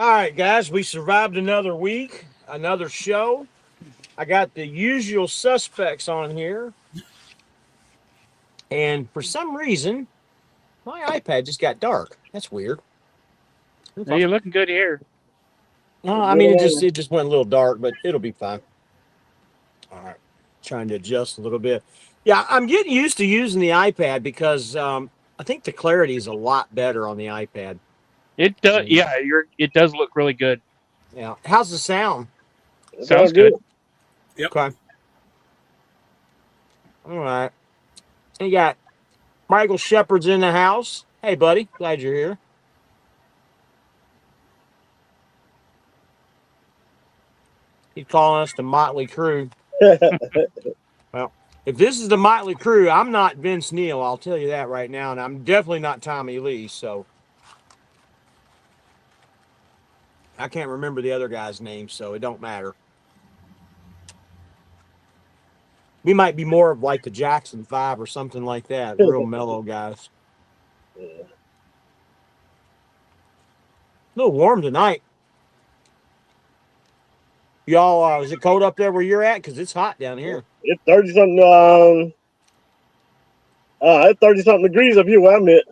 All right, guys, we survived another week, another show. I got the usual suspects on here, and for some reason, my iPad just got dark. That's weird. Now you're looking good here. Well, I mean, it just went a little dark, but it'll be fine. All right, trying to adjust a little bit. Yeah, I'm getting used to using the iPad because I think the clarity is a lot better on the iPad. It does. Yeah, it does look really good. Yeah, how's the sound? It's all Sounds good. good. Yep. Okay. All right. You got Michael Shepard's in the house. Hey, buddy. Glad you're here. He's calling us the Motley Crew. Well, if this is the Motley Crew, I'm not Vince Neil. I'll tell you that right now. And I'm definitely not Tommy Lee. So I can't remember the other guy's name. So it don't matter. We might be more of like the Jackson 5 or something like that. Real mellow guys. Yeah. A little warm tonight. Y'all, is it cold up there where you're at? Because it's hot down here. It's 30 something. It's 30 something degrees up here where I'm at.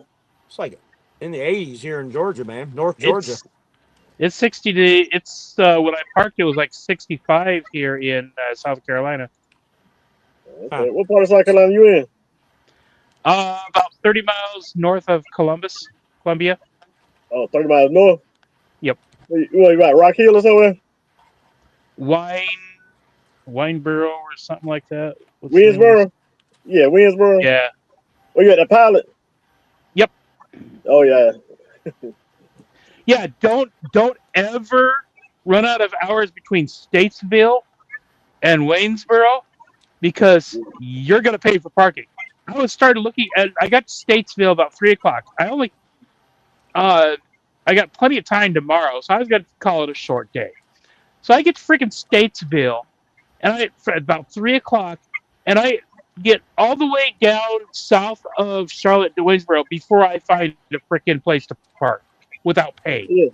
It's like in the 80s here in Georgia, man. North Georgia. It's 60 to. It's when I parked, it was like 65 here in South Carolina. Okay. What part of South Carolina you in? About 30 miles north of Columbia. Oh, 30 miles north? Yep. You about Rock Hill or somewhere? Wineboro or something like that. What's the name? Winsboro? Yeah, Winsboro. Yeah. Oh, you at the pilot? Yep. Oh, yeah. Yeah. Don't ever run out of hours between Statesville and Waynesboro because you're gonna pay for parking. I started looking at. I got to Statesville about 3:00. I got plenty of time tomorrow, so I was gonna call it a short day. So I get to freaking Statesville, and about 3:00, and I get all the way down south of Charlotte to Waynesboro before I find a freaking place to park without paying. Yeah.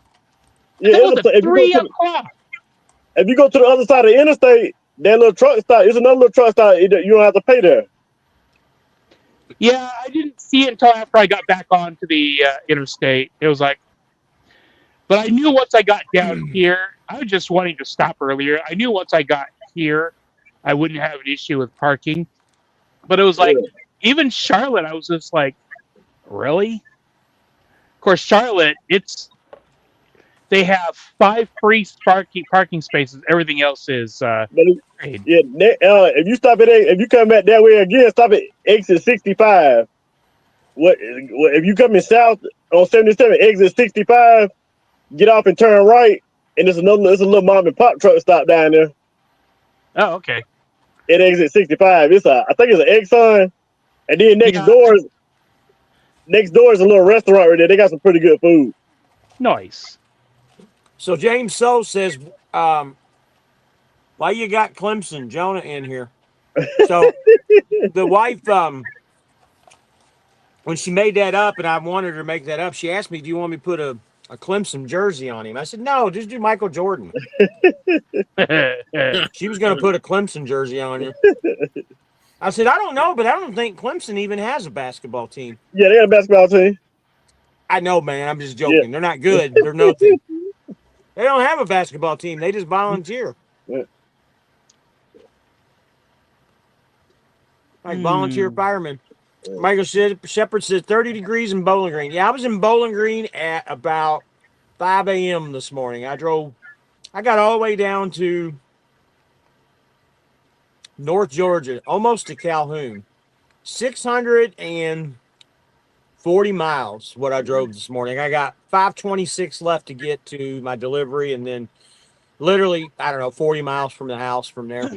And Yeah, that was at 3:00. if you go to the other side of the interstate, that little truck stop, it's another little truck stop. You don't have to pay there. Yeah, I didn't see it until after I got back onto the interstate. It was like, but I knew once I got down here, I was just wanting to stop earlier. I knew once I got here, I wouldn't have an issue with parking. But it was like, even Charlotte, I was just like, really? Of course, Charlotte, they have 5 free parking spaces. Everything else is paid. Yeah, if you stop at if you come back that way again, stop at exit 65. What if you coming south on 77, exit 65, get off and turn right, and there's a little mom and pop truck stop down there. Oh, okay. At exit 65, I think it's an Exxon, and then next door is a little restaurant right there. They got some pretty good food. Nice. So James So says, why you got Clemson Jonah in here? So the wife, when she made that up, and I wanted her to make that up, she asked me, do you want me to put a Clemson jersey on him? I said, no, just do Michael Jordan. She was going to put a Clemson jersey on him. I said, I don't know, but I don't think Clemson even has a basketball team. Yeah, they got a basketball team. I know, man. I'm just joking. Yeah. They're not good. They're nothing. They don't have a basketball team. They just volunteer. Yeah. Like volunteer firemen. Michael Shepard says 30 degrees in Bowling Green. Yeah, I was in Bowling Green at about 5 a.m. this morning. I got all the way down to North Georgia, almost to Calhoun. 640 miles, what I drove this morning. I got 526 left to get to my delivery, and then literally, 40 miles from the house from there.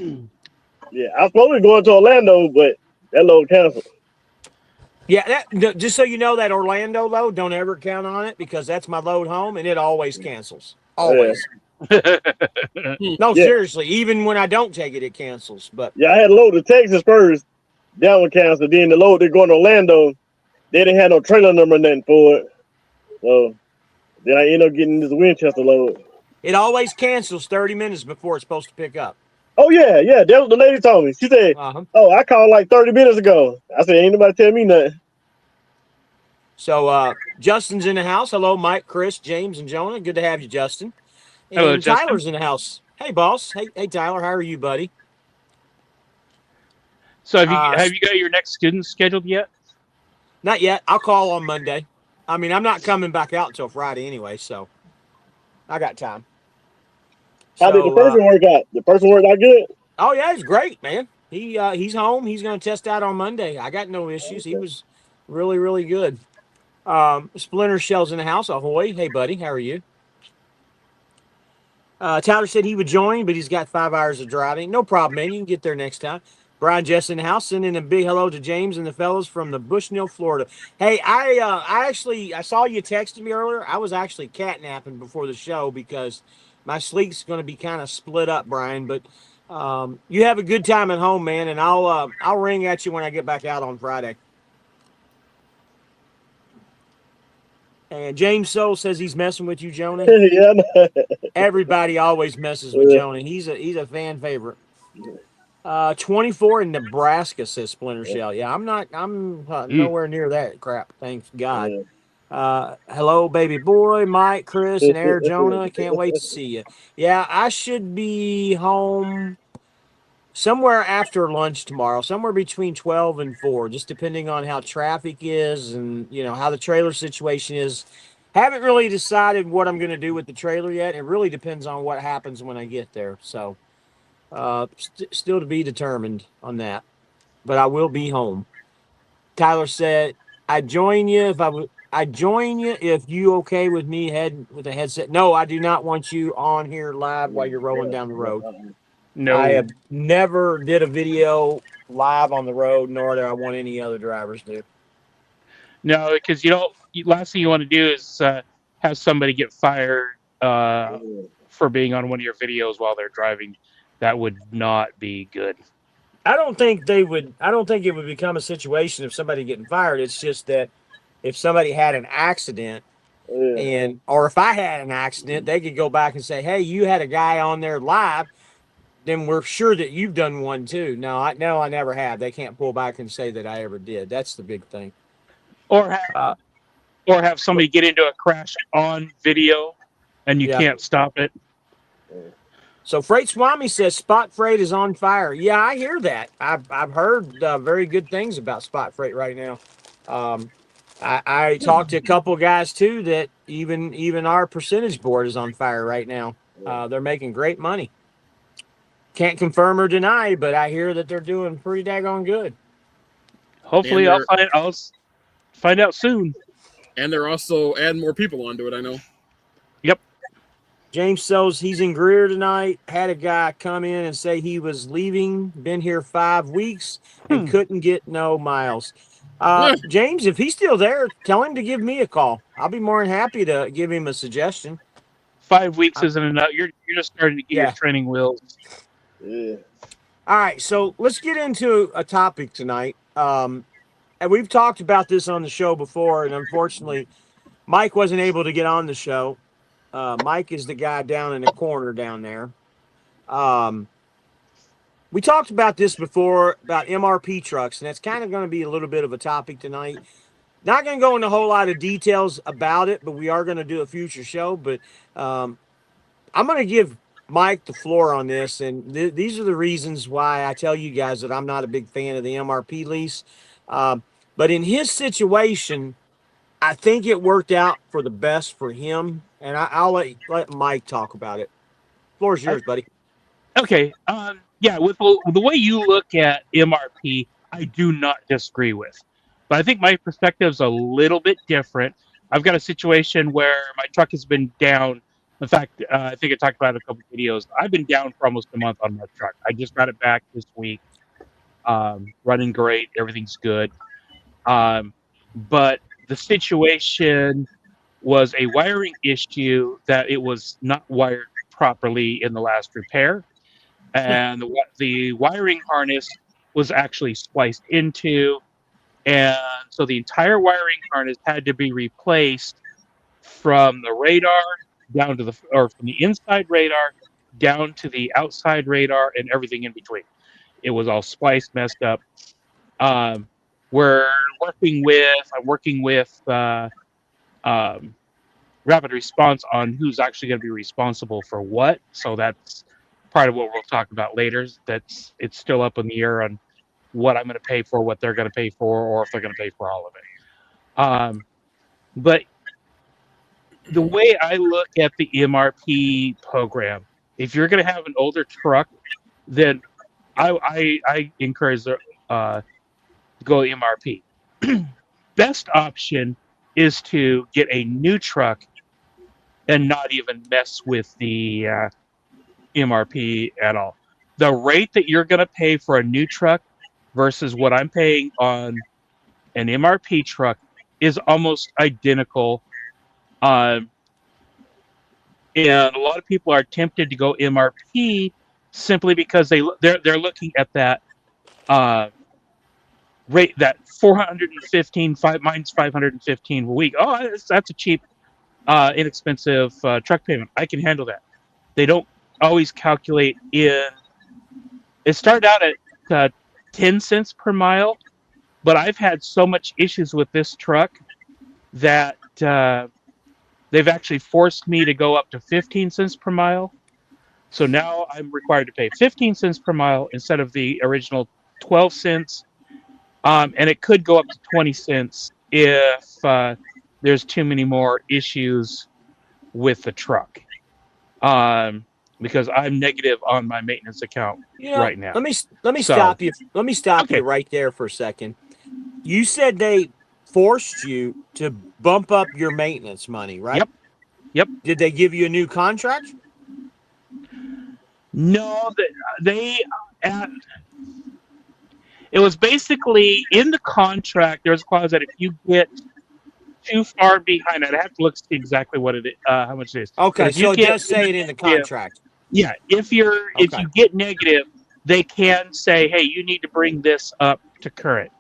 Yeah, I was supposed to be going to Orlando, but that load canceled. Yeah, just so you know, that Orlando load, don't ever count on it because that's my load home, and it always cancels. Always. Yeah. No, seriously, even when I don't take it, it cancels. But yeah, I had a load to Texas first. That one canceled. Then the load they're going to Orlando, they didn't have no trailer number or nothing for it. So Then I end up getting this Winchester load. It always cancels 30 minutes before it's supposed to pick up. Oh yeah, yeah. That's what the lady told me. She said, Uh-huh. "Oh, I called like 30 minutes ago." I said, "Ain't nobody tell me nothing." So Justin's in the house. Hello, Mike, Chris, James, and Jonah. Good to have you, Justin. Hello, And Justin. Tyler's in the house. Hey, boss. Hey, Tyler. How are you, buddy? So have you got your next students scheduled yet? Not yet. I'll call on Monday. I mean, I'm not coming back out until Friday anyway, so I got time. How did the person work out? The person worked out good. Oh yeah, he's great, man. He's home. He's going to test out on Monday. I got no issues. He was really, really good. Splinter Shell's in the house. Ahoy. Hey, buddy. How are you? Tyler said he would join, but he's got 5 hours of driving. No problem, man. You can get there next time. Brian Jess in the house, sending a big hello to James and the fellas from the Bushnell, Florida. Hey, I saw you texted me earlier. I was actually catnapping before the show because my sleep's going to be kind of split up, Brian. But you have a good time at home, man, and I'll ring at you when I get back out on Friday. And James Soul says he's messing with you, Jonah. Yeah. Everybody always messes with Jonah. He's a fan favorite. 24 in Nebraska, says Splinter Shell. Yeah, I'm nowhere near that crap. Thanks God. Hello, baby boy, Mike, Chris, and Arizona. Can't wait to see you. Yeah, I should be home somewhere after lunch tomorrow, somewhere between 12 and 4, just depending on how traffic is and, how the trailer situation is. Haven't really decided what I'm going to do with the trailer yet. It really depends on what happens when I get there. So, still to be determined on that. But I will be home. Tyler said, "I'd join you if you okay with me with a headset." No, I do not want you on here live while you're rolling down the road. No. I have never did a video live on the road, nor do I want any other drivers to. No, because last thing you want to do is have somebody get fired for being on one of your videos while they're driving. That would not be good. I don't think it would become a situation of somebody getting fired. It's just that if somebody had an accident or if I had an accident, they could go back and say, "Hey, you had a guy on there live. Then we're sure that you've done one too." No, I never have. They can't pull back and say that I ever did. That's the big thing. Or have somebody get into a crash on video, and you can't stop it. So Freight Swami says Spot Freight is on fire. Yeah, I hear that. I've heard very good things about Spot Freight right now. I talked to a couple guys too that even our percentage board is on fire right now. They're making great money. Can't confirm or deny, but I hear that they're doing pretty daggone good. Hopefully, I'll find out soon. And they're also adding more people onto it, I know. Yep. James says he's in Greer tonight. Had a guy come in and say he was leaving, been here 5 weeks, and couldn't get no miles. James, if he's still there, tell him to give me a call. I'll be more than happy to give him a suggestion. 5 weeks isn't enough. You're just starting to get your training wheels. Yeah. All right, so let's get into a topic tonight. And we've talked about this on the show before, and unfortunately, Mike wasn't able to get on the show. Mike is the guy down in the corner down there. We talked about this before, about MRP trucks, and that's kind of going to be a little bit of a topic tonight. Not going to go into a whole lot of details about it, but we are going to do a future show. But I'm going to give Mike the floor on this, and these are the reasons why I tell you guys that I'm not a big fan of the MRP lease. But in his situation, I think it worked out for the best for him, and I'll let Mike talk about it. Floor's yours, buddy. Okay. Yeah, with the way you look at MRP, I do not disagree with. But I think my perspective is a little bit different. I've got a situation where my truck has been down. In fact, I think I talked about it in a couple of videos. I've been down for almost a month on my truck. I just got it back this week. Running great. Everything's good. But the situation was a wiring issue that it was not wired properly in the last repair. And the wiring harness was actually spliced into. And so the entire wiring harness had to be replaced from the radar down to from the inside radar down to the outside radar and everything in between. It was all spliced, messed up. Um, I'm working with Rapid Response on who's actually going to be responsible for what. So that's part of what we'll talk about later. It's still up in the air on what I'm going to pay for, what they're going to pay for, or if they're going to pay for all of it. But the way I look at the MRP program, if you're going to have an older truck, then I encourage to go MRP. Best option is to get a new truck and not even mess with the MRP at all. The rate that you're going to pay for a new truck versus what I'm paying on an MRP truck is almost identical. And a lot of people are tempted to go MRP simply because they're looking at that rate, that 415, mine's 515 a week. Oh, that's a cheap, inexpensive truck payment. I can handle that. They don't always calculate in. It started out at 10 cents per mile, but I've had so much issues with this truck that they've actually forced me to go up to 15 cents per mile. So now I'm required to pay 15 cents per mile instead of the original 12 cents. And it could go up to 20 cents if there's too many more issues with the truck. Because I'm negative on my maintenance account right now. Let me stop you. Let me stop you right there for a second. You said they forced you to bump up your maintenance money, right? Yep. Did they give you a new contract? No, it was basically in the contract. There's a clause that if you get too far behind, I'd have to look to see exactly what it is, how much it is. Okay, so it does say it in the contract. Yeah, if you get negative, they can say, "Hey, you need to bring this up to current."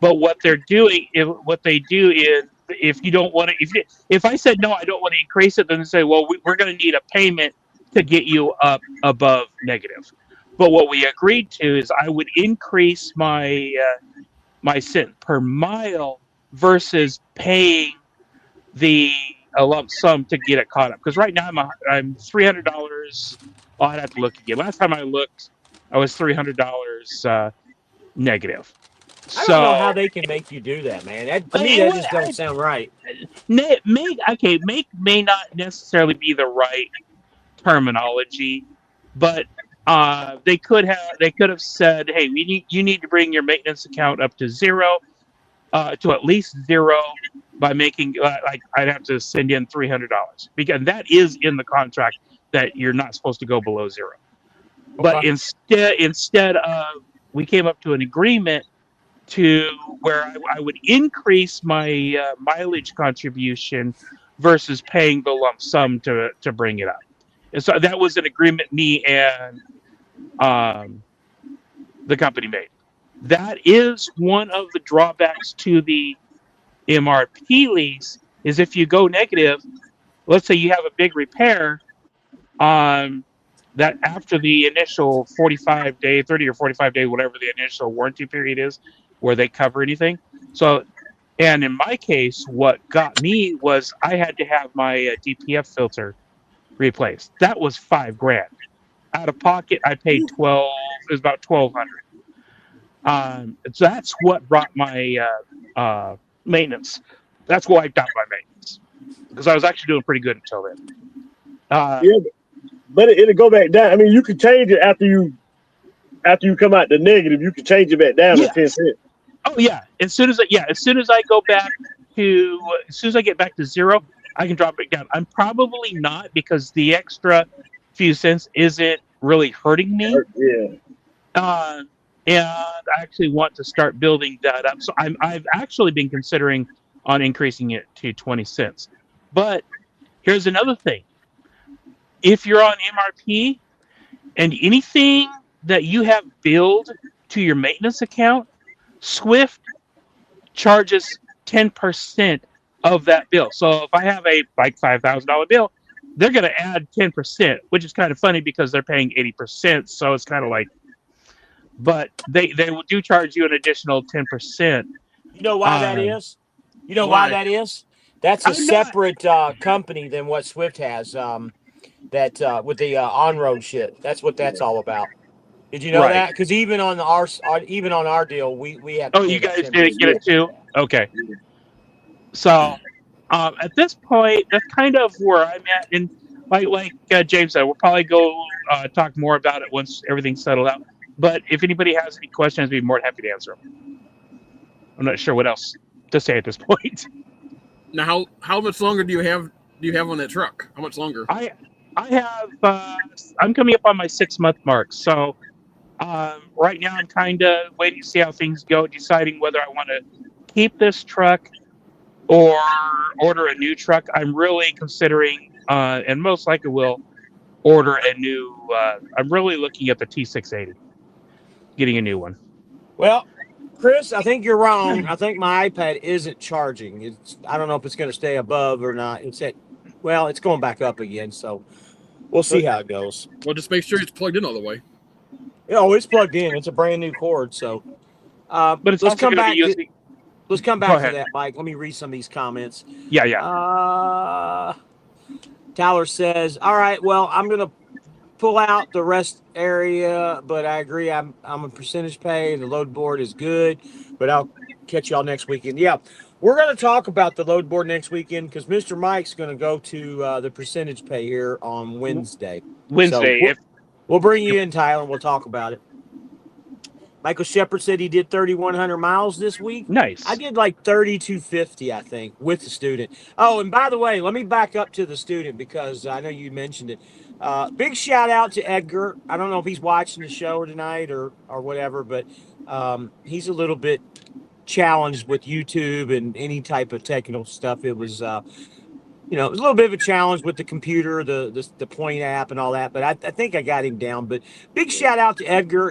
But what they do is, if you don't want to, if I said no, I don't want to increase it, then they say, "Well, we're going to need a payment to get you up above negative." But what we agreed to is I would increase my my cent per mile versus paying a lump sum to get it caught up. Because right now I'm $300. Oh, I'd have to look again. Last time I looked, I was $300 negative. I don't know how they can make you do that, man. To me, that just don't sound right. Make may not necessarily be the right terminology, but they could have said, "Hey, you need to bring your maintenance account up to zero, to at least zero, by making like I'd have to send in $300 because that is in the contract that you're not supposed to go below zero." Okay. But instead of, we came up to an agreement to where I would increase my mileage contribution versus paying the lump sum to bring it up. And so that was an agreement me and the company made. That is one of the drawbacks to the MRP lease, is if you go negative, let's say you have a big repair, that after the initial 45-day, 30 or 45-day, whatever the initial warranty period is, where they cover anything. So, and in my case, what got me was I had to have my DPF filter replaced. That was $5,000. Out of pocket, I paid it was about $1,200. So that's what brought my maintenance. That's what wiped out my maintenance, because I was actually doing pretty good until then. But it'll go back down. I mean, you can change it after you come out the negative. You can change it back down to 10 cents. Oh yeah. As soon as I get back to zero, I can drop it down. I'm probably not, because the extra few cents isn't really hurting me. Yeah. And I actually want to start building that up. So I've actually been considering on increasing it to 20 cents. But here's another thing. If you're on MRP and anything that you have billed to your maintenance account, Swift charges 10% of that bill. So if I have a like $5,000 bill, they're going to add 10%, which is kind of funny because they're paying 80%. So it's kind of like, but they do charge you an additional 10%. You know why that Um, is? You know why Why? that is? That's a I'm not separate company than what Swift has. That with the on-road shit. That's what that's all about. Did you know right. that? Because even on even on our deal, we have to Oh, pay you that guys 10%. didn't get it too? Okay. So at this point, that's kind of where I'm at. And like James said, we'll probably go talk more about it once everything's settled out. But if anybody has any questions, I'd be more than happy to answer them. I'm not sure what else to say at this point. Now, how much longer do you have on that truck? How much longer? I have I'm coming up on my 6 month mark. So right now I'm kind of waiting to see how things go, deciding whether I want to keep this truck or order a new truck. I'm really considering, and most likely will order a new. I'm really looking at the T680, getting a new one. Well, Chris, I think you're wrong. I think my iPad isn't charging. I don't know if it's going to stay above or not. It's going back up again. So we'll see how it goes. Well, just make sure it's plugged in all the way. Oh, it's plugged in. It's a brand new cord. So But it's let's also come going to be back. using. Let's come Go back to ahead. that, Mike. Let me read some of these comments. Yeah. Tyler says, "All right, well, I'm gonna pull out the rest area, but I agree. I'm a percentage pay. The load board is good, but I'll catch y'all next weekend. Yeah, we're gonna talk about the load board next weekend because Mr. Mike's gonna go to the percentage pay here on Wednesday. Wednesday. So we'll bring you in, Tyler, and we'll talk about it." Michael Shepard said he did 3,100 miles this week. Nice. I did like 3,250, I think, with the student. Oh, and by the way, let me back up to the student because I know you mentioned it. Big shout out to Edgar. I don't know if he's watching the show tonight or whatever, but he's a little bit challenged with YouTube and any type of technical stuff. It was, it was a little bit of a challenge with the computer, the point app and all that, but I think I got him down. But big shout out to Edgar.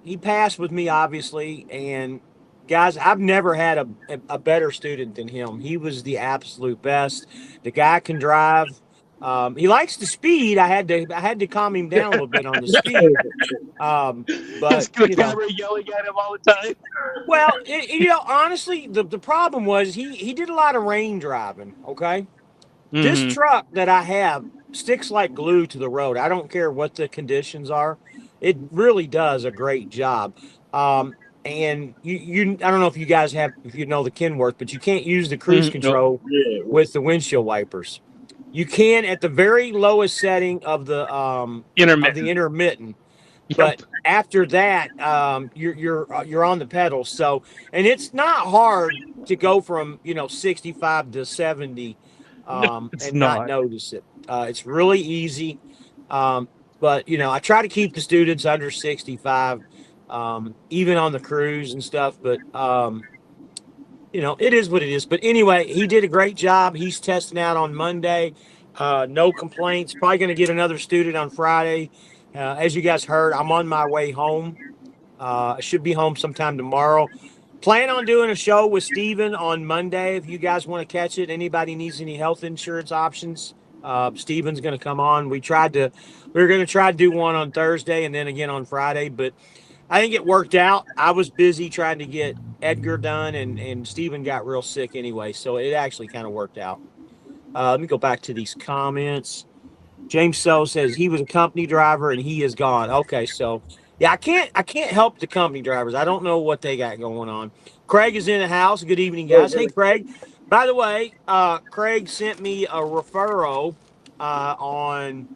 He passed with me, obviously, and guys, I've never had a better student than him. He was the absolute best. The guy can drive. He likes the speed. I had to calm him down a little bit on the speed. But It's the camera yelling at him all the time. well, honestly, the problem was he did a lot of rain driving. Okay, this truck that I have sticks like glue to the road. I don't care what the conditions are. It really does a great job. And I don't know if you guys if you know the Kenworth, but you can't use the cruise control with the windshield wipers. You can at the very lowest setting of the intermittent. Yep. But after that, you're on the pedals. So, and it's not hard to go from 65 to 70, and not notice it. It's really easy. But I try to keep the students under 65, even on the cruise and stuff. But it is what it is. But anyway, he did a great job. He's testing out on Monday. No complaints. Probably going to get another student on Friday. As you guys heard, I'm on my way home. I should be home sometime tomorrow. Plan on doing a show with Steven on Monday. If you guys want to catch it, anybody needs any health insurance options, Steven's going to come on. We were going to try to do one on Thursday and then again on Friday, but I think it worked out. I was busy trying to get Edgar done, and Steven got real sick anyway, so it actually kind of worked out. Let me go back to these comments. James So says he was a company driver and he is gone. Okay, so yeah, I can't help the company drivers. I don't know what they got going on. Craig is in the house. Good evening, guys. Hey, Craig. By the way, Craig sent me a referral on.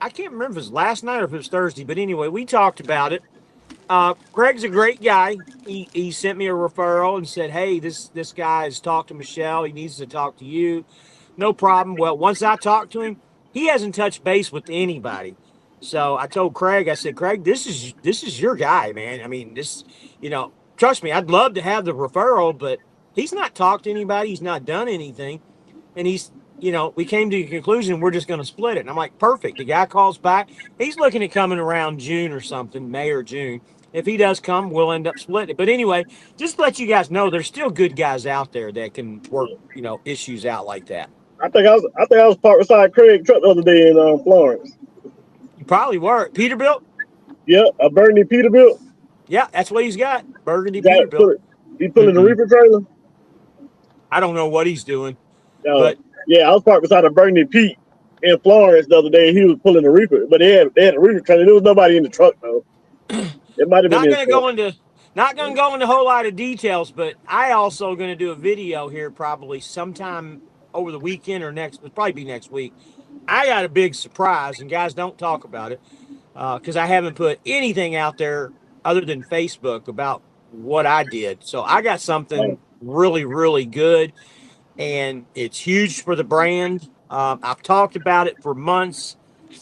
I can't remember if it was last night or if it was Thursday, but anyway, we talked about it. Craig's a great guy. He sent me a referral and said, "Hey, this guy has talked to Michelle. He needs to talk to you." No problem. Well, once I talked to him, he hasn't touched base with anybody. So I told Craig, I said, "Craig, this is your guy, man. I mean, trust me, I'd love to have the referral, but he's not talked to anybody. He's not done anything. And we came to a conclusion we're just going to split it." And I'm like, perfect. The guy calls back. He's looking at coming around June or something, May or June. if he does come, we'll end up splitting it. But anyway, just to let you guys know, there's still good guys out there that can work, issues out like that. I think I was parked beside Craig truck the other day in Florence. You probably were. Peterbilt? Yeah, a Burgundy Peterbilt. Yeah, that's what he's got. Burgundy Got Peterbilt. He pulling the Mm-mm. reefer trailer. I don't know what he's doing, Uh, but yeah, I was parked beside a Burgundy Pete in Florence the other day. He was pulling the reefer, but they had a reefer trailer. There was nobody in the truck though. It might have been not his going to truck. go into a whole lot of details. But I also going to do a video here probably sometime over the weekend or it'll probably be next week. I got a big surprise, and guys, don't talk about it because I haven't put anything out there other than Facebook about what I did. So I got something really, really good, and it's huge for the brand. I've talked about it for months.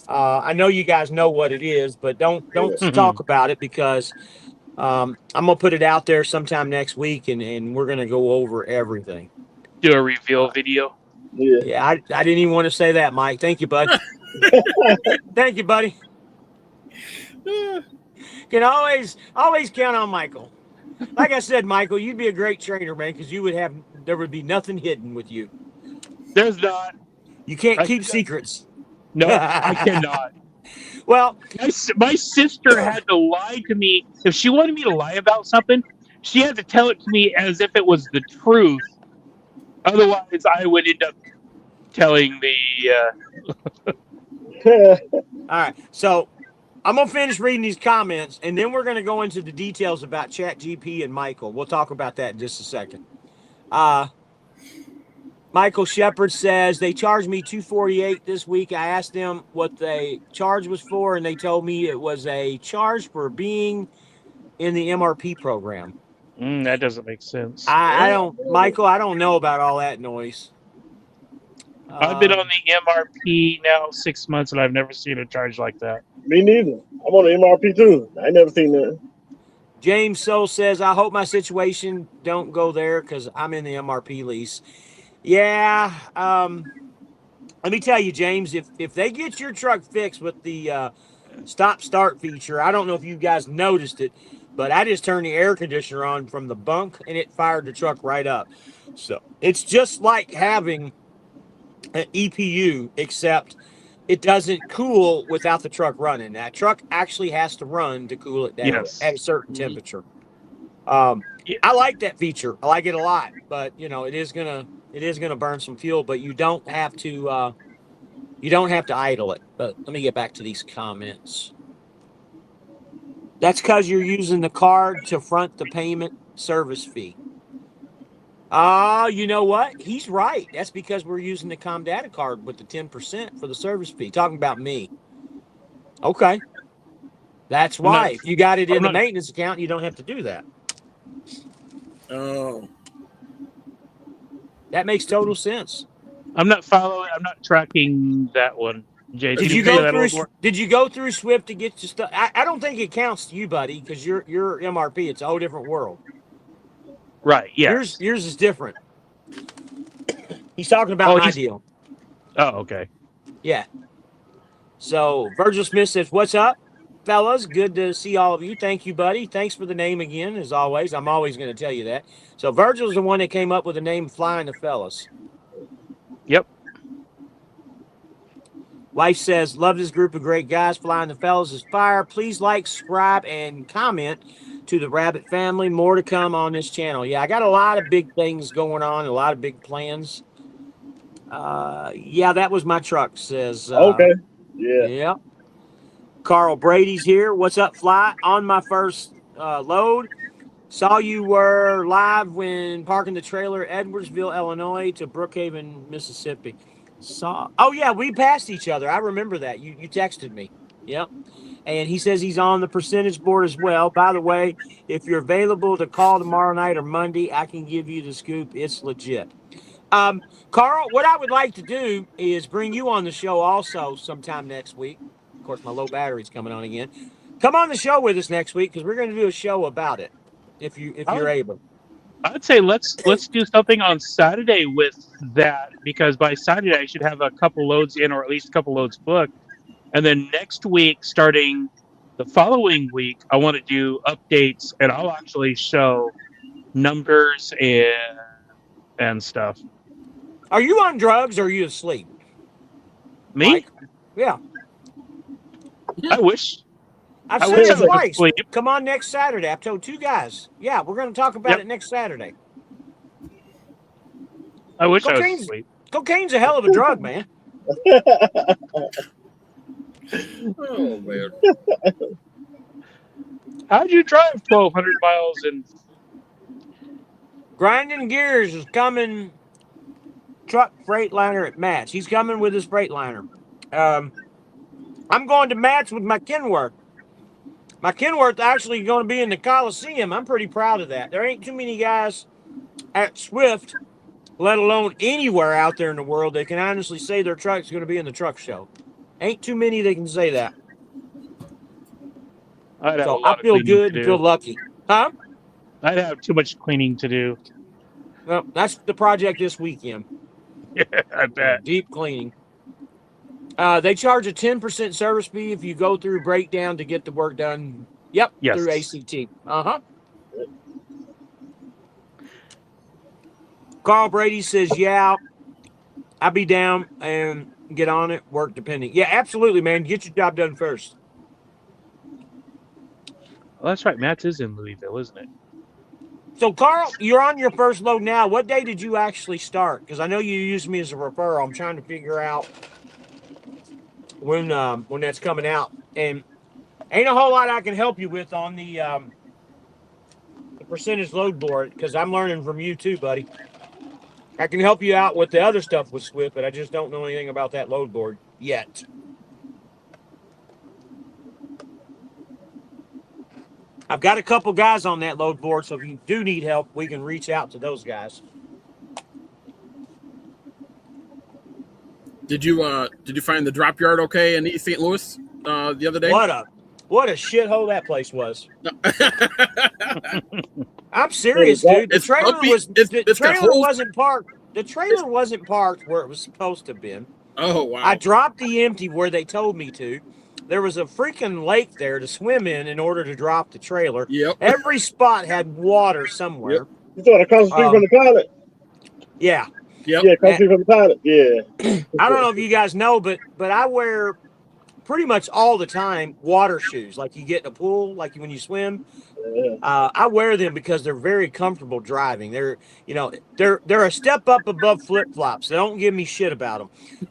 I know you guys know what it is, but don't talk about it because I'm gonna put it out there sometime next week, and we're gonna go over everything. Do a reveal video. Yeah. Yeah, I didn't even want to say that, Mike. Thank you, bud. Thank you, buddy. Can always count on Michael. Like I said, Michael, you'd be a great trainer, man, because there would be nothing hidden with you. There's not. You can't keep secrets. No, I cannot. Well, My sister had to lie to me. If she wanted me to lie about something, she had to tell it to me as if it was the truth. Otherwise, I would end up telling the. all right. So I'm gonna finish reading these comments, and then we're gonna go into the details about ChatGPT and Michael. We'll talk about that in just a second. Michael Shepard says they charged me $248 this week. I asked them what the charge was for, and they told me it was a charge for being in the MRP program. That doesn't make sense. Michael, I don't know about all that noise. I've been on the MRP now 6 months, and I've never seen a charge like that. Me neither. I'm on the MRP too. I ain't never seen that. James Soul says, I hope my situation don't go there because I'm in the MRP lease. Yeah. Let me tell you, James, if they get your truck fixed with the stop-start feature, I don't know if you guys noticed it, but I just turned the air conditioner on from the bunk, and it fired the truck right up. So it's just like having an EPU, except it doesn't cool without the truck running. That truck actually has to run to cool it down at a certain temperature. I like that feature. I like it a lot, but it is gonna burn some fuel. But you don't have to idle it. But let me get back to these comments. That's because you're using the card to front the payment service fee. You know what? He's right. That's because we're using the ComData card with the 10% for the service fee. Talking about me. Okay. That's why. If you got it in the maintenance account, you don't have to do that. Oh. That makes total sense. I'm not tracking that one. Jay, Did you go through Swift to get your stuff? I don't think it counts to you, buddy, because you're MRP. It's a whole different world. Right, yeah. Yours is different. He's talking about my deal. Oh, okay. Yeah. So Virgil Smith says, what's up, fellas? Good to see all of you. Thank you, buddy. Thanks for the name again, as always. I'm always going to tell you that. So Virgil's the one that came up with the name Flying the Fellas. Yep. Wife says, love this group of great guys. Flying the Fellas is fire. Please like, subscribe, and comment to the Rabbit family. More to come on this channel. Yeah, I got a lot of big things going on, a lot of big plans. Yeah, that was my truck, says. Okay. Yeah. Yeah. Carl Brady's here. What's up, Fly? On my first load. Saw you were live when parking the trailer Edwardsville, Illinois to Brookhaven, Mississippi. Oh, yeah, we passed each other. I remember that. You texted me. Yep. And he says he's on the percentage board as well. By the way, if you're available to call tomorrow night or Monday, I can give you the scoop. It's legit. Carl, what I would like to do is bring you on the show also sometime next week. Of course, my low battery's coming on again. Come on the show with us next week because we're going to do a show about it if you're able. I'd say let's do something on Saturday with that, because by Saturday I should have a couple loads in, or at least a couple loads booked. And then next week, starting The following week, I want to do updates, and I'll actually show numbers and stuff. Are you on drugs or are you asleep? Me? Mike? Yeah. I wish. I've I said wish it I was twice. asleep. Come on next Saturday. I've told 2 guys. Yeah, we're going to talk about Yep. it next Saturday. I wish I was asleep. Cocaine's a hell of a drug, man. Oh man. How'd you drive 1,200 miles in? Grinding Gears is coming. Truck Freightliner at Matt's. He's coming with his Freightliner. I'm going to Matt's with my Kenworth. My Kenworth actually going to be in the Coliseum. I'm pretty proud of that. There ain't too many guys at Swift, let alone anywhere out there in the world, that can honestly say their truck's going to be in the truck show. Ain't too many that can say that. I'd have a So lot I of feel cleaning good to and do. feel lucky. Huh? I'd have too much cleaning to do. Well, that's the project this weekend. I bet. Deep cleaning. They charge a 10% service fee if you go through breakdown to get the work done. Yep, Yes. through ACT. Uh-huh. Carl Brady says, yeah, I'll be down and get on it, work depending. Yeah, absolutely, man. Get your job done first. Well, that's right. Matt's is in Louisville, isn't it? So, Carl, you're on your first load now. What day did you actually start? Because I know you used me as a referral. I'm trying to figure out when that's coming out. And ain't a whole lot I can help you with on the percentage load board, because I'm learning from you too, buddy. I can help you out with the other stuff with Swift, but I just don't know anything about that load board yet. I've got a couple guys on that load board, so if you do need help, we can reach out to those guys. Did you find the drop yard okay in East St. Louis the other day? What a shithole that place was. I'm serious, dude. The trailer wasn't parked. The trailer wasn't parked where it was supposed to have been. Oh wow! I dropped the empty where they told me to. There was a freaking lake there to swim in order to drop the trailer. Yep. Every spot had water somewhere. Yep. You saw it across the street from the pilot? Yeah. Yep. Yeah, across the street from the pilot. Yeah. I don't know if you guys know, but I wear pretty much all the time water shoes, like you get in a pool, like when you swim. I wear them because they're very comfortable driving. They're a step up above flip flops. They don't give me shit about them,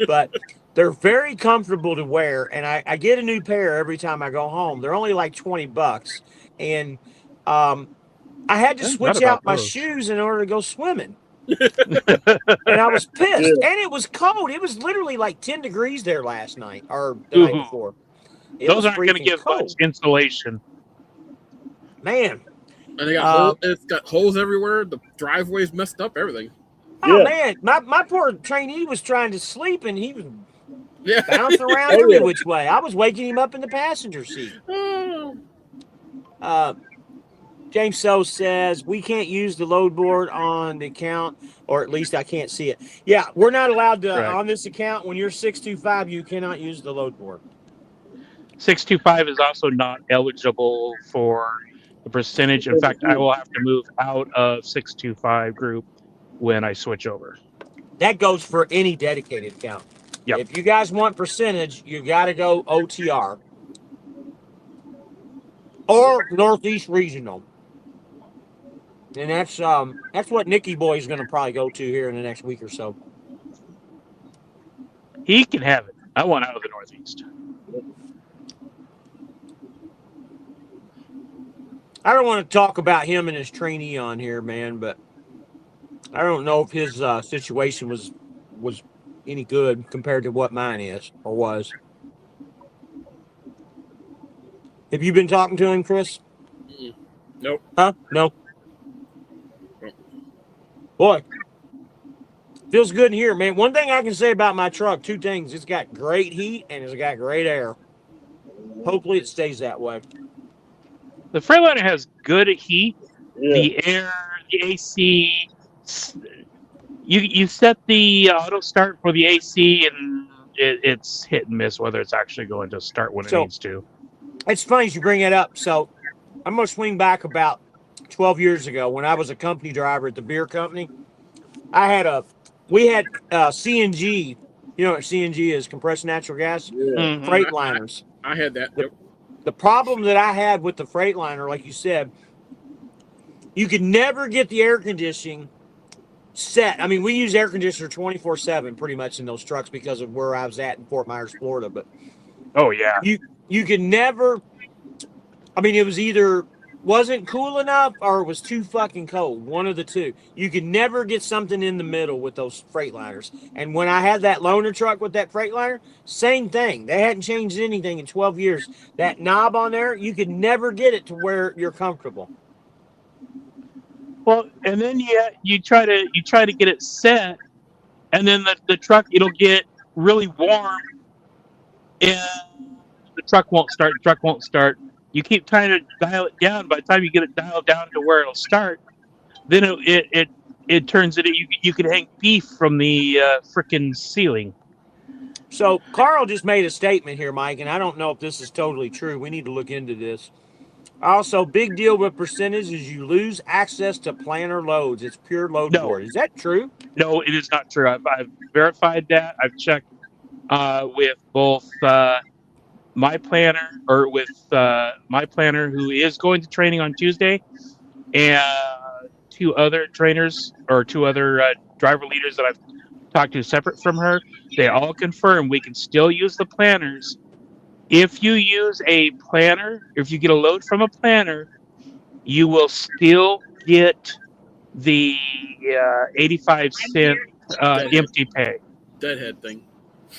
but they're very comfortable to wear. And I get a new pair every time I go home. They're only like $20, and I had to switch out my shoes in order to go swimming. And I was pissed. Yeah. And it was cold. It was literally like 10 degrees there last night or the night before. Those aren't going to give much insulation. Man. And it's got holes everywhere. The driveway's messed up. Everything. Oh man, my poor trainee was trying to sleep and he was bouncing around every which way. I was waking him up in the passenger seat. James So says we can't use the load board on the account, or at least I can't see it. Yeah, we're not allowed to on this account. When you're 625, you cannot use the load board. 625 is also not eligible for the percentage. In fact, I will have to move out of 625 group when I switch over. That goes for any dedicated account. Yep. If you guys want percentage, you got to go OTR or Northeast Regional. And that's what Nicky Boy is going to probably go to here in the next week or so. He can have it. I want out of the Northeast. I don't want to talk about him and his trainee on here, man, but I don't know if his situation was any good compared to what mine is or was. Have you been talking to him, Chris? Nope. Huh? No. Boy, feels good in here, man. One thing I can say about my truck, 2 things. It's got great heat and it's got great air. Hopefully it stays that way. The Freightliner has good heat. Yeah. The air, the AC. You set the auto start for the AC and it's hit and miss whether it's actually going to start when it needs to. It's funny you bring it up. So I'm going to swing back about 12 years ago when I was a company driver at the beer company. We had CNG. You know what CNG is? Compressed natural gas. Yeah. Mhm. Freight liners. I had that. The, Yep. the problem that I had with the freight liner, like you said, you could never get the air conditioning set. I mean, we use air conditioner 24/7 pretty much in those trucks because of where I was at in Fort Myers, Florida. But Oh yeah. you could never. I mean, it was either wasn't cool enough or it was too fucking cold. One of the two. You could never get something in the middle with those Freightliners. And when I had that loaner truck with that Freightliner, same thing. They hadn't changed anything in 12 years. That knob on there, you could never get it to where you're comfortable. Well, and then you try to get it set, and then the truck it'll get really warm, and the truck won't start. The truck won't start. You keep trying to dial it down. By the time you get it dialed down to where it'll start, then it turns it. You can hang beef from the frickin' ceiling. So Carl just made a statement here, Mike, and I don't know if this is totally true. We need to look into this. Also, big deal with percentage is you lose access to planner loads. It's pure load No. board. Is that true? No, it is not true. I've verified that. I've checked with both my planner who is going to training on Tuesday, and two other trainers or two other driver leaders that I've talked to separate from her. They all confirm we can still use the planners. If you use a planner, if you get a load from a planner, you will still get the 85-cent empty pay. Deadhead thing.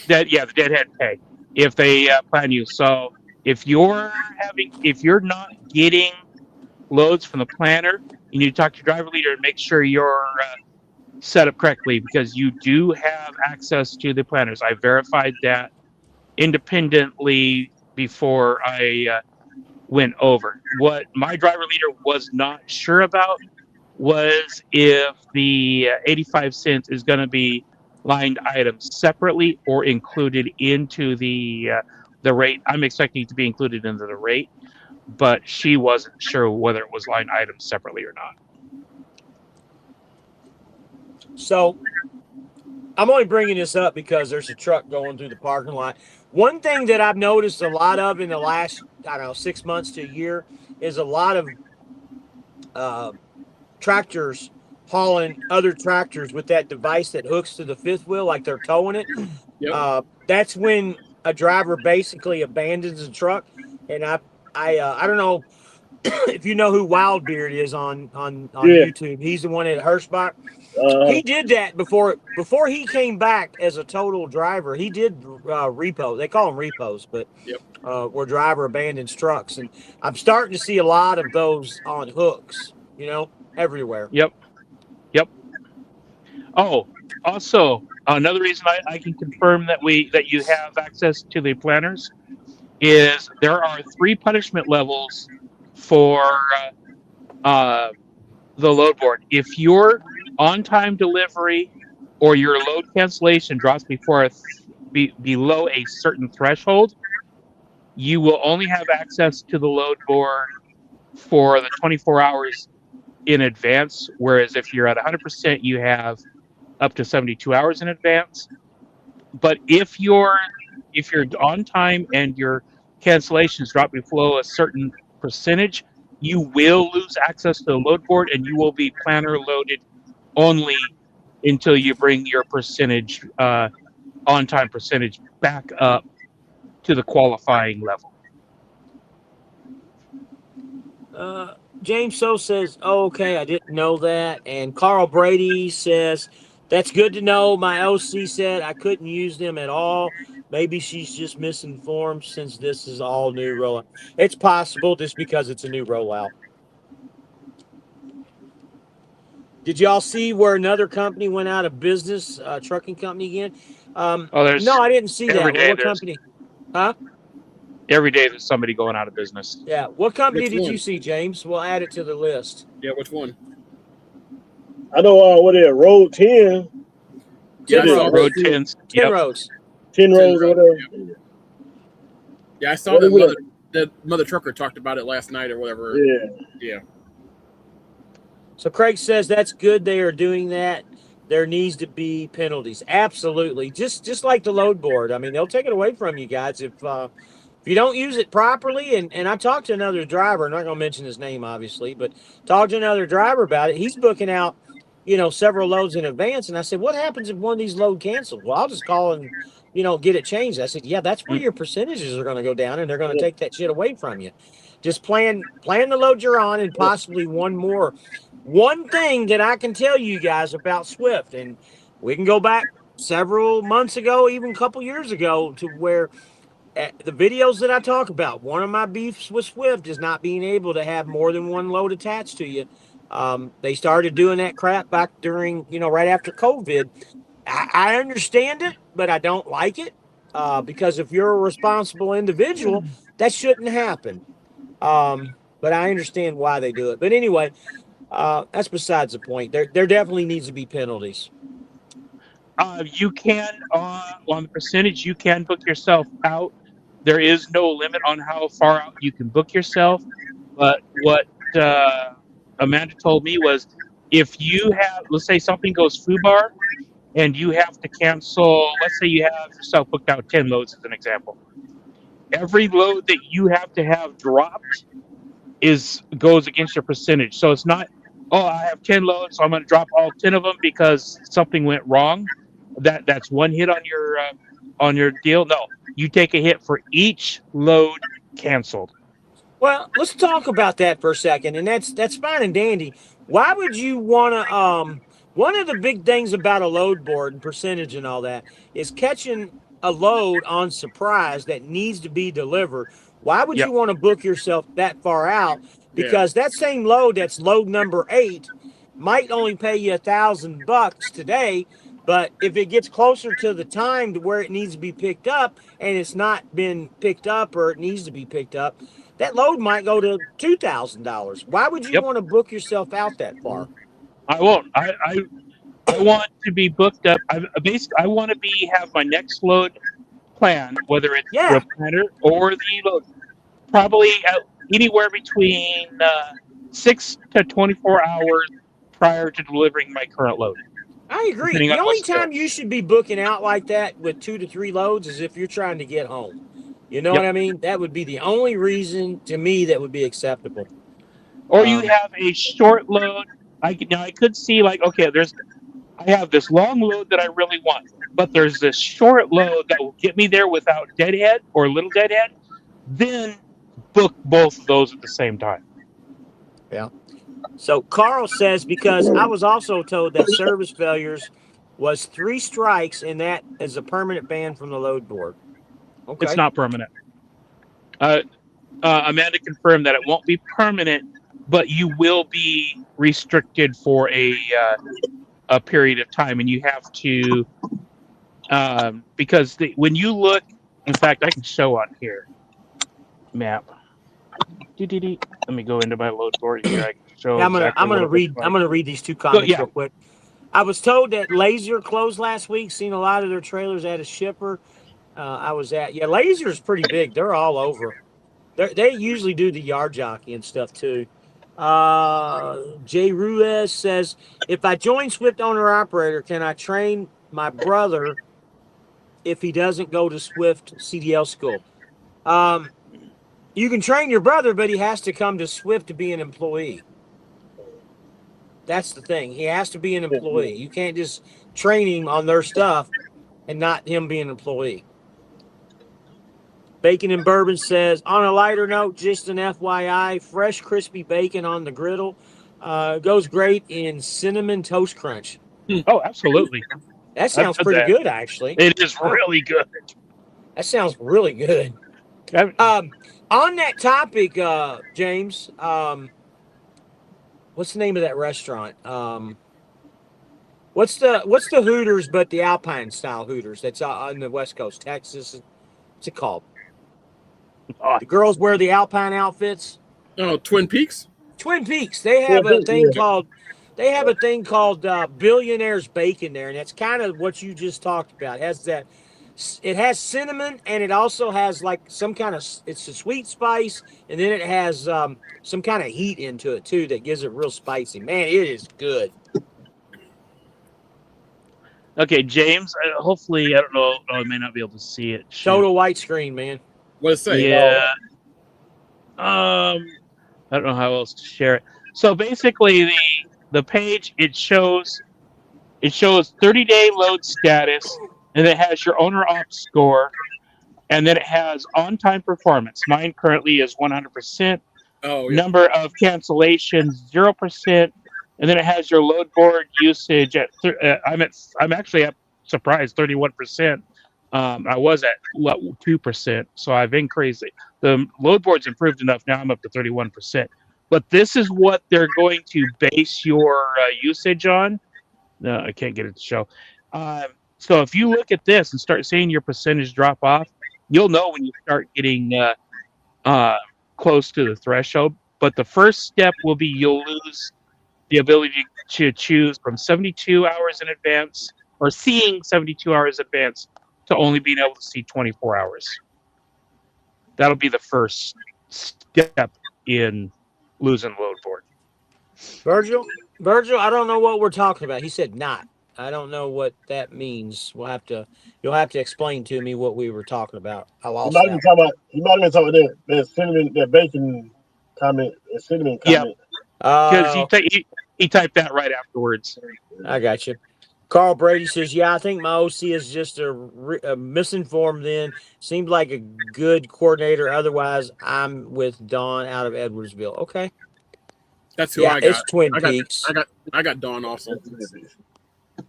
The deadhead pay if they plan you. So if you're not getting loads from the planner, you need to talk to your driver leader and make sure you're set up correctly, because you do have access to the planners. I verified that independently before I went over. What my driver leader was not sure about was if the 85 cents is going to be lined items separately or included into the rate. I'm expecting it to be included into the rate, but she wasn't sure whether it was line items separately or not. So I'm only bringing this up because there's a truck going through the parking lot. One thing that I've noticed a lot of in the last, 6 months to a year is a lot of tractors hauling other tractors with that device that hooks to the fifth wheel like they're towing it. Yep. That's when a driver basically abandons the truck. And I don't know if you know who Wildbeard is on YouTube. He's the one at Hirschbach. He did that before he came back as a total driver. He did repo. They call them repos, but where driver abandons trucks. And I'm starting to see a lot of those on hooks, everywhere. Yep. Oh, also another reason I can confirm that you have access to the planners is there are 3 punishment levels for the load board. If your on-time delivery or your load cancellation drops below a certain threshold, you will only have access to the load board for the 24 hours in advance, whereas if you're at 100%, you have up to 72 hours in advance. But if you're on time and your cancellations drop below a certain percentage, you will lose access to the load board, and you will be planner loaded only until you bring your percentage, on-time percentage, back up to the qualifying level. James So says, oh, okay, I didn't know that. And Carl Brady says, that's good to know. My OC said I couldn't use them at all. Maybe she's just misinformed since this is all new rollout. It's possible just because it's a new rollout. Did y'all see where another company went out of business, trucking company again? No, I didn't see that. What company? Huh? Every day there's somebody going out of business. Yeah. What company Which did one? you see, James? We'll add it to the list. Yeah, which one? I know what is it, Road 10. Yeah, I saw Road that. 10. 10 rows. 10 rows or whatever. Yeah, I saw them that mother trucker talked about it last night or whatever. Yeah. Yeah. So Craig says that's good. They are doing that. There needs to be penalties. Absolutely. Just like the load board. I mean, they'll take it away from you guys if you don't use it properly. And I talked to another driver. I'm not going to mention his name, obviously, but talked to another driver about it. He's booking out, several loads in advance. And I said, what happens if one of these load canceled? Well, I'll just call and get it changed. I said, yeah, that's where your percentages are going to go down, and they're going to take that shit away from you. Just plan the load you're on, and possibly one more. One thing that I can tell you guys about Swift, and we can go back several months ago, even a couple years ago, to where the videos that I talk about, one of my beefs with Swift is not being able to have more than one load attached to you. They started doing that crap back during, right after COVID. I understand it, but I don't like it because if you're a responsible individual, that shouldn't happen. But I understand why they do it. But anyway, that's besides the point. There definitely needs to be penalties. You can on the percentage, you can book yourself out. There is no limit on how far out you can book yourself. But what Amanda told me was, if you have, let's say something goes FUBAR, and you have to cancel. Let's say you have yourself booked out 10 loads as an example. Every load that you have to have dropped goes against your percentage. So it's not, oh, I have 10 loads, so I'm going to drop all 10 of them because something went wrong. That's one hit on your deal. No, you take a hit for each load canceled. Well, let's talk about that for a second, and that's fine and dandy. Why would you want to? One of the big things about a load board and percentage and all that is catching a load on surprise that needs to be delivered. Why would you want to book yourself that far out? Because that same load, that's load number 8, might only pay you $1,000 today. But if it gets closer to the time to where it needs to be picked up and it's not been picked up or it needs to be picked up, that load might go to $2,000. Why would you want to book yourself out that far? I won't. I want to be booked up. I want to have my next load plan, whether it's the planner or the load, probably anywhere between 6 to 24 hours prior to delivering my current load. I agree. The only time you should be booking out like that with 2 to 3 loads is if you're trying to get home. You know what I mean? That would be the only reason to me that would be acceptable. Or you have a short load. I could see like, okay, I have this long load that I really want, but there's this short load that will get me there without deadhead or little deadhead. Then book both of those at the same time. Yeah. So Carl says, because I was also told that service failures was 3 strikes, and that is a permanent ban from the load board. Okay. It's not permanent. Amanda confirmed that it won't be permanent, but you will be restricted for a period of time, and you have to because when you look, in fact, I can show on here map. Let me go into my load board here. I can show. I'm gonna read these 2 comments real quick. I was told that Laser closed last week. Seen a lot of their trailers at a shipper. Laser's pretty big. They're all over. They usually do the yard jockey and stuff too. Jay Ruiz says, if I join Swift owner operator, can I train my brother if he doesn't go to Swift CDL school? You can train your brother, but he has to come to Swift to be an employee. That's the thing. He has to be an employee. You can't just train him on their stuff and not him be an employee. Bacon and Bourbon says, on a lighter note, just an FYI, fresh crispy bacon on the griddle goes great in cinnamon toast crunch. Oh, absolutely. That sounds pretty good, actually. It is really good. That sounds really good. On that topic, James, what's the name of that restaurant? What's the Hooters, but the Alpine style Hooters that's on the West Coast, Texas? What's it called? The girls wear the Alpine outfits. Oh, Twin Peaks. Twin Peaks. They have a thing called Billionaires Bacon there, and that's kind of what you just talked about. It has that It has cinnamon, and it also has like some kind of, it's a sweet spice, and then it has some kind of heat into it too that gives it real spicy. Man, it is good. Okay, James. Hopefully, I don't know. Oh, I may not be able to see it. Shoot. Total white screen, man. What does it say? Yeah. I don't know how else to share it. So basically, the page it shows 30-day load status, and it has your owner ops score, and then it has on-time performance. Mine currently is 100%. Oh, yeah. Number of cancellations 0%, and then it has your load board usage at. I'm actually at surprised 31%. I was at 2%, so I've increased it. The load board's improved enough now. I'm up to 31%. But this is what they're going to base your usage on. No, I can't get it to show. So if you look at this and start seeing your percentage drop off, you'll know when you start getting close to the threshold. But the first step will be you'll lose the ability to choose from 72 hours in advance or seeing 72 hours in advance to only being able to see 24 hours. That'll be the first step in losing load board. Virgil, I don't know what we're talking about. He said not. I don't know what that means. You'll have to explain to me what we were talking about. I You lost might have been talking about that cinnamon, that bacon comment, that cinnamon comment. Because Yeah. he typed that right afterwards. I got you. Carl Brady says, yeah, I think my OC is just a misinformed then. Seemed like a good coordinator. Otherwise, I'm with Don out of Edwardsville. Okay. That's who I got. It's Twin Peaks. I got Dawn also.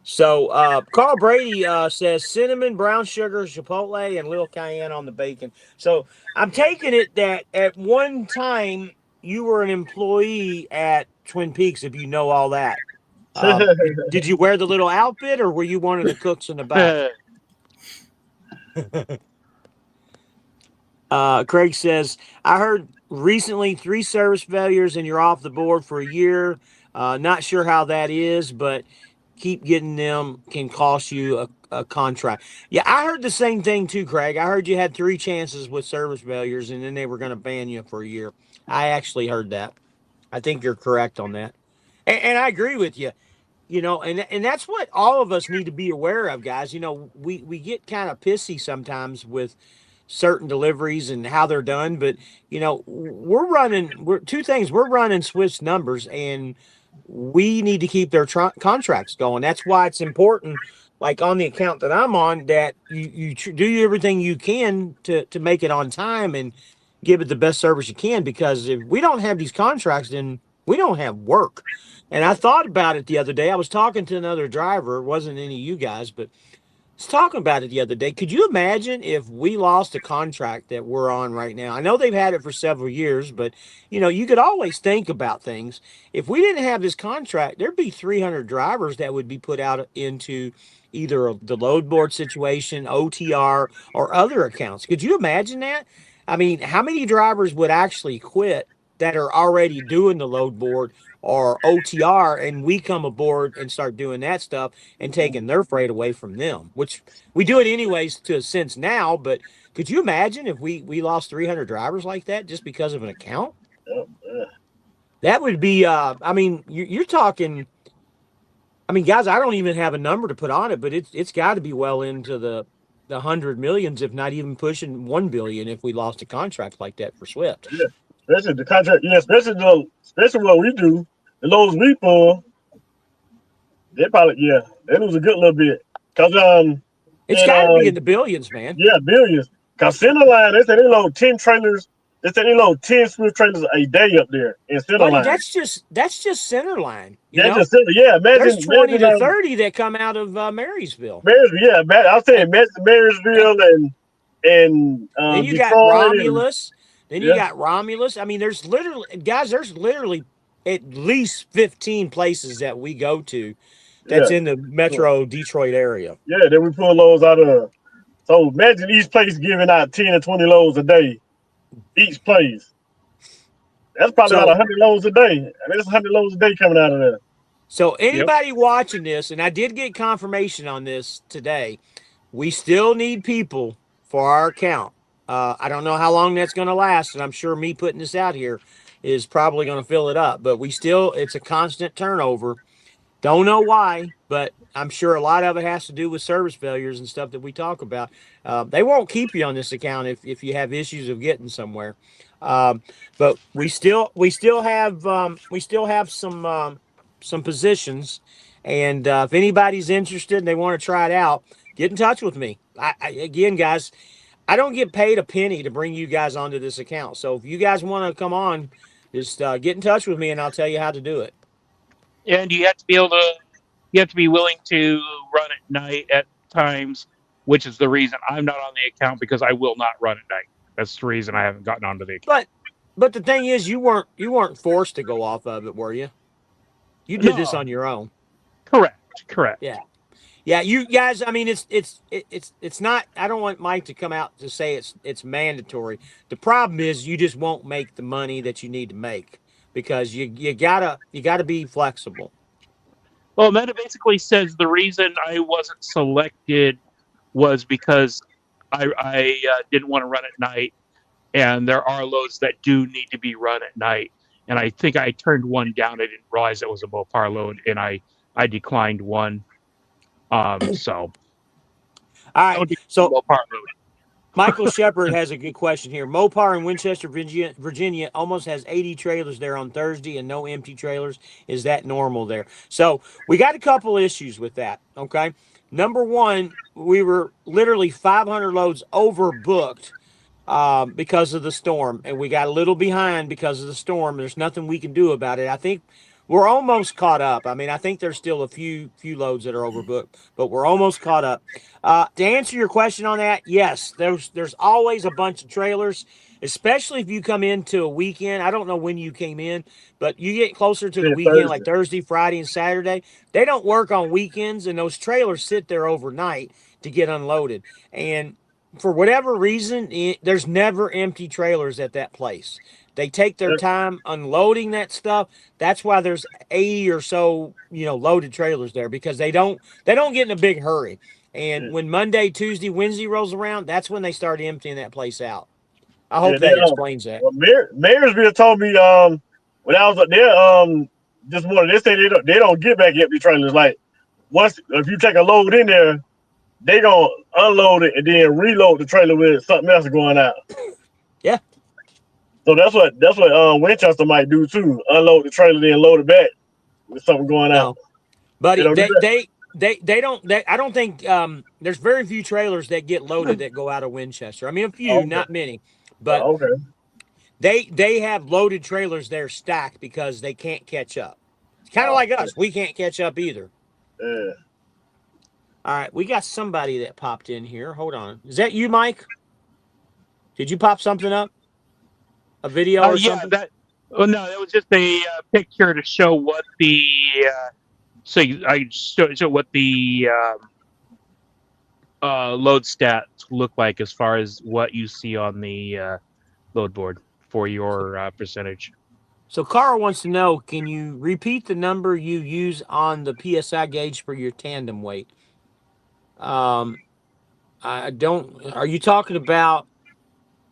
So Carl Brady says cinnamon, brown sugar, chipotle, and little cayenne on the bacon. So I'm taking it that at one time you were an employee at Twin Peaks, if you know all that. Did you wear the little outfit, or were you one of the cooks in the back? Craig says, I heard recently 3 service failures and you're off the board for a year. Not sure how that is, but keep getting them can cost you a contract. Yeah, I heard the same thing too, Craig. I heard you had 3 chances with service failures and then they were going to ban you for a year. I actually heard that. I think you're correct on that. And I agree with you. You know, and that's what all of us need to be aware of, guys. You know, we get kind of pissy sometimes with certain deliveries and how they're done, but you know, we're running Swift's numbers, and we need to keep their contracts going. That's why it's important, like on the account that I'm on, that you do everything you can to make it on time and give it the best service you can, because if we don't have these contracts, then we don't have work. And I thought about it the other day. I was talking to another driver. It wasn't any of you guys, but I was talking about it the other day. Could you imagine if we lost a contract that we're on right now? I know they've had it for several years, but you know, you could always think about things. If we didn't have this contract, there'd be 300 drivers that would be put out into either the load board situation, OTR, or other accounts. Could you imagine that? I mean, how many drivers would actually quit that are already doing the load board or OTR, and we come aboard and start doing that stuff and taking their freight away from them, which we do it anyways to a sense now. But could you imagine if we lost 300 drivers like that just because of an account? That would be, I mean, you're talking, I mean, guys, I don't even have a number to put on it, but it's got to be well into the 100 millions, if not even pushing 1 billion if we lost a contract like that for Swift. Yeah. Especially the contract, yeah, especially what we do, the loads we pull, they probably, yeah, that was a good little bit. Cause it's got to be in the billions, man. Yeah, billions. Cause Centerline, they said they load 10 trailers. They said they load 10 Swift trailers a day up there in Centerline. That's just Centerline. Imagine, there's 20 to 30 that come out of Marysville. Marysville, yeah, I was saying Marysville and then you got Romulus. Then you got Romulus. I mean, there's literally at least 15 places that we go to that's in the metro Detroit area. Yeah, then we pull loads out of. So imagine each place giving out 10 or 20 loads a day. Each place. That's probably about 100 loads a day. I mean, it's 100 loads a day coming out of there. So anybody watching this, and I did get confirmation on this today, we still need people for our account. I don't know how long that's going to last, and I'm sure me putting this out here is probably going to fill it up. But it's a constant turnover. Don't know why, but I'm sure a lot of it has to do with service failures and stuff that we talk about. They won't keep you on this account if you have issues of getting somewhere. Um, but we still have some positions, and if anybody's interested and they want to try it out, get in touch with me. Again, guys, I don't get paid a penny to bring you guys onto this account. So if you guys want to come on, just get in touch with me and I'll tell you how to do it. And you have to be able to, you have to be willing to run at night at times, which is the reason I'm not on the account, because I will not run at night. That's the reason I haven't gotten onto the account. But the thing is, you weren't forced to go off of it, were you? You did this on your own. Correct. Yeah. Yeah, you guys. I mean, it's not. I don't want Mike to come out to say it's mandatory. The problem is you just won't make the money that you need to make because you gotta be flexible. Well, Meta basically says the reason I wasn't selected was because I didn't want to run at night, and there are loads that do need to be run at night. And I think I turned one down. I didn't realize it was a Mopar load, and I declined one. So All right. So Mopar load. Michael Shepard has a good question here. Mopar in Winchester, Virginia almost has 80 trailers there on Thursday and no empty trailers. Is that normal there? So we got a couple issues with that. Okay. Number one, we were literally 500 loads overbooked because of the storm, and we got a little behind because of the storm. There's nothing we can do about it. I think we're almost caught up. I mean, I think there's still a few loads that are overbooked, but we're almost caught up. To answer your question on that, yes, there's always a bunch of trailers, especially if you come into a weekend. I don't know when you came in, but you get closer to the weekend, like Thursday, Friday, and Saturday. They don't work on weekends, and those trailers sit there overnight to get unloaded. And for whatever reason, there's never empty trailers at that place. They take their time unloading that stuff. That's why there's 80 or so, loaded trailers there, because they don't get in a big hurry. And when Monday, Tuesday, Wednesday rolls around, that's when they start emptying that place out. I hope that explains that. Well, Marysville told me when I was up there this morning, they say they don't get back empty trailers. Like once if you take a load in there, they gonna unload it and then reload the trailer with something else going out. Yeah. So that's what Winchester might do too. Unload the trailer, then load it back with something going out. Buddy, they don't. I don't think there's very few trailers that get loaded that go out of Winchester. I mean, a few, not many, but they have loaded trailers there stacked because they can't catch up. It's kind of like us. We can't catch up either. Yeah. All right, we got somebody that popped in here. Hold on. Is that you, Mike? Did you pop something up? A video or something? No, that was just a picture to show what the I show what the load stats look like as far as what you see on the load board for your percentage. So Carl wants to know, can you repeat the number you use on the PSI gauge for your tandem weight? I don't. Are you talking about?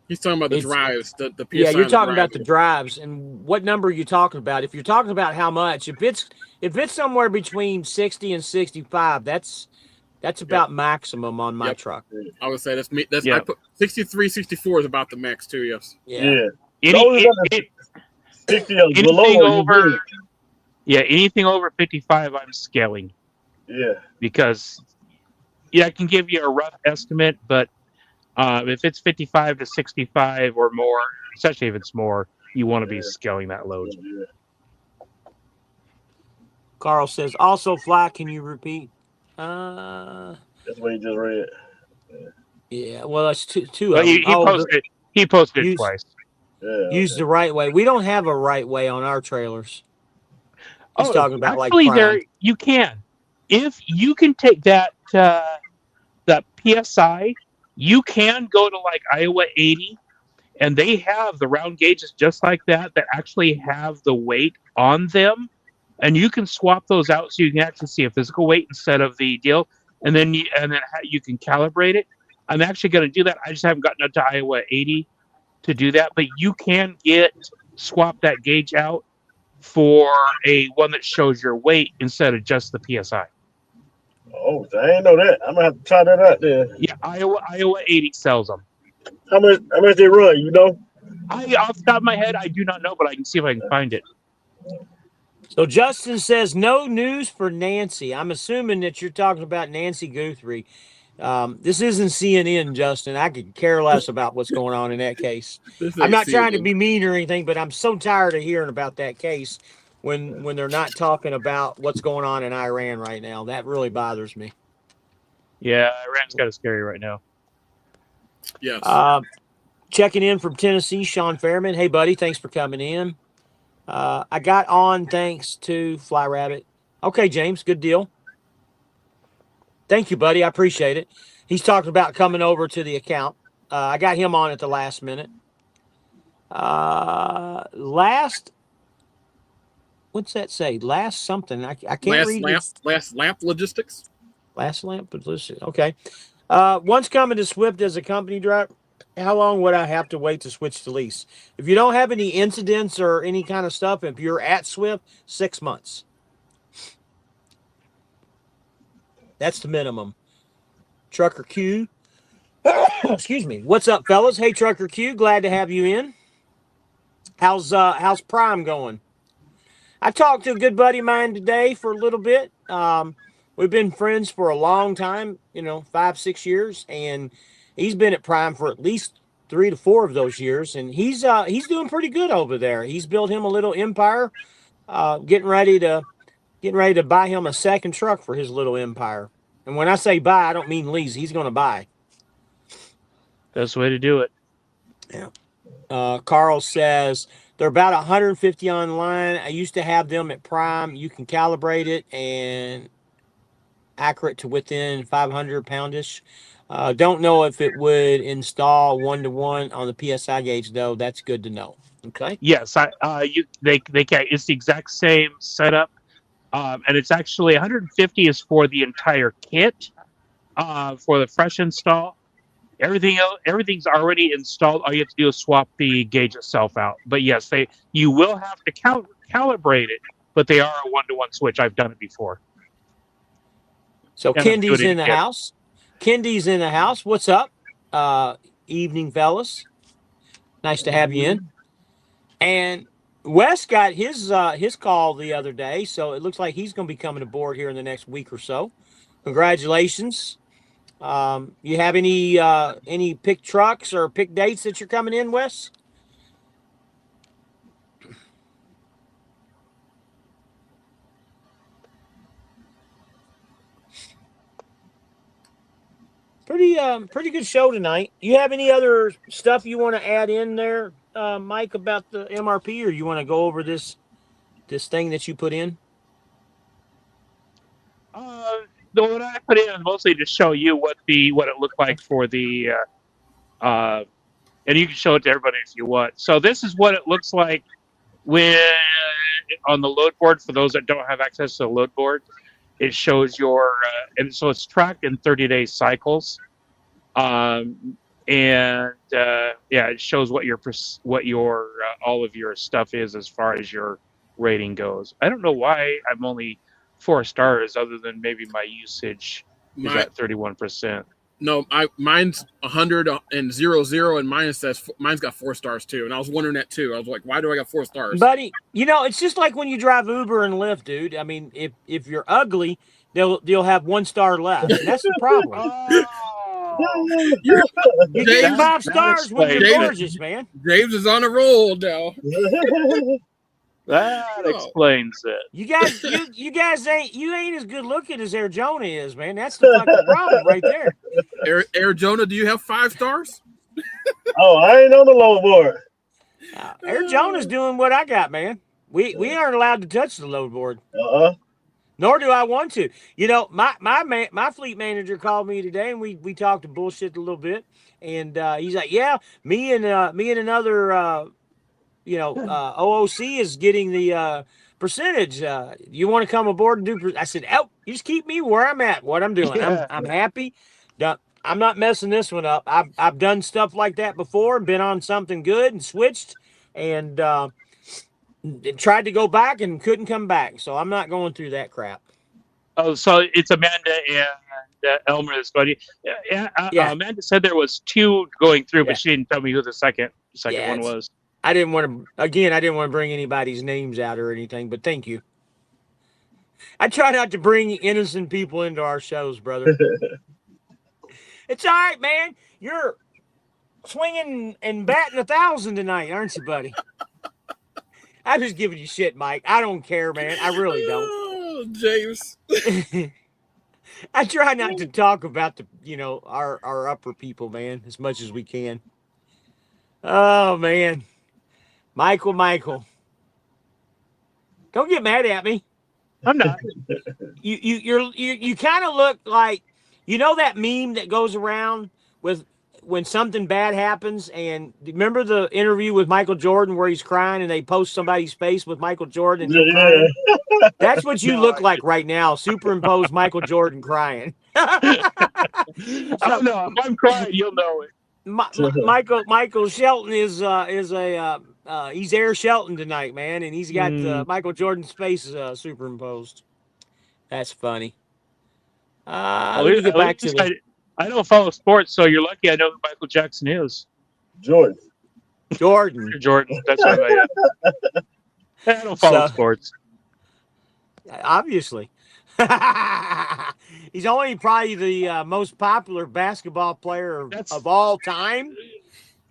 He's talking about the drives. The PSI. Yeah, you're talking about the drives. And what number are you talking about? If you're talking about how much, if it's somewhere between 60 and 65, that's about maximum on my truck. I would say that's me. I put 63, 64 is about the max too. Yes. Yeah. Anything over 55, I'm scaling. Yeah. Because I can give you a rough estimate, but if it's 55 to 65 or more, especially if it's more, you want to be scaling that load. Carl says, also fly, can you repeat? That's what he just read. Yeah, well, that's two well, of them. He posted it twice. Yeah, use the right way. We don't have a right way on our trailers. He's talking about actually, there you can. If you can take that PSI, you can go to like Iowa 80, and they have the round gauges just like that actually have the weight on them, and you can swap those out so you can actually see a physical weight instead of the deal. and then you can calibrate it. I'm actually going to do that. I just haven't gotten up to Iowa 80 to do that, but you can swap that gauge out for a one that shows your weight instead of just the PSI. Oh, I didn't know that. I'm gonna have to try that out then. Yeah, Iowa 80 sells them. How much they run? You know? Off the top of my head, I do not know, but I can see if I can find it. So Justin says no news for Nancy. I'm assuming that you're talking about Nancy Guthrie. This isn't CNN, Justin. I could care less about what's going on in that case. I'm not trying to be mean or anything, but I'm so tired of hearing about that case when they're not talking about what's going on in Iran right now. That really bothers me. Yeah, Iran's kind of scary right now. Yes. Checking in from Tennessee, Sean Fairman. Hey, buddy, thanks for coming in. I got on thanks to Fly Rabbit. Okay, James, good deal. Thank you, buddy. I appreciate it. He's talked about coming over to the account. I got him on at the last minute. What's that say? Last something. I can't read it. Last lamp logistics. Last lamp logistics. Okay. Once coming to Swift as a company driver, how long would I have to wait to switch to lease? If you don't have any incidents or any kind of stuff, if you're at Swift, 6 months. That's the minimum. Trucker Q. Excuse me. What's up, fellas? Hey, Trucker Q. Glad to have you in. How's Prime going? I talked to a good buddy of mine today for a little bit. We've been friends for a long time, 5-6 years, and he's been at Prime for at least 3 to 4 of those years, and he's doing pretty good over there. He's built him a little empire, getting ready to buy him a second truck for his little empire. And when I say buy, I don't mean lease. He's going to buy. That's the way to do it. Yeah. Carl says they're about 150 online. I used to have them at Prime. You can calibrate it and accurate to within 500 poundish. Don't know if it would install 1-to-1 on the PSI gauge though. That's good to know. Okay. Yes, they can. It's the exact same setup, and it's actually 150 is for the entire kit, for the fresh install. Everything's already installed. All you have to do is swap the gauge itself out. But yes, you will have to calibrate it, but they are a 1-to-1 switch. I've done it before. So Kendi's in the house. Kendi's in the house. What's up? Evening, fellas. Nice to have you in. And Wes got his call the other day, so it looks like he's going to be coming aboard here in the next week or so. Congratulations. You have any pick trucks or pick dates that you're coming in, Wes? Pretty good show tonight. You have any other stuff you want to add in there, Mike, about the MRP, or you want to go over this thing that you put in? What I put in is mostly to show you what it looked like for the, and you can show it to everybody if you want. So this is what it looks like when on the load board. For those that don't have access to the load board, it shows your, and so it's tracked in 30-day cycles, it shows what your all of your stuff is as far as your rating goes. I don't know why I'm only 4 stars, other than maybe my usage is at 31%. No, mine's 100 and 00, and mine's got 4 stars too. And I was wondering that too. I was like, why do I got 4 stars, buddy? It's just like when you drive Uber and Lyft, dude. I mean, if you're ugly, they'll have 1 star left. And that's the problem. You're getting 5 stars when you're gorgeous, man. James is on a roll now. That explains it. You guys ain't as good looking as Arizona is, man. That's the fucking problem right there. Arizona, do you have 5 stars? Oh, I ain't on the load board. Arizona's doing what I got, man. We aren't allowed to touch the load board. Nor do I want to. My fleet manager called me today, and we talked to bullshit a little bit. And he's like, "Yeah, me and another." OOC is getting the percentage. You want to come aboard and do? I said, oh, you just keep me where I'm at. What I'm doing. Yeah. I'm happy. I'm not messing this one up. I've done stuff like that before. Been on something good and switched, and tried to go back and couldn't come back. So I'm not going through that crap. Oh, so it's Amanda and Elmer that's going. Yeah, Yeah. Amanda said there was 2 going through, Yeah. but she didn't tell me who the second one was. I didn't want to bring anybody's names out or anything, but thank you. I try not to bring innocent people into our shows, brother. It's all right, man. You're swinging and batting 1,000 tonight, aren't you, buddy? I'm just giving you shit, Mike. I don't care, man. I really don't. Oh, James. I try not to talk about our upper people, man, as much as we can. Oh, man. Michael. Don't get mad at me. I'm not. You kind of look like, that meme that goes around with when something bad happens, and remember the interview with Michael Jordan where he's crying and they post somebody's face with Michael Jordan and him crying? That's what you look like right now. Superimpose Michael Jordan crying. Oh no, if I'm crying, you'll know it. Michael Shelton is he's Air Shelton tonight, man, and he's got Michael Jordan's face superimposed. That's funny. Let me get back to this. I don't follow sports, so you're lucky I know who Michael Jackson is. Jordan. That's what I don't follow sports. Obviously. He's only probably the most popular basketball player of all time.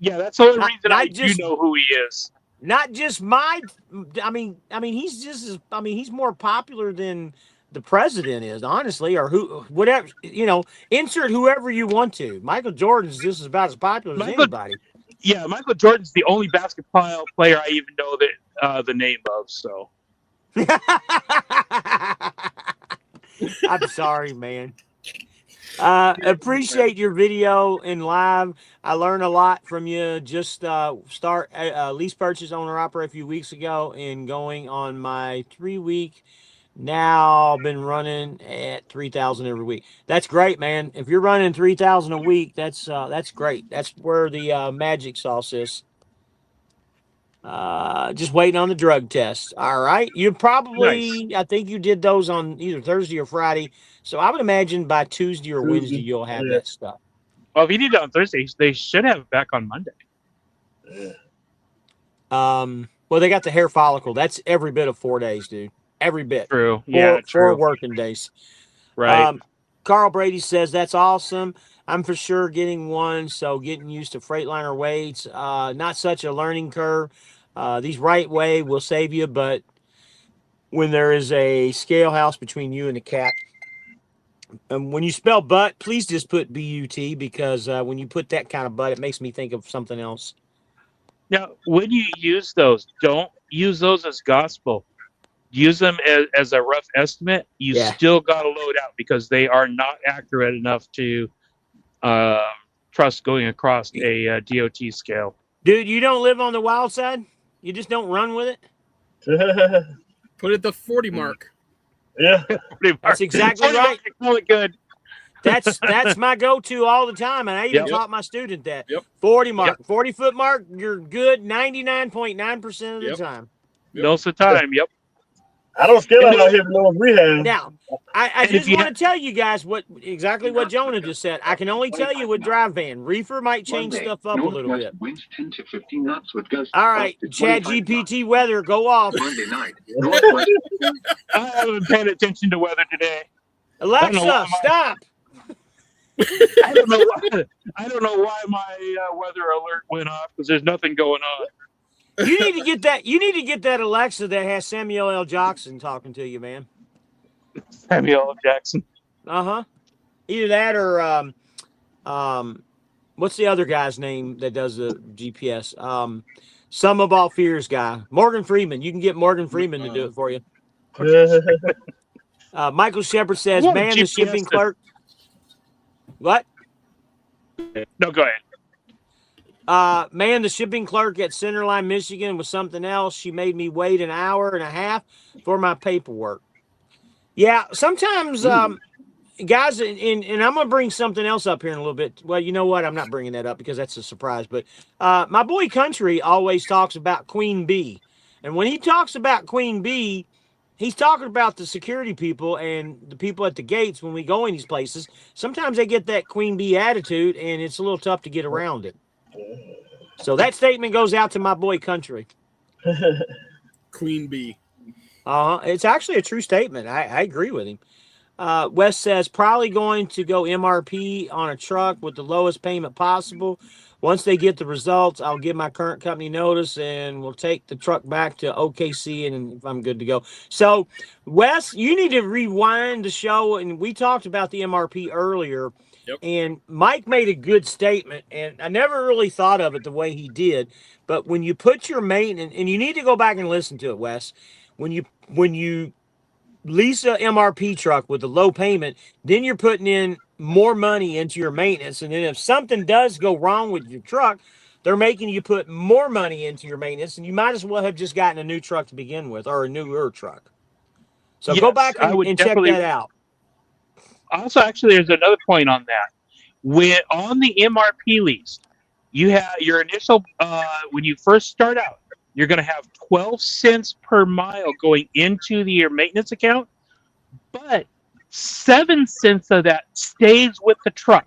Yeah, that's the only reason I do know who he is. Not just he's more popular than the president is, honestly, or whatever, insert whoever you want to. Michael Jordan's just about as popular as anybody. Yeah, Michael Jordan's the only basketball player I even know that the name of, so. I'm sorry, man. Appreciate your video in live. I learned a lot from you. Just start lease purchase owner operator a few weeks ago and going on my 3-week. Now I've been running at 3,000 every week. That's great, man. If you're running 3,000 a week, that's great. That's where the magic sauce is. Just waiting on the drug test. All right. You probably, nice. I think you did those on either Thursday or Friday. So I would imagine by Tuesday or Wednesday, you'll have that stuff. Well, if you did it on Thursday, they should have it back on Monday. Well, they got the hair follicle. That's every bit of 4 days, dude. Every bit. True. True. 4 working days. Right. Carl Brady says, that's awesome. I'm for sure getting one. So getting used to Freightliner weights, not such a learning curve. These right way will save you, but when there is a scale house between you and the cat, and when you spell butt, please just put B-U-T, because when you put that kind of butt, it makes me think of something else. Now, when you use those, don't use those as gospel. Use them as a rough estimate. You still got to load out, because they are not accurate enough to trust going across a DOT scale. Dude, you don't live on the wild side? You just don't run with it? Put it the 40 mark. Yeah. That's exactly right. Call it good. That's my go-to all the time, and I even taught my student that. 40 mark. 40-foot mark, you're good 99.9% of the time. Most of the time, I don't scale out here no rehab. Now, I just want to tell you guys exactly what Jonah just said. I can only tell you with drive van. Reefer might change stuff up a little bit. Winds 10 to 15 knots with gusts. All right, Chad GPT weather, go off. Monday night. I haven't paid attention to weather today. Alexa, stop. I don't know why my weather alert went off, because there's nothing going on. You need to get that. You need to get that Alexa that has Samuel L. Jackson talking to you, man. Samuel L. Jackson. Either that or what's the other guy's name that does the GPS? Sum of all fears guy, Morgan Freeman. You can get Morgan Freeman to do it for you. Michael Shepard says, "Man, the shipping clerk." What? No, go ahead. Man, the shipping clerk at Centerline, Michigan was something else. She made me wait an hour and a half for my paperwork. Yeah, sometimes, guys, and I'm going to bring something else up here in a little bit. Well, you know what? I'm not bringing that up because that's a surprise. But my boy Country always talks about Queen Bee. And when he talks about Queen Bee, he's talking about the security people and the people at the gates when we go in these places. Sometimes they get that Queen Bee attitude, and it's a little tough to get around it. So that statement goes out to my boy Country. Queen Bee. It's actually a true statement. I agree with him. Wes says probably going to go MRP on a truck with the lowest payment possible. Once they get the results, I'll give my current company notice and we'll take the truck back to OKC and if I'm good to go. So, Wes, you need to rewind the show. And we talked about the MRP earlier. Yep. And Mike made a good statement. And I never really thought of it the way he did. But when you put your maintenance, and you need to go back and listen to it, Wes, when you lease a MRP truck with a low payment, then you're putting in more money into your maintenance. And then if something does go wrong with your truck, they're making you put more money into your maintenance. And you might as well have just gotten a new truck to begin with, or a newer truck. So go back and check that out. Also, actually, there's another point on that. When on the MRP lease, you have your initial, when you first start out, you're going to have 12 cents per mile going into your maintenance account, but 7 cents of that stays with the truck.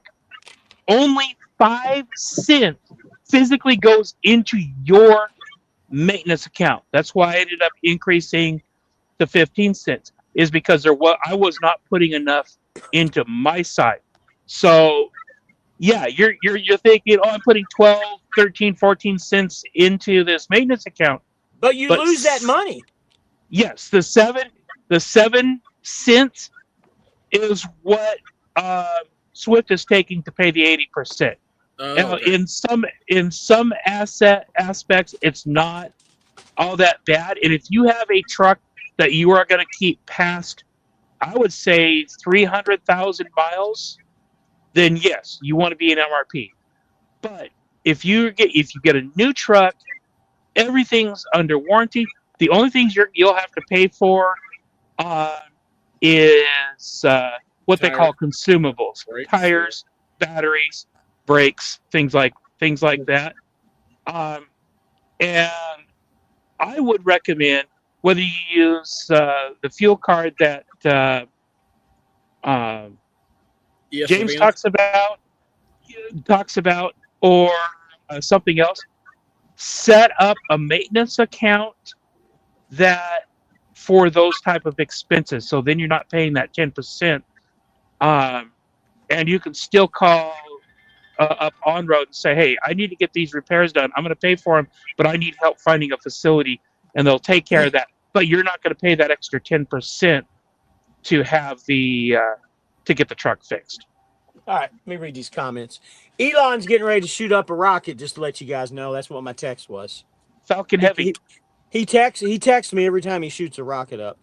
Only 5 cents physically goes into your maintenance account. That's why I ended up increasing to 15 cents, is because I was not putting enough into my side. So yeah, you're thinking, oh, I'm putting 12, 13, 14 cents into this maintenance account. But you lose that money. Yes, the 7 cents is what Swift is taking to pay the 80%. Now, Okay. in some aspects, it's not all that bad. And if you have a truck that you are going to keep past, I would say 300,000 miles, then yes, you want to be an MRP. But if you get a new truck, everything's under warranty. The only things you'll have to pay for is what they call consumables: Brakes, tires, batteries, brakes, things like that. And I would recommend, whether you use the fuel card that Yes, James Advance. talks about, or something else, set up a maintenance account that for those type of expenses. So then you're not paying that 10%, and you can still call up on road and say, hey, I need to get these repairs done. I'm going to pay for them, but I need help finding a facility, and they'll take care of that. But you're not going to pay that extra 10% to have to get the truck fixed. All right, let me read these comments. Elon's getting ready to shoot up a rocket, just to let you guys know. That's what my text was. Falcon Heavy. He texts me every time he shoots a rocket up.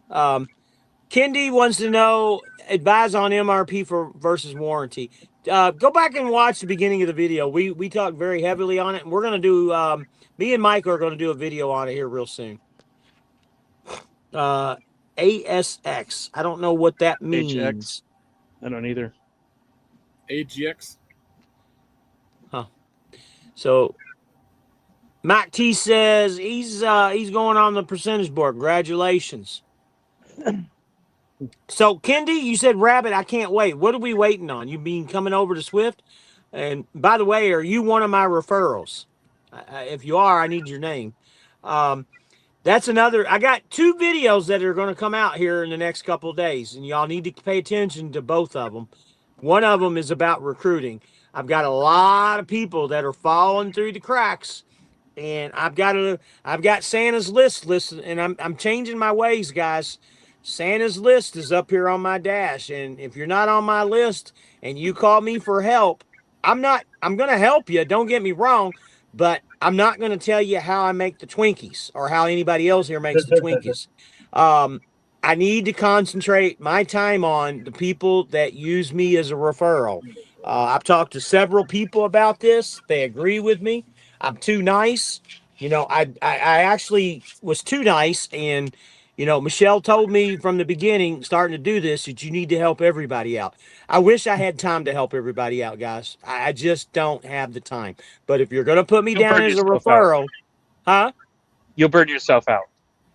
Kendi wants to know, advise on MRP versus warranty. Go back and watch the beginning of the video. We talked very heavily on it, and we're going to do, me and Mike are going to do a video on it here real soon. ASX. I don't know what that means. HX. I don't either. AGX. So Mac T says he's going on the percentage board. Congratulations. So Kendi, you said Rabbit. I can't wait. What are we waiting on? You been coming over to Swift? And by the way, are you one of my referrals? If you are, I need your name. That's another. I got 2 videos that are going to come out here in the next couple of days, and y'all need to pay attention to both of them. One of them is about recruiting. I've got a lot of people that are falling through the cracks, and I've got Santa's list, and I'm changing my ways, guys. Santa's list is up here on my dash, and if you're not on my list and you call me for help, I'm going to help you. Don't get me wrong, but I'm not going to tell you how I make the Twinkies or how anybody else here makes the Twinkies. I need to concentrate my time on the people that use me as a referral. I've talked to several people about this. They agree with me. I'm too nice. I actually was too nice. And, Michelle told me from the beginning, starting to do this, that you need to help everybody out. I wish I had time to help everybody out, guys. I just don't have the time. But if you're going to put me You'll down burn as a yourself out. referral, huh? You'll burn yourself out.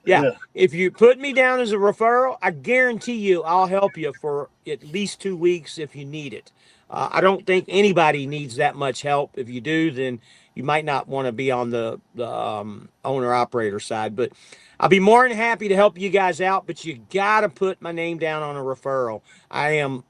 Yeah. Yeah. If you put me down as a referral, I guarantee you I'll help you for at least 2 weeks if you need it. I don't think anybody needs that much help. If you do, then you might not want to be on the owner operator side. But I'll be more than happy to help you guys out. But you got to put my name down on a referral. I'm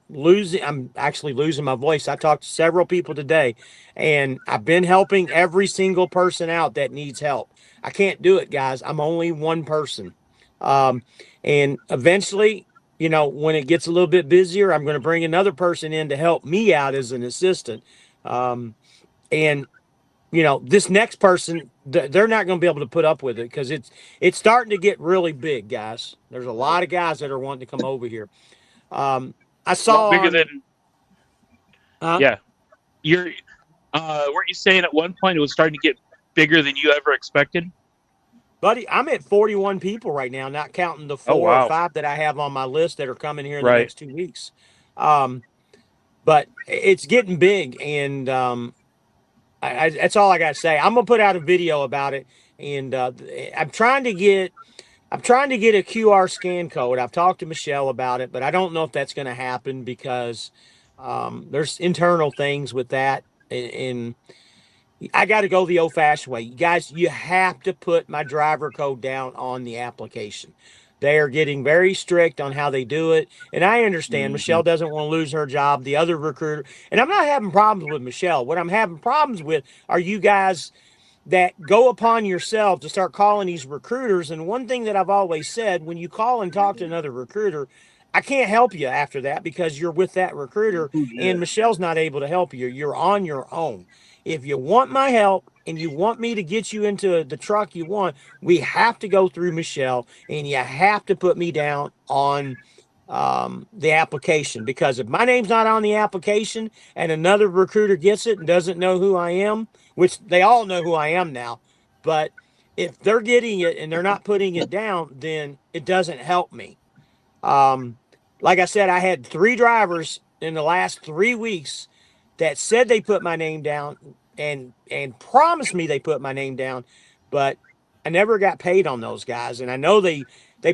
actually losing my voice. I talked to several people today, and I've been helping every single person out that needs help. I can't do it, guys. I'm only one person. Um, and eventually, when it gets a little bit busier, I'm going to bring another person in to help me out as an assistant. And this next person, they're not going to be able to put up with it because it's starting to get really big, guys. There's a lot of guys that are wanting to come over here. I A lot saw bigger on, than huh? yeah. You're weren't you saying at one point it was starting to get bigger than you ever expected? Buddy, I'm at 41 people right now, not counting the Oh 4 or 5 that I have on my list that are coming here in the right. next 2 weeks. Um, but it's getting big, and that's all I got to say. I'm gonna put out a video about it, and I'm trying to get a QR scan code. I've talked to Michelle about it, but I don't know if that's going to happen because there's internal things with that, and I got to go the old-fashioned way. You guys, you have to put my driver code down on the application. They are getting very strict on how they do it, and I understand Michelle doesn't want to lose her job. The other recruiter, and I'm not having problems with Michelle. What I'm having problems with are you guys that go upon yourself to start calling these recruiters. And one thing that I've always said, when you call and talk to another recruiter, I can't help you after that because you're with that recruiter Yeah. and Michelle's not able to help you. You're on your own. If you want my help and you want me to get you into the truck you want, we have to go through Michelle and you have to put me down on the application, because if my name's not on the application and another recruiter gets it and doesn't know who I am, which they all know who I am now, but if they're getting it and they're not putting it down, then it doesn't help me. Um, like I said, I had 3 drivers in the last 3 weeks that said they put my name down and promised me they put my name down, but I never got paid on those guys. And I know they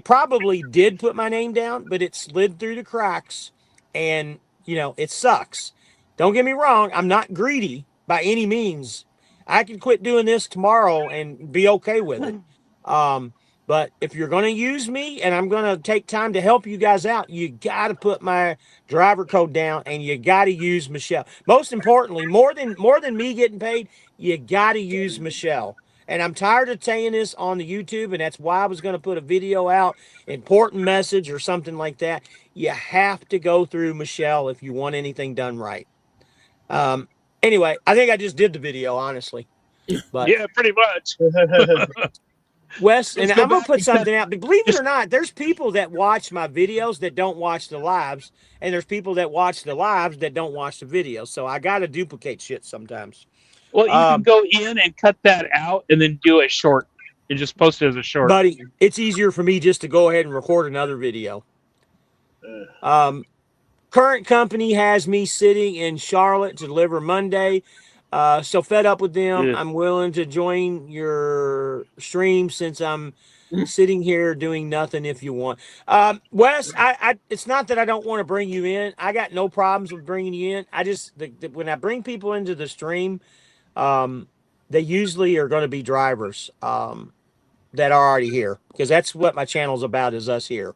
probably did put my name down, but it slid through the cracks, and it sucks. Don't get me wrong, I'm not greedy by any means. I can quit doing this tomorrow and be okay with it. But if you're going to use me and I'm going to take time to help you guys out, you got to put my driver code down and you got to use Michelle. Most importantly, more than me getting paid, you got to use Michelle. And I'm tired of saying this on the YouTube, and that's why I was going to put a video out, important message or something like that. You have to go through Michelle if you want anything done right. Um, anyway, I think I just did the video, honestly. But Yeah, pretty much. Wes, and Let's go I'm gonna back put and cut. something out. But believe it Just or not, there's people that watch my videos that don't watch the lives, and there's people that watch the lives that don't watch the videos. So I gotta duplicate shit sometimes. well, you can Um, go in and cut that out and then do a short and just post it as a short. buddy, it's easier for me just to go ahead and record another video. Current company has me sitting in Charlotte to deliver Monday. So fed up with them. Yeah. I'm willing to join your stream since I'm sitting here doing nothing if you want. Wes, it's not that I don't want to bring you in. I got no problems with bringing you in. I just, when I bring people into the stream, they usually are going to be drivers that are already here, because that's what my channel's about, is us here.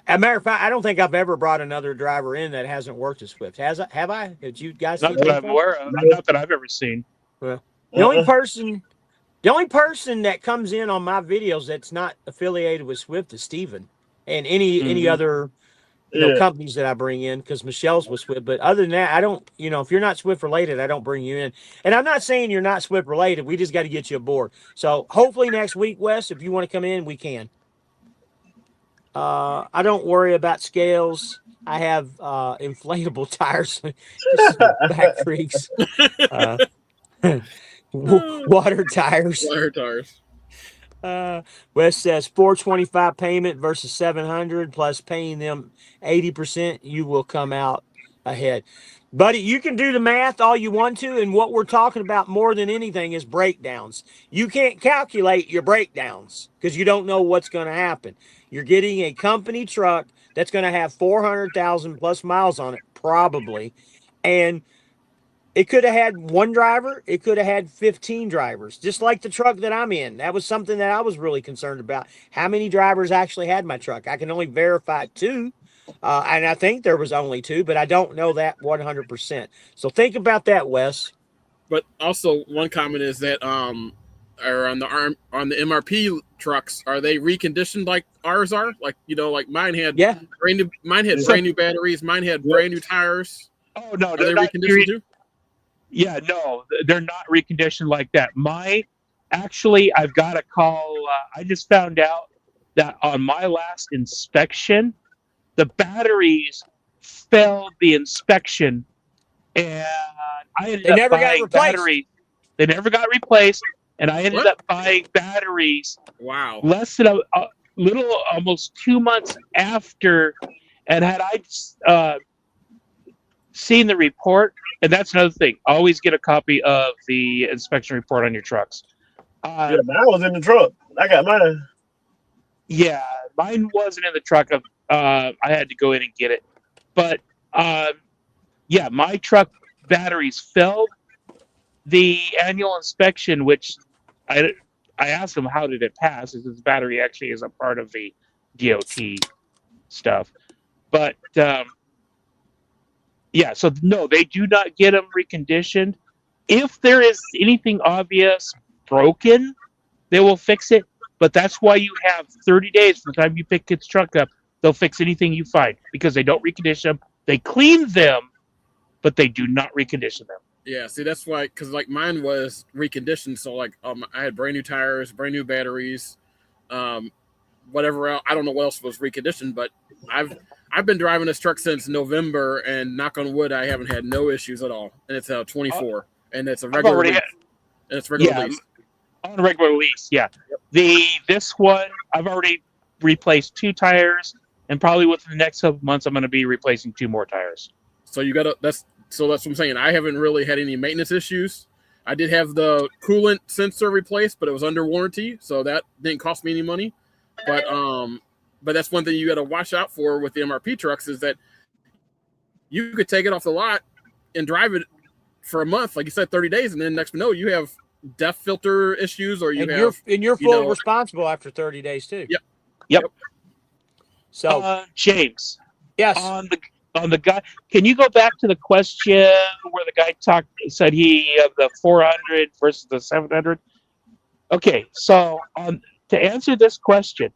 As a matter of fact, I don't think I've ever brought another driver in that hasn't worked at Swift. Have I? Did you guys see Not that me I'm before? aware of. Not that I've ever seen. Well, the only person that comes in on my videos that's not affiliated with Swift is Steven, and any other companies that I bring in, because Michelle's with Swift. But other than that, I don't. If you're not Swift related, I don't bring you in. And I'm not saying you're not Swift related. We just got to get you aboard. So hopefully next week, Wes, if you want to come in, we can. I don't worry about scales. I have inflatable tires, just some back freaks. Water tires. Water tires. Wes says 425 payment versus 700 plus paying them 80%. You will come out ahead, buddy. You can do the math all you want to, and what we're talking about more than anything is breakdowns. You can't calculate your breakdowns because you don't know what's going to happen. You're getting a company truck that's going to have 400,000 plus miles on it, probably, and it could have had one driver. It could have had 15 drivers, just like the truck that I'm in. That was something that I was really concerned about. How many drivers actually had my truck? I can only verify 2. And I think there was only 2, but I don't know that 100%. So think about that, Wes. But also, one comment is that or on the MRP trucks, are they reconditioned like ours are? Like like mine had brand new batteries, mine had brand new tires. Oh no, are they reconditioned too? Yeah, no, they're not reconditioned like that. Actually, I've got a call. I just found out that on my last inspection, the batteries failed the inspection, and I ended up buying batteries. They never got replaced, and I ended up buying batteries. Wow. Less than a little, almost 2 months after, and had I seen the report, and that's another thing. Always get a copy of the inspection report on your trucks. Yeah, mine was in the truck. I got mine. Yeah, mine wasn't in the truck. I had to go in and get it. But yeah, my truck batteries failed the annual inspection, which I asked them how did it pass. Because the battery actually is a part of the DOT stuff. But yeah, so no, they do not get them reconditioned. If there is anything obvious broken, they will fix it. But that's why you have 30 days from the time you pick its truck up. They'll fix anything you find because they don't recondition them. They clean them, but they do not recondition them. Yeah, see, that's why, because like mine was reconditioned. So like I had brand new tires, brand new batteries, whatever else. I don't know what else was reconditioned, but I've been driving this truck since November, and knock on wood, I haven't had no issues at all. And it's a 24, and it's a regular lease. And it's regular lease. On a regular lease, yeah. This one, I've already replaced 2 tires, and probably within the next couple months, I'm going to be replacing 2 more tires. So that's what I'm saying. I haven't really had any maintenance issues. I did have the coolant sensor replaced, but it was under warranty, so that didn't cost me any money. But that's one thing you got to watch out for with the MRP trucks is that you could take it off the lot and drive it for a month, like you said, 30 days, and then next you have DEF filter issues, or you're full responsible after 30 days too. Yep. So James, yes, on the guy, can you go back to the question where the guy said he the 400 versus the 700? Okay, so to answer this question,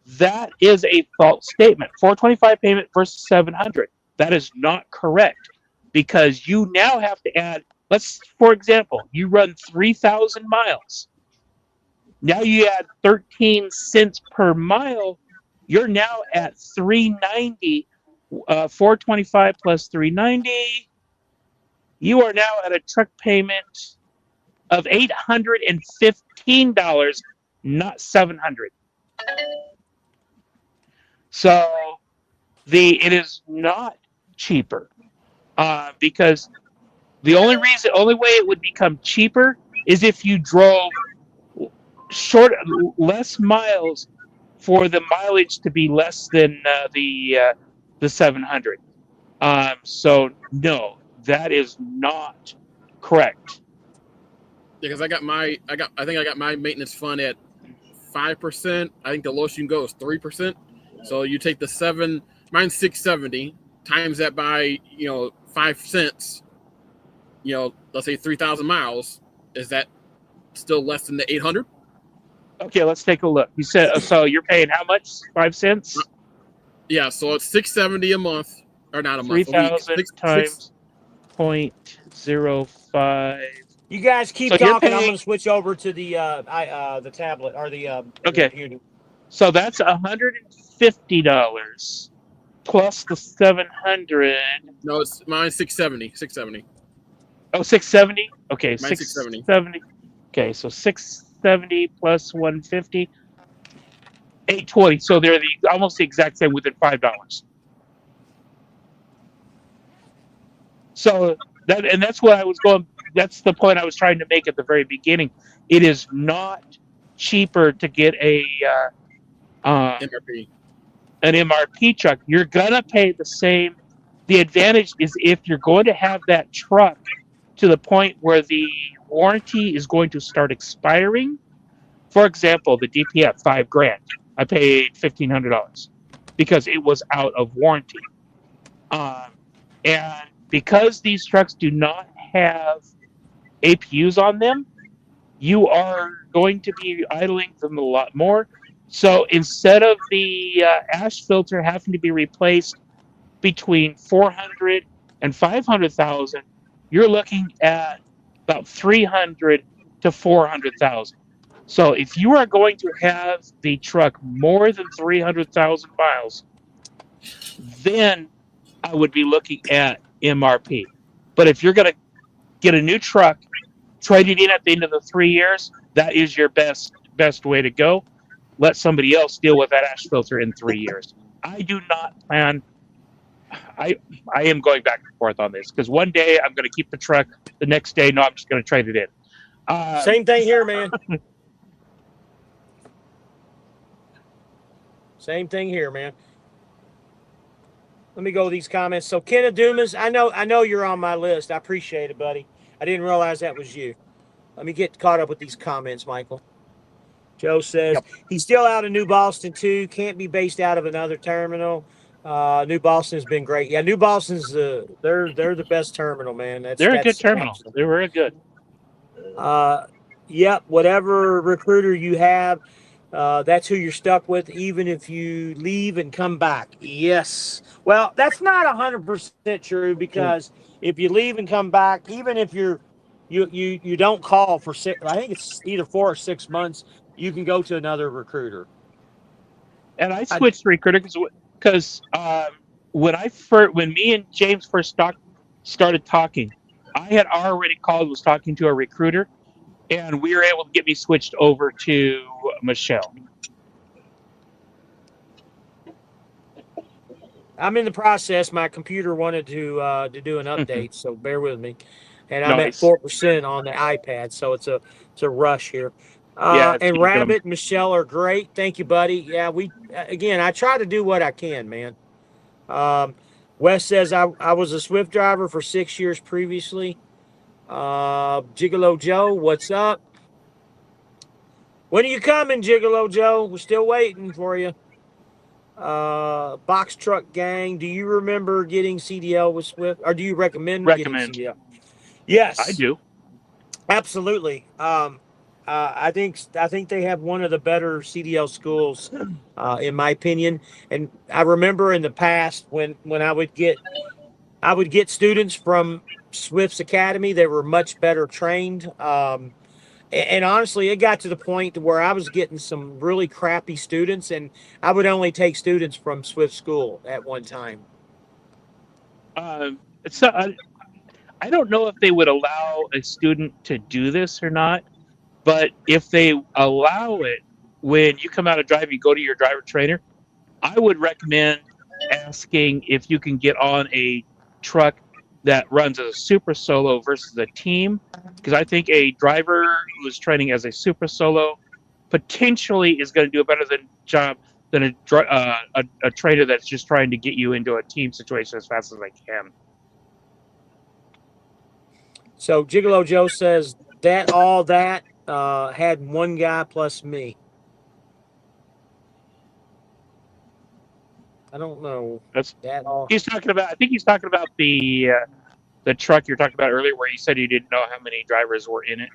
that is a false statement. 425 payment versus 700. That is not correct because you now have to add. For example, you run 3,000 miles. Now you add 13 cents per mile. You're now at $390. 425 plus 390. You are now at a truck payment of $815, not $700. So it is not cheaper because the only way it would become cheaper is if you drove less miles for the mileage to be less than the 700. So no, that is not correct. Because I think I got my maintenance fund at 5%. I think the lowest you can go is 3%. So you take the mine's 670, times that by 5 cents. Let's say 3,000 miles. Is that still less than the 800? Okay, let's take a look. You said so. You're paying how much? 5 cents. Yeah, so it's $670 a month, or not a month. 3,000 times 0.05. You guys keep talking. I'm going to switch over to the tablet or the okay. computer. So that's $150 plus the 700. No, it's mine's 670. 670. Oh, 670? Okay, Mine's 670. 670. Okay, so 670 plus 150, 820. So they're almost the exact same within $5. So that's what I was going. That's the point I was trying to make at the very beginning. It is not cheaper to get MRP. an MRP truck. You're gonna pay the same. The advantage is if you're going to have that truck to the point where the warranty is going to start expiring. For example, the DPF, $5,000. I paid $1,500 because it was out of warranty. And because these trucks do not have APUs on them, you are going to be idling them a lot more. So instead of the ash filter having to be replaced between 400 and 500,000, you're looking at about 300 to 400,000. So if you are going to have the truck more than 300,000 miles, then I would be looking at MRP. But if you're going to get a new truck, trade it in at the end of the 3 years, that is your best way to go. Let somebody else deal with that ash filter in 3 years. I do not plan. I am going back and forth on this because one day I'm going to keep the truck. The next day, no, I'm just going to trade it in. Same thing here, man. Same thing here, man. Let me go with these comments. So Kenna Dumas, I know you're on my list. I appreciate it, buddy. I didn't realize that was you. Let me get caught up with these comments, Michael. Joe says he's still out of New Boston too. Can't be based out of another terminal. New Boston's been great. Yeah, New Boston's they're the best terminal, man. They're a good terminal. They're very good. Yep. Whatever recruiter you have, that's who you're stuck with, even if you leave and come back. Yes. Well, that's not 100% true because if you leave and come back, even if you don't call for I think it's either 4 or 6 months, you can go to another recruiter. And I switched to recruiter because when me and James first started talking, I had already was talking to a recruiter, and we were able to get me switched over to Michelle. I'm in the process. My computer wanted to do an update, so bear with me. And I'm Nice. at 4% on the iPad, so it's a rush here. And Rabbit and Michelle are great. Thank you, buddy. Yeah, I try to do what I can, man. Wes says I was a Swift driver for 6 years previously. Gigolo Joe, what's up? When are you coming, Gigolo Joe? We're still waiting for you. Box Truck Gang, do you remember getting CDL with Swift, or do you recommend getting CDL? Yes, I do. Absolutely. I think they have one of the better CDL schools, in my opinion. And I remember in the past when I would get students from Swift's Academy, they were much better trained. And honestly, it got to the point where I was getting some really crappy students, and I would only take students from Swift School at one time. I don't know if they would allow a student to do this or not, but if they allow it, when you come out of driving, you go to your driver trainer, I would recommend asking if you can get on a truck that runs as a super solo versus a team, because I think a driver who is training as a super solo potentially is going to do a better job than a trainer that's just trying to get you into a team situation as fast as they can. So Gigolo Joe says that had one guy plus me. I don't know. He's talking about. I think he's talking about the truck you're talking about earlier, where you said you didn't know how many drivers were in it.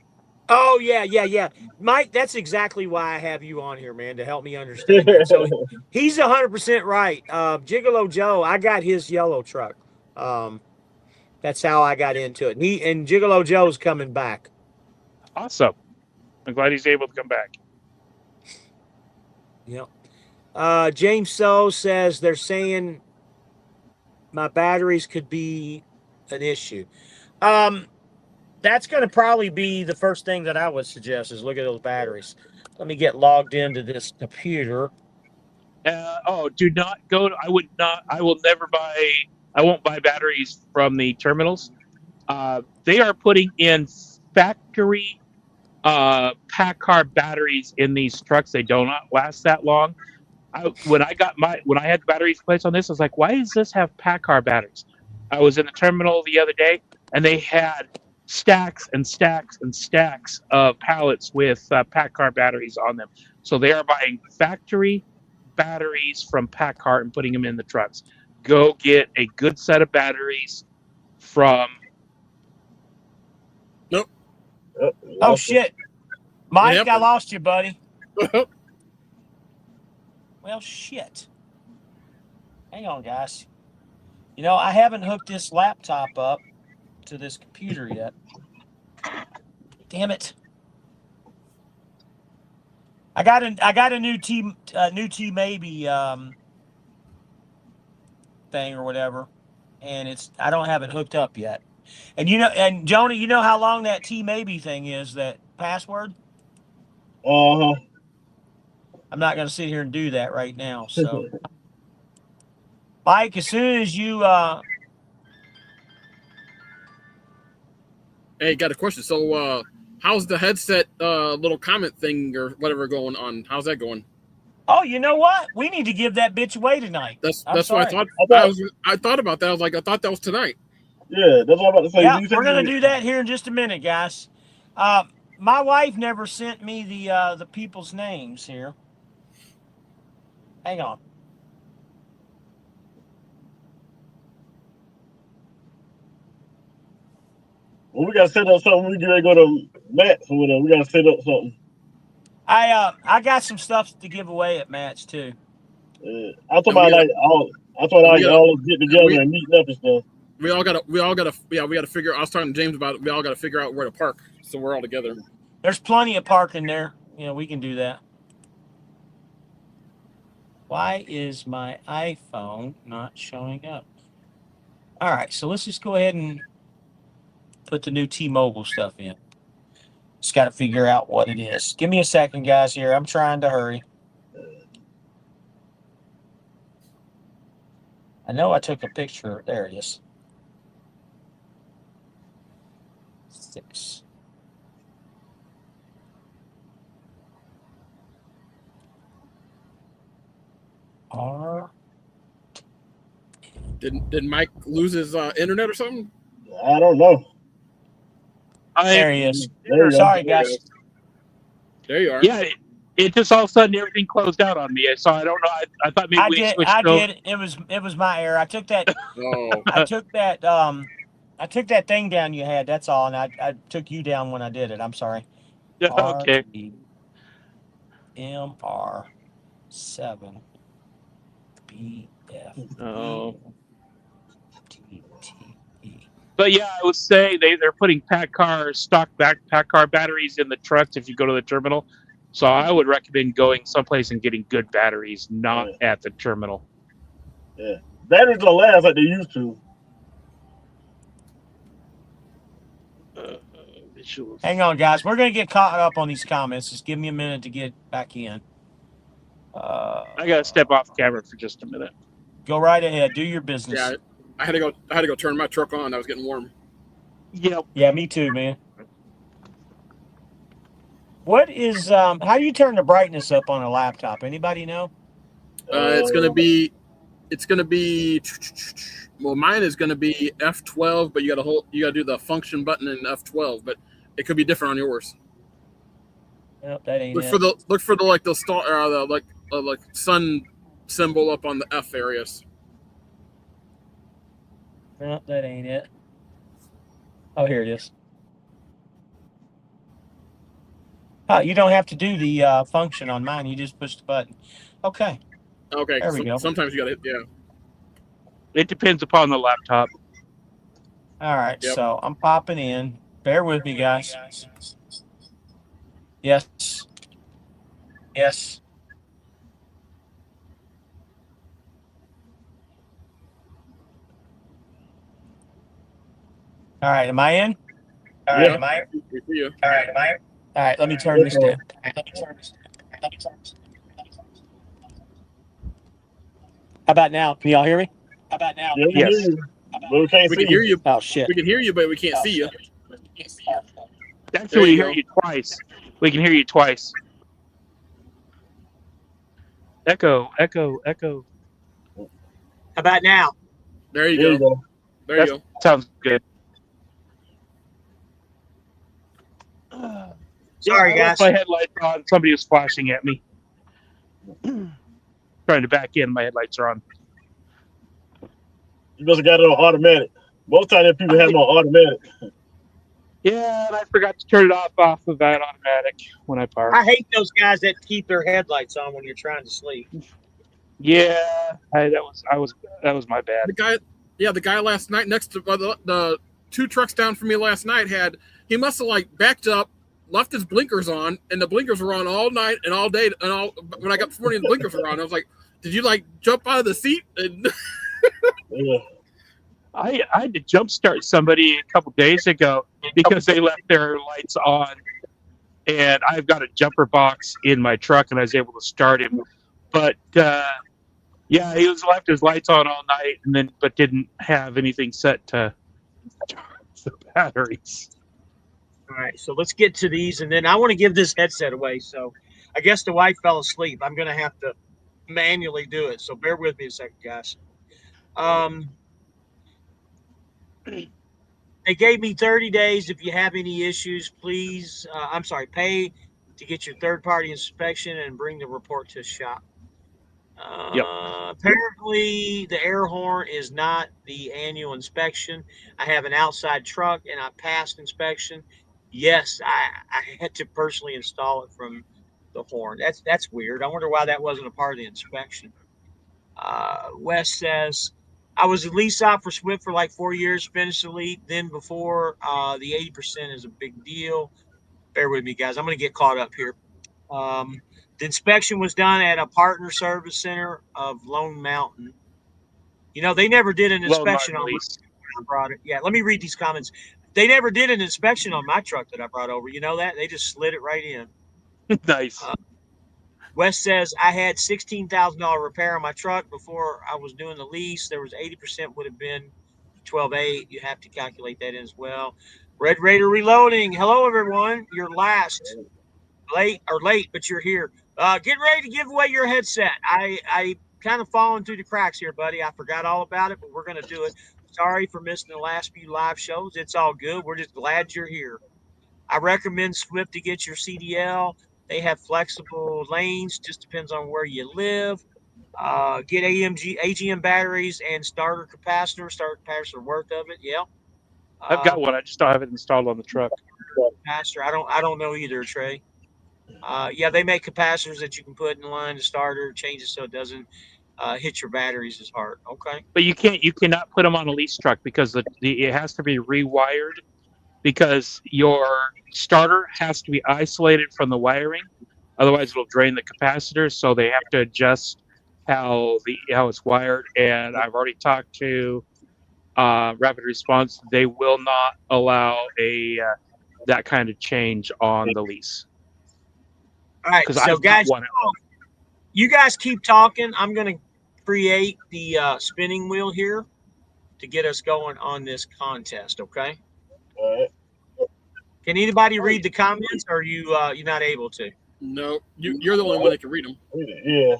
Oh yeah, Mike. That's exactly why I have you on here, man, to help me understand that. So he's 100% right. Gigolo Joe, I got his yellow truck. That's how I got into it. And Gigolo Joe's coming back. Awesome. I'm glad he's able to come back. Yep. James So says they're saying my batteries could be an issue. That's going to probably be the first thing that I would suggest is look at those batteries. Let me get logged into this computer. Do not go. I would not. I will never buy. I won't buy batteries from the terminals. They are putting in factory Packard batteries in these trucks. They do not last that long. When I had the batteries placed on this, I was like, why does this have Packard batteries? I was in the terminal the other day, and they had stacks and stacks and stacks of pallets with Packard batteries on them. So they are buying factory batteries from Packard and putting them in the trucks. Go get a good set of batteries from. Nope. Oh, shit. Mike, I lost you, buddy. Well, shit. Hang on, guys. You know, I haven't hooked this laptop up to this computer yet. Damn it. I got a new T maybe thing or whatever, and I don't have it hooked up yet. And Jonah, you know how long that T maybe thing is, that password? Uh-huh. I'm not going to sit here and do that right now. So, Mike, as soon as you Hey, got a question. So, how's the headset little comment thing or whatever going on? How's that going? Oh, you know what? We need to give that bitch away tonight. That's what I thought. I thought about that. I was like, I thought that was tonight. Yeah, that's what I'm about to say. Yeah, we're gonna do that here in just a minute, guys. My wife never sent me the people's names here. Hang on. Well, we gotta set up something. We gotta go to Matt's or whatever. We gotta set up something. I got some stuff to give away at Matt's too. I'm talking about all get together and meeting up and stuff. We all gotta figure. I was talking to James about it. We all gotta figure out where to park, so we're all together. There's plenty of parking there. You know, we can do that. Why is my iPhone not showing up? All right, so let's just go ahead and put the new T-Mobile stuff in. Just got to figure out what it is. Give me a second, guys, here. I'm trying to hurry. I know I took a picture. There it is. 6. R. Did Mike lose his internet or something? I don't know. There he is. Sorry, guys. There you are. Yeah, it just all of a sudden everything closed out on me. So I don't know. I thought maybe we switched. I did. It was my error. I took that. I took that thing down you had. That's all, and I took you down when I did it. I'm sorry. Okay. MR7 BF. Oh. TTE. But yeah, I would say they're putting stock Packard batteries in the trucks if you go to the terminal. So I would recommend going someplace and getting good batteries, not at the terminal. Yeah, batteries don't last like they used to. Hang on, guys. We're gonna get caught up on these comments. Just give me a minute to get back in. I gotta step off camera for just a minute. Go right ahead. Do your business. Yeah, I had to go turn my truck on. I was getting warm. Yep. Yeah, me too, man. What is how do you turn the brightness up on a laptop? Anybody know? It's gonna be well, mine is gonna be F12, but you gotta do the function button in F12, but it could be different on yours. Nope, that ain't Look it. for the star or the sun symbol up on the F areas. No, that ain't it. Oh, here it is. Oh, you don't have to do the function on mine. You just push the button. Okay. Okay. There we go. Sometimes you gotta It depends upon the laptop. All right. Yep. So I'm popping in. Bear with me, guys. Yes. Yes. All right, am I in? Yeah. We see you. All right, let me turn this down. How about now? Can y'all hear me? Yeah, we can hear Yes. you, but we can't We see can hear you. you. Oh shit. We can hear you, but we can't see you. There Actually, we you hear go. you twice. We can hear you twice. Echo, echo, echo. How about now? There you There you go. go. There you That go. sounds good. Sorry, I guys. left my headlights on. Somebody was flashing at me. Trying to back in. My headlights are on. You must have got it on automatic. Most time them people have them on automatic. Yeah, and I forgot to turn it off of that automatic when I park. I hate those guys that keep their headlights on when you're trying to sleep. Yeah, that was my bad. The guy last night next to the 2 trucks down from me last night he must have like backed up, left his blinkers on, and the blinkers were on all night and all day and all. When I got this morning, the blinkers were on. I was like, "Did you like jump out of the seat?" And Yeah. I had to jumpstart somebody a couple days ago because they left their lights on, and I've got a jumper box in my truck, and I was able to start him. But yeah, he was left his lights on all night, but didn't have anything set to charge the batteries. All right, so let's get to these, and then I want to give this headset away. So I guess the wife fell asleep. I'm going to have to manually do it. So bear with me a second, guys. They gave me 30 days. If you have any issues, please, pay to get your third-party inspection and bring the report to the shop. Yep. Apparently, the air horn is not the annual inspection. I have an outside truck, and I passed inspection. Yes, I had to personally install it from the horn. That's weird. I wonder why that wasn't a part of the inspection. Wes says, I was at lease out for Swift for like 4 years, finished the lead. Then before the 80% is a big deal. Bear with me, guys. I'm going to get caught up here. The inspection was done at a partner service center of Lone Mountain. You know, they never did an inspection on lease. I brought it. Yeah, let me read these comments. They never did an inspection on my truck that I brought over. You know that? They just slid it right in. Nice. Wes says, I had $16,000 repair on my truck before I was doing the lease. There was 80% would have been 12.8. You have to calculate that in as well. Red Raider Reloading. Hello, everyone. You're last. Late, but you're here. Get ready to give away your headset. I kind of fallen through the cracks here, buddy. I forgot all about it, but we're going to do it. Sorry for missing the last few live shows. It's all good. We're just glad you're here. I recommend Swift to get your CDL. They have flexible lanes. Just depends on where you live. Get AGM batteries and starter capacitor. Starter capacitor worth of it. Yeah. I've got one. I just don't have it installed on the truck. Capacitor. I don't know either, Trey. Yeah, they make capacitors that you can put in line to starter, change it so it doesn't hit your batteries as hard. Okay. But you cannot put them on a lease truck because it has to be rewired because your starter has to be isolated from the wiring. Otherwise, it'll drain the capacitor. So they have to adjust how it's wired. And I've already talked to Rapid Response. They will not allow that kind of change on the lease. All right. So, guys, you guys keep talking. I'm going to create the spinning wheel here to get us going on this contest. Okay. All right. Can anybody read the comments, or are you're not able to? No, you're the only one that can read them. Yeah.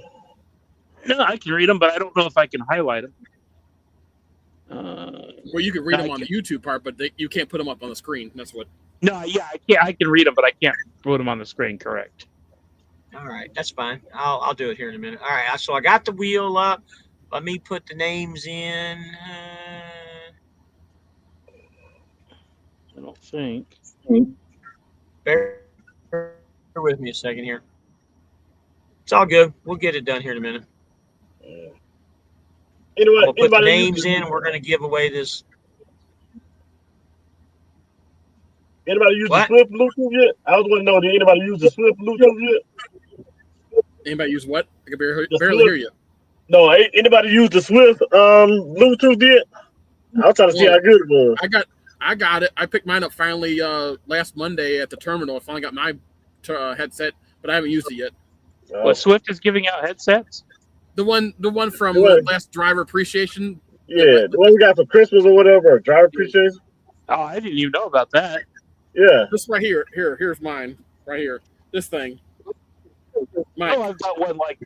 No, I can read them, but I don't know if I can highlight them. Well, you can read them on the YouTube part, but you can't put them up on the screen. That's what. No, yeah, I can read them, but I can't put them on the screen. Correct. All right, that's fine. I'll do it here in a minute. All right, so I got the wheel up. Let me put the names in. I don't think. Bear with me a second here. It's all good. We'll get it done here in a minute. We'll put the names in. We're going to give away this. Anybody use the Swift Bluetooth yet? I was want to know, did anybody use the Swift Bluetooth yet? Anybody use what? I can barely hear you. No, anybody use the Swift Bluetooth yet? I was trying to see how good it was. I got it. I picked mine up finally last Monday at the terminal. I finally got my headset, but I haven't used it yet. What, Swift is giving out headsets? The one from The the one- last driver appreciation. Yeah, the one we got for Christmas or whatever, driver appreciation. Oh, I didn't even know about that. Yeah. This right here. Here's mine. Right here. This thing. Mine. Oh, I've got one like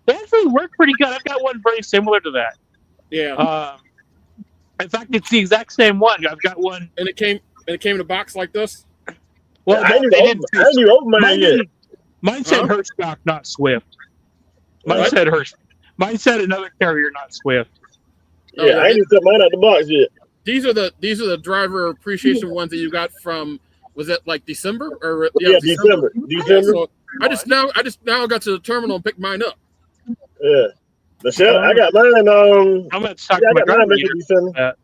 they actually work pretty good. I've got one very similar to that. Yeah. In fact, it's the exact same one. I've got one. And it came in a box like this. Well, I they didn't didn't. even open mine yet. Mine said Huh? Hirschbach, not Swift. Mine What? said Hirsch. Mine said another carrier, not Swift. Oh, Yeah, I ain't even took mine out the box yet. These are the driver appreciation ones that you got from, was it like December or Yeah, December. So I just now got to the terminal and picked mine up. Yeah. The shell, I got mine. I'm gonna talk Yeah, to my I got driver mine back leader. in December.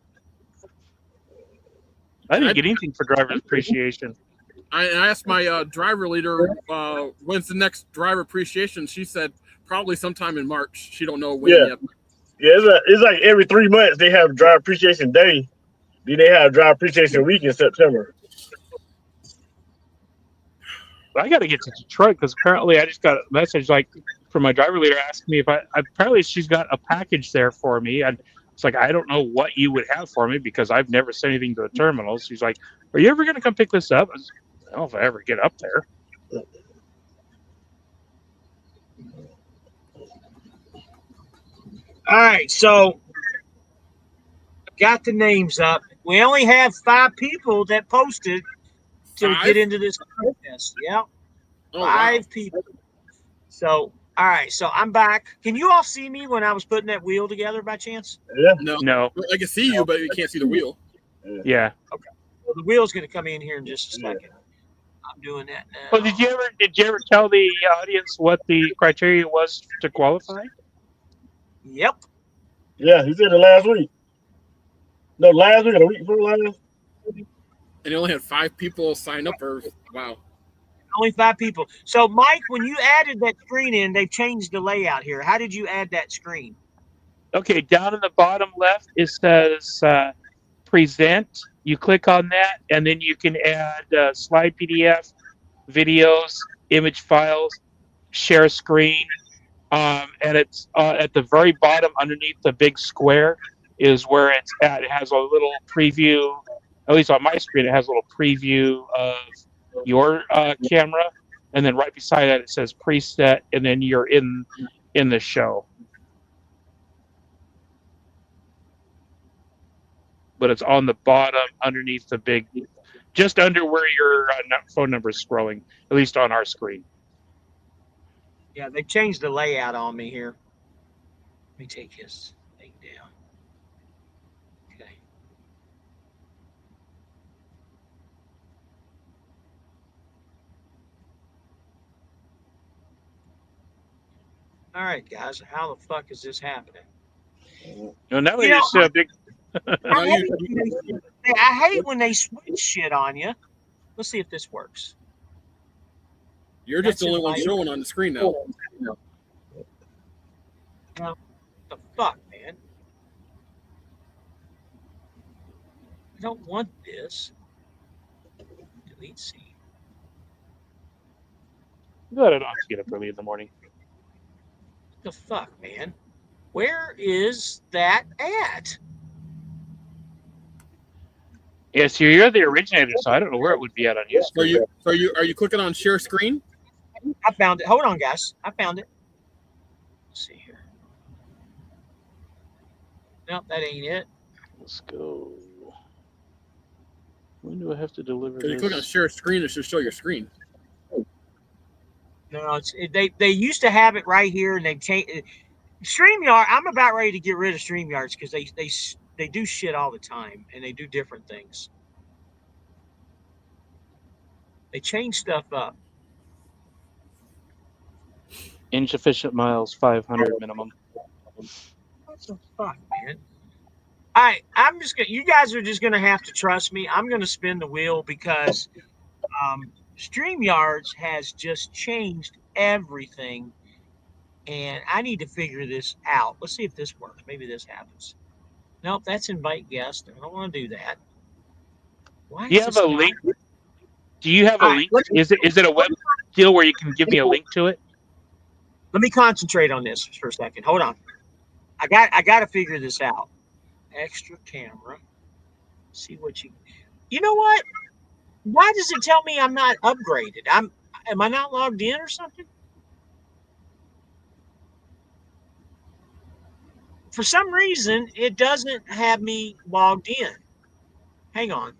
I didn't get anything for driver appreciation. I asked my driver leader when's the next driver appreciation. She said probably sometime in March. She don't know when Yeah. yet. Yeah, it's like every 3 months they have driver appreciation day. Then they have driver appreciation week in September. I got to get to Detroit because apparently I just got a message like from my driver leader asking me if apparently she's got a package there for me. And it's like, I don't know what you would have for me because I've never sent anything to the terminal. She's like, are you ever going to come pick this up? I don't know if I ever get up there. All right, so got the names up. We only have 5 people that posted to Five? get into this contest. Yeah, Oh, 5 people. So, all right, so I'm back. Can you all see me when I was putting that wheel together by chance? Yeah. wow. No, No. I can see you, but you can't see the wheel. Yeah. Well, the wheel's going to come in here in just a second. I'm doing that now. Well, did you ever tell the audience what the criteria was to qualify? Yep. Yeah, he said it last week. No, last week or the week before last. And you only had 5 people sign up for wow. Only 5 people. So, Mike, when you added that screen in, they've changed the layout here. How did you add that screen? Okay, down in the bottom left, it says present. You click on that, and then you can add slide PDF, videos, image files, share screen. And it's at the very bottom underneath the big square is where it's at. It has a little preview, at least on my screen, it has a little preview of your camera. And then right beside that, it says preset, and then you're in the show. But it's on the bottom underneath the big, just under where your phone number is scrolling, at least on our screen. Yeah, they changed the layout on me here. Let me take his thing down. Okay. All right, guys. How the fuck is this happening? No, now You know, it's a big. I hate when they switch shit on you. Let's see if this works. You're just That's the only one inviting. showing on the screen now. What the fuck, man? I don't want this. Delete scene. I don't have to get up early in the morning. What the fuck, man? Where is that at? Yeah, so you're the originator, so I don't know where it would be at on your So screen. are you clicking on share screen? I found it. Hold on, guys. I found it. Let's see here. Nope, that ain't it. Let's go. When do I have to deliver Because you click on this? share screen, it should show your screen. No, they used to have it right here, and they've changed. StreamYard. I'm about ready to get rid of StreamYards because they do shit all the time, and they do different things. They change stuff up. Insufficient miles, 500 minimum. What the fuck, man? All right, I'm just gonna. You guys are just gonna have to trust me. I'm gonna spin the wheel because StreamYards has just changed everything, and I need to figure this out. Let's see if this works. Maybe this happens. Nope, that's invite guest. I don't want to do that. Why Do you is have this a not- link? Do you have a All right, link? let me- Is it a web deal where you can give me a link to it? Let me concentrate on this for a second. Hold on. I got to figure this out. Extra camera. See what you. You know what? Why does it tell me I'm not upgraded? Am I not logged in or something? For some reason, it doesn't have me logged in. Hang on.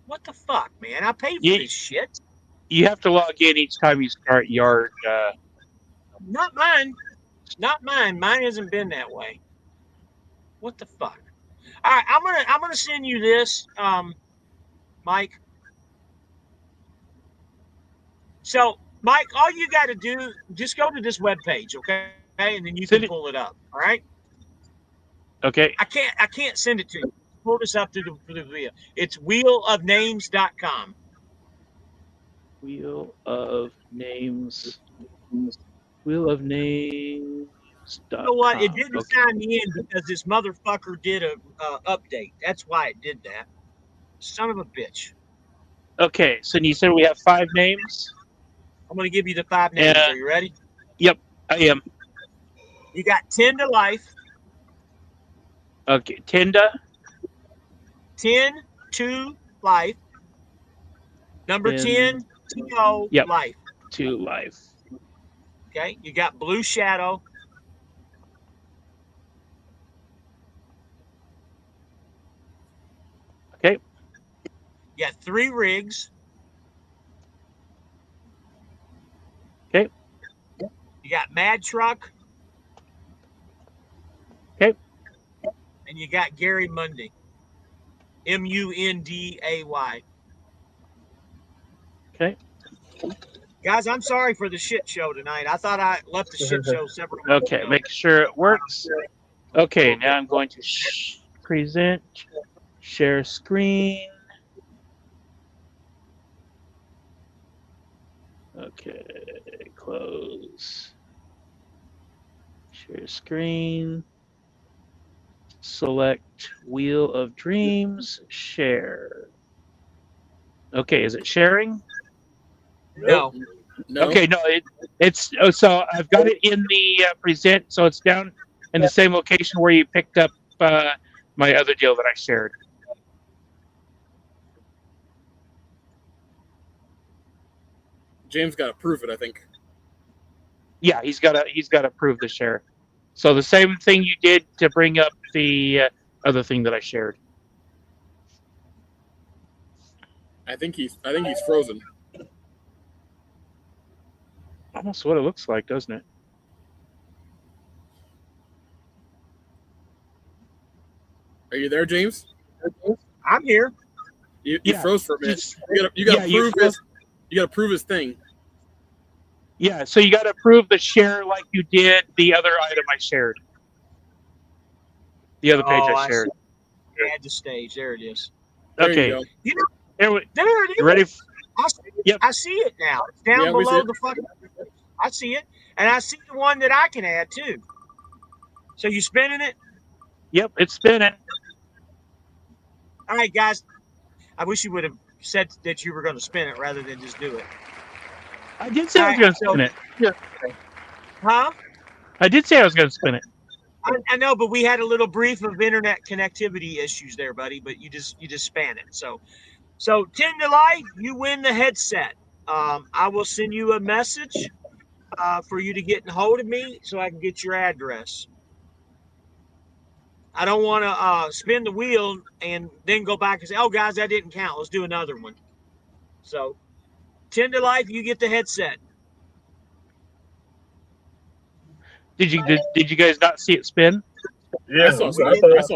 What the fuck, man? I paid for this shit. You have to log in each time you start Yard. Not mine. Not mine. Mine hasn't been that way. What the fuck? All right, I'm gonna send you this, Mike. So, Mike, all you got to do, just go to this webpage, okay? And then you can pull it up. All right. Okay. I can't send it to you. Pull this up through the video. It's wheelofnames.com. Wheel of Names. Wheel of Names. You know what? It didn't sign me in because this motherfucker did a update. That's why it did that. Son of a bitch. Okay, so you said we have 5 names? I'm going to give you the 5 names. Are you ready? Yep, I am. You got 10 to life. Okay, Tinda. 10 to life. Number 10 to life. To life. Okay, you got Blue Shadow. Okay. You got 3 rigs. Okay. You got Mad Truck. Okay. And you got Gary Munday. Munday. Okay. Guys, I'm sorry for the shit show tonight. I thought I left the shit show separate. Okay, make sure it works. Okay, now I'm going to present, share screen. Okay, close. Share screen. Select Wheel of Dreams, share. Okay, is it sharing? No. Okay, no, it's so I've got it in the present, so it's down in the same location where you picked up my other deal that I shared. James got to prove it, I think. Yeah, he's got to prove the share. So the same thing you did to bring up the other thing that I shared. I think he's frozen. Almost what it looks like, doesn't it? Are you there, James? I'm here. You froze for a minute. You gotta prove his thing. Yeah, so you got to prove the share like you did the other item I shared. The other page I shared. Add the stage. There it is. Okay. You know, there it is. You ready? I see it now. It's down below the fucking. I see it, and I see the one that I can add too. So you spinning it? Yep, it's spinning. All right, guys. I wish you would have said that you were going to spin it rather than just do it. I did say I was going to spin it. Yeah. Huh? I did say I was going to spin it. I know, but we had a little brief of internet connectivity issues there, buddy. But you just span it. So 10 to life, you win the headset. I will send you a message for you to get in hold of me so I can get your address. I don't want to spin the wheel and then go back and say, "Oh, guys, that didn't count. Let's do another one." So 10 to life, you get the headset. Did you guys not see it spin? Yeah, I saw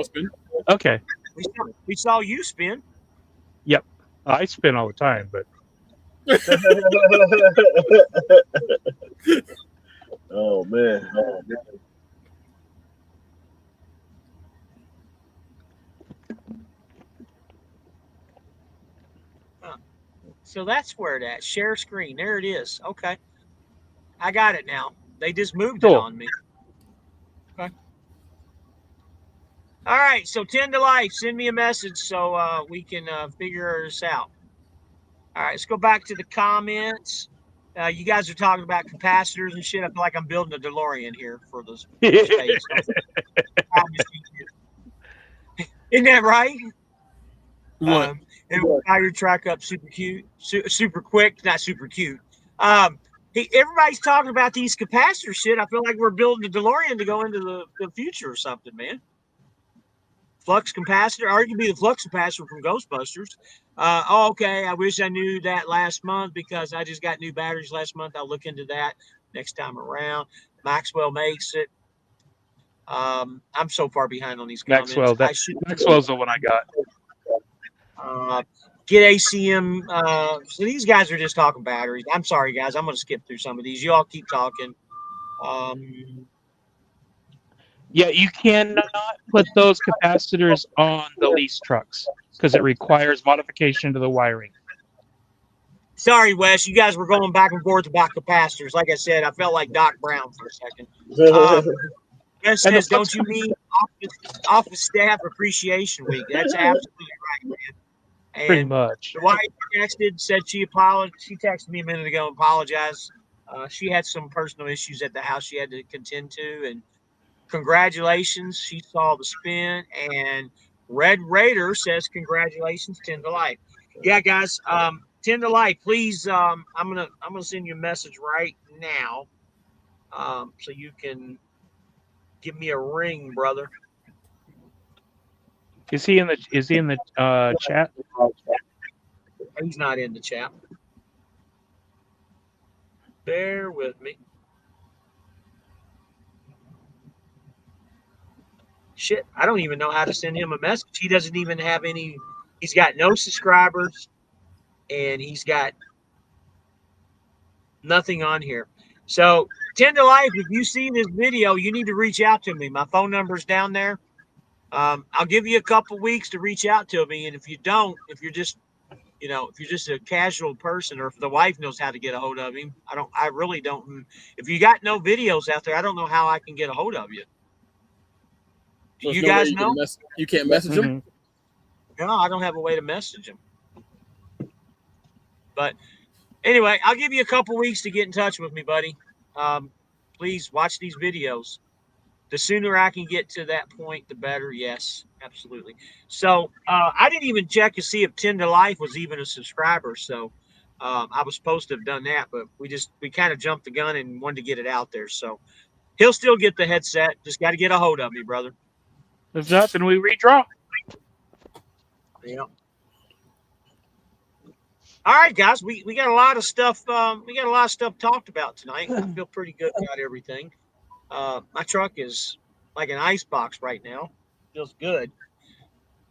spin. Okay. We saw you spin. Yep. I spin all the time, but. Oh man. So that's where it at. Share screen. There it is. Okay. I got it now. They just moved it on me. Okay. All right, so 10 to life. Send me a message so we can figure this out. All right, let's go back to the comments. You guys are talking about capacitors and shit. I feel like I'm building a DeLorean here for the states. Isn't that right? What? And fire your truck up super cute, super quick, not super cute. Everybody's talking about these capacitor shit. I feel like we're building a DeLorean to go into the future or something, man. Flux capacitor, arguably the flux capacitor from Ghostbusters. Okay. I wish I knew that last month because I just got new batteries last month. I'll look into that next time around. Maxwell makes it. I'm so far behind on these comments. Maxwell's the one I got. Get ACM. So these guys are just talking batteries. I'm sorry, guys. I'm going to skip through some of these. You all keep talking. Yeah, you cannot put those capacitors on the lease trucks because it requires modification to the wiring. Sorry, Wes. You guys were going back and forth about capacitors. Like I said, I felt like Doc Brown for a second. Wes says, don't you mean office staff appreciation week? That's absolutely right, man. And pretty much. The wife texted, said she apologized. She texted me a minute ago and apologized. She had some personal issues at the house she had to contend to, and congratulations. She saw the spin, and Red Raider says congratulations, 10 to life. Yeah, guys, 10 to life. Please, I'm gonna send you a message right now, so you can give me a ring, brother. Is he in the chat? He's not in the chat. Bear with me. Shit, I don't even know how to send him a message. He doesn't even have any. He's got no subscribers, and he's got nothing on here. So, 10 to life, if you see this video, you need to reach out to me. My phone number's down there. I'll give you a couple weeks to reach out to me, and if you don't, if you're just a casual person, or if the wife knows how to get a hold of him, I really don't. If you got no videos out there, I don't know how I can get a hold of you. Do you guys know? You can't message him? No, I don't have a way to message him. But anyway, I'll give you a couple weeks to get in touch with me, buddy. Please watch these videos. The sooner I can get to that point, the better. Yes, absolutely. So I didn't even check to see if 10 to life was even a subscriber. So I was supposed to have done that, but we kind of jumped the gun and wanted to get it out there. So he'll still get the headset. Just got to get a hold of me, brother. If not, then we redraw. Yeah. All right, guys. We got a lot of stuff. We got a lot of stuff talked about tonight. I feel pretty good about everything. My truck is like an ice box right now. Feels good.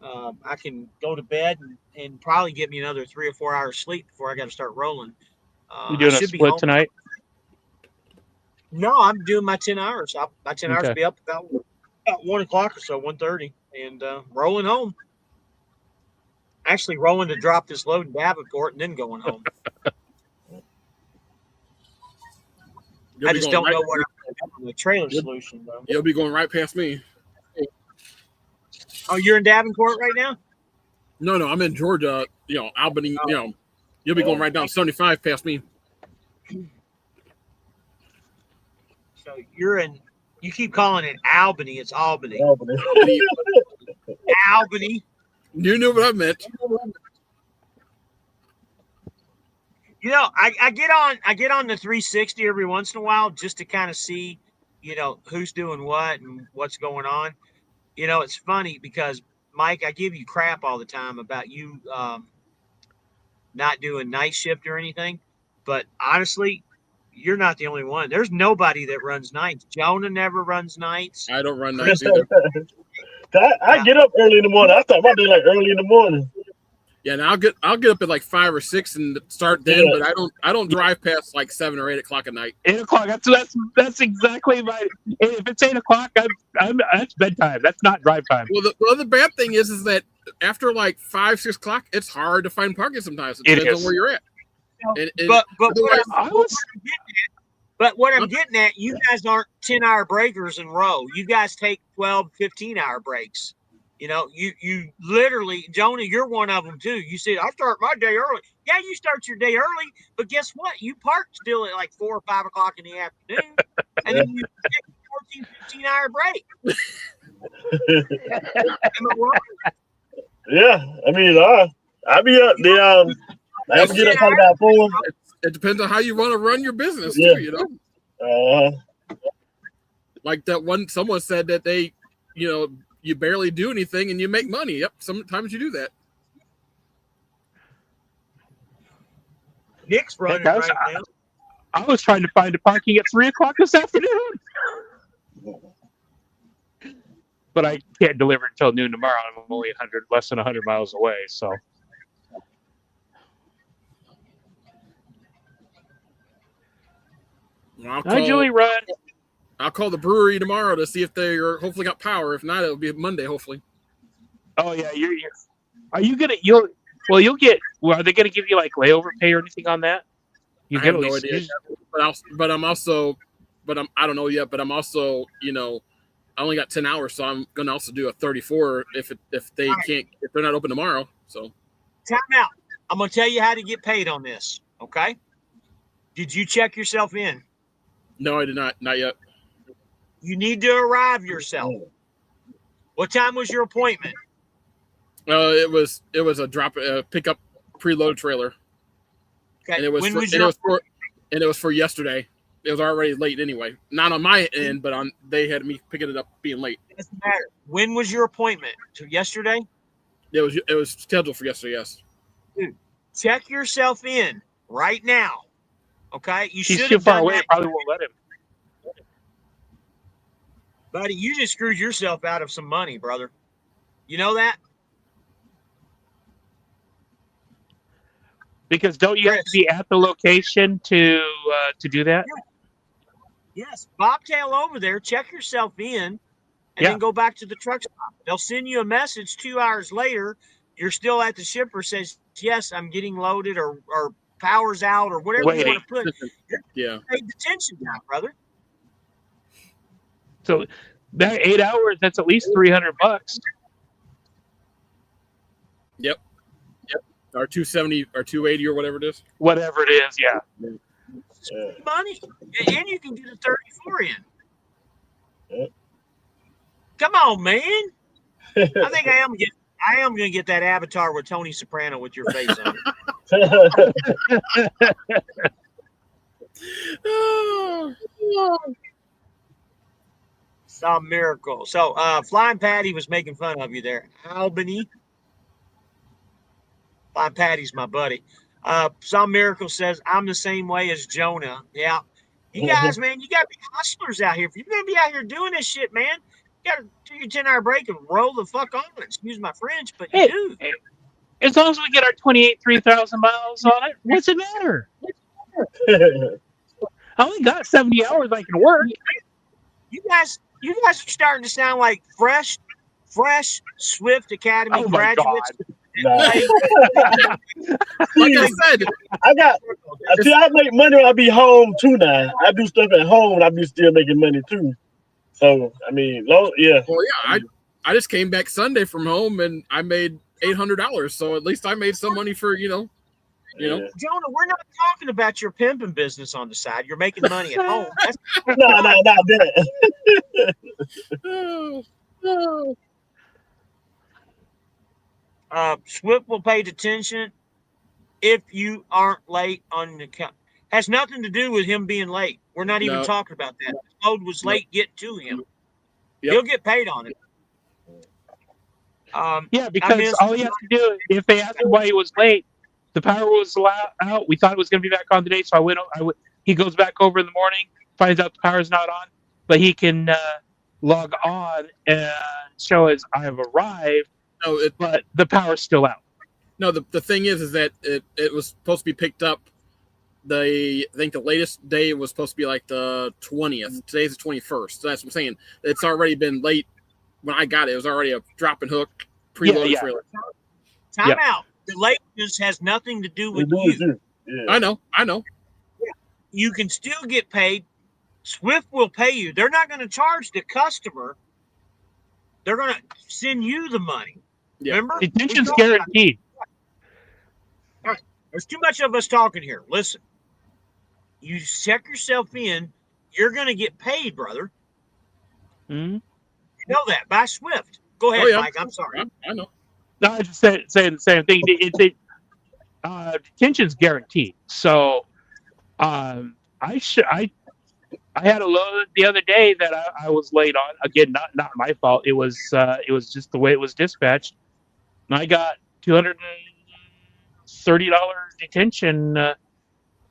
I can go to bed and probably get me another 3 or 4 hours sleep before I got to start rolling. You doing a split tonight? No, I'm doing my 10 hours. My 10 hours will be up about 1 o'clock or so, 1:30, and rolling home. Actually, rolling to drop this load in Davenport and then going home. I just don't know what I'm going to do with the trailer solution, though. You'll be going right past me. Oh, you're in Davenport right now? No, I'm in Georgia. Albany. Oh. You'll be going right down 75 past me. So you keep calling it Albany. It's Albany. Albany. You knew what I meant. I get on the 360 every once in a while just to kind of see, who's doing what and what's going on. It's funny because Mike, I give you crap all the time about you not doing night shift or anything, but honestly, you're not the only one. There's nobody that runs nights. Jonah never runs nights. I don't run nights either. I get up early in the morning. I start my day like early in the morning. Yeah, and I'll get up at like 5 or 6 and start then, but I don't drive past like 7 or 8 o'clock at night. 8 o'clock. That's exactly my. If it's 8 o'clock, that's bedtime. That's not drive time. Well, the bad thing is that after like 5, 6 o'clock, it's hard to find parking sometimes. It depends on where you're at. But what I'm getting at, you guys aren't 10-hour breakers in a row. You guys take 12, 15-hour breaks. You know, you literally, Jonah, you're one of them too. You said, I start my day early. Yeah, you start your day early, but guess what? You park still at like 4 or 5 o'clock in the afternoon, and then you take a 14, 15-hour break. Am I wrong? Yeah, I mean, I be up there. I have to get up probably about 4. It depends on how you want to run your business Yeah. too. You know, like that one. Someone said that they, you know, you barely do anything and you make money. Yep, sometimes you do that. Nick's running Heck, right now. I was trying to find a parking at 3 o'clock this afternoon, but I can't deliver until noon tomorrow. I'm only less than 100 miles away, so. Hi, Julie, run. I'll call the brewery tomorrow to see if they are hopefully got power. If not, it'll be Monday hopefully. Oh yeah, you're. Are you gonna? You'll get. Well, are they gonna give you like layover pay or anything on that? I have no idea. I don't know yet. But I'm also, you know, I only got 10 hours, so I'm gonna also do a 34 if they're not open tomorrow. So time out. I'm gonna tell you how to get paid on this. Okay? Did you check yourself in? No, I did not. Not yet. You need to arrive yourself. What time was your appointment? It was a pickup preload trailer. Okay. And it was for yesterday. It was already late anyway. Not on my end, but they had me picking it up being late. It doesn't matter. When was your appointment? Yesterday? It was scheduled for yesterday, yes. Dude, check yourself in right now. Okay? You should He's have too far done away. that. Probably won't let him. Buddy, you just screwed yourself out of some money, brother. You know that? Because don't you have to be at the location to do that? Yes. Bobtail over there, check yourself in, and then go back to the truck stop. They'll send you a message 2 hours later. You're still at the shipper, says, yes, I'm getting loaded or power's out or whatever you want to put. Yeah. Pay attention now, brother. So that 8 hours, that's at least $300. Yep. Or 270 or 280 or whatever it is. Whatever it is, yeah. Money. And you can get a 34 in. Come on, man. I think I am going to get that avatar with Tony Soprano with your face on it. Some miracle. So, Flying Patty was making fun of you there. Albany. Flying Patty's my buddy. Some miracle says, I'm the same way as Jonah. Yeah. You guys, man, you got to be hustlers out here. If you're going to be out here doing this shit, man, you got to do your 10-hour break and roll the fuck on it. Excuse my French, but you do. Hey, as long as we get our 3,000 miles on it, what's it matter? I only got 70 hours I can work. You guys are starting to sound like fresh Swift Academy graduates. Nah. Like I said, I make money when I be home too now. I do stuff at home and I be still making money too. So, I mean, yeah. Well, yeah, I just came back Sunday from home and I made $800. So at least I made some money for, you know. Jonah, we're not talking about your pimping business on the side. You're making money at home. No. Swift will pay attention if you aren't late on the account. Has nothing to do with him being late. We're not even talking about that. The load was late getting to him. Yep. He'll get paid on it. Because all you have to do, if they ask him why he was late, the power was out. We thought it was going to be back on today, so he goes back over in the morning, finds out the power's not on, but he can log on and show as I have arrived. No, but the power's still out. No, the thing is that it was supposed to be picked up. I think the latest day was supposed to be like the 20th. Today's the 21st. So that's what I'm saying. It's already been late when I got it. It was already a drop and hook preloaded trailer. Time out. The lateness has nothing to do with you. Yeah. I know. Yeah. You can still get paid. Swift will pay you. They're not going to charge the customer they're going to send you the money. Yeah. Remember? Detention's We talked about it. guaranteed. All right. There's too much of us talking here. Listen, you check yourself in. You're going to get paid, brother. Mm-hmm. You know that by Swift. Go ahead, Oh, yeah. Mike. I'm sorry. I know. No, I just saying the same thing. Detention's guaranteed. So, I had a load the other day that I was late on. Again, not my fault. It was just the way it was dispatched, and I got $230 detention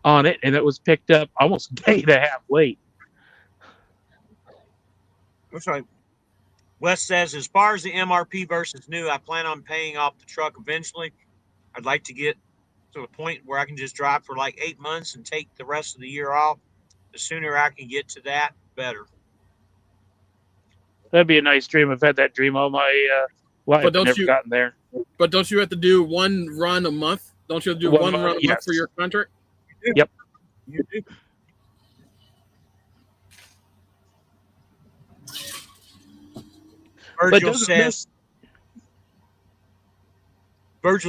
on it, and it was picked up almost a day and a half late. That's right. Wes says, as far as the MRP versus new, I plan on paying off the truck eventually. I'd like to get to a point where I can just drive for like 8 months and take the rest of the year off. The sooner I can get to that, better. That'd be a nice dream. I've had that dream all my life. But don't I've never you- gotten there. But don't you have to do one run a month? Don't you have to do One one month, run a month yes. for your contract? Yep. You do. Virgil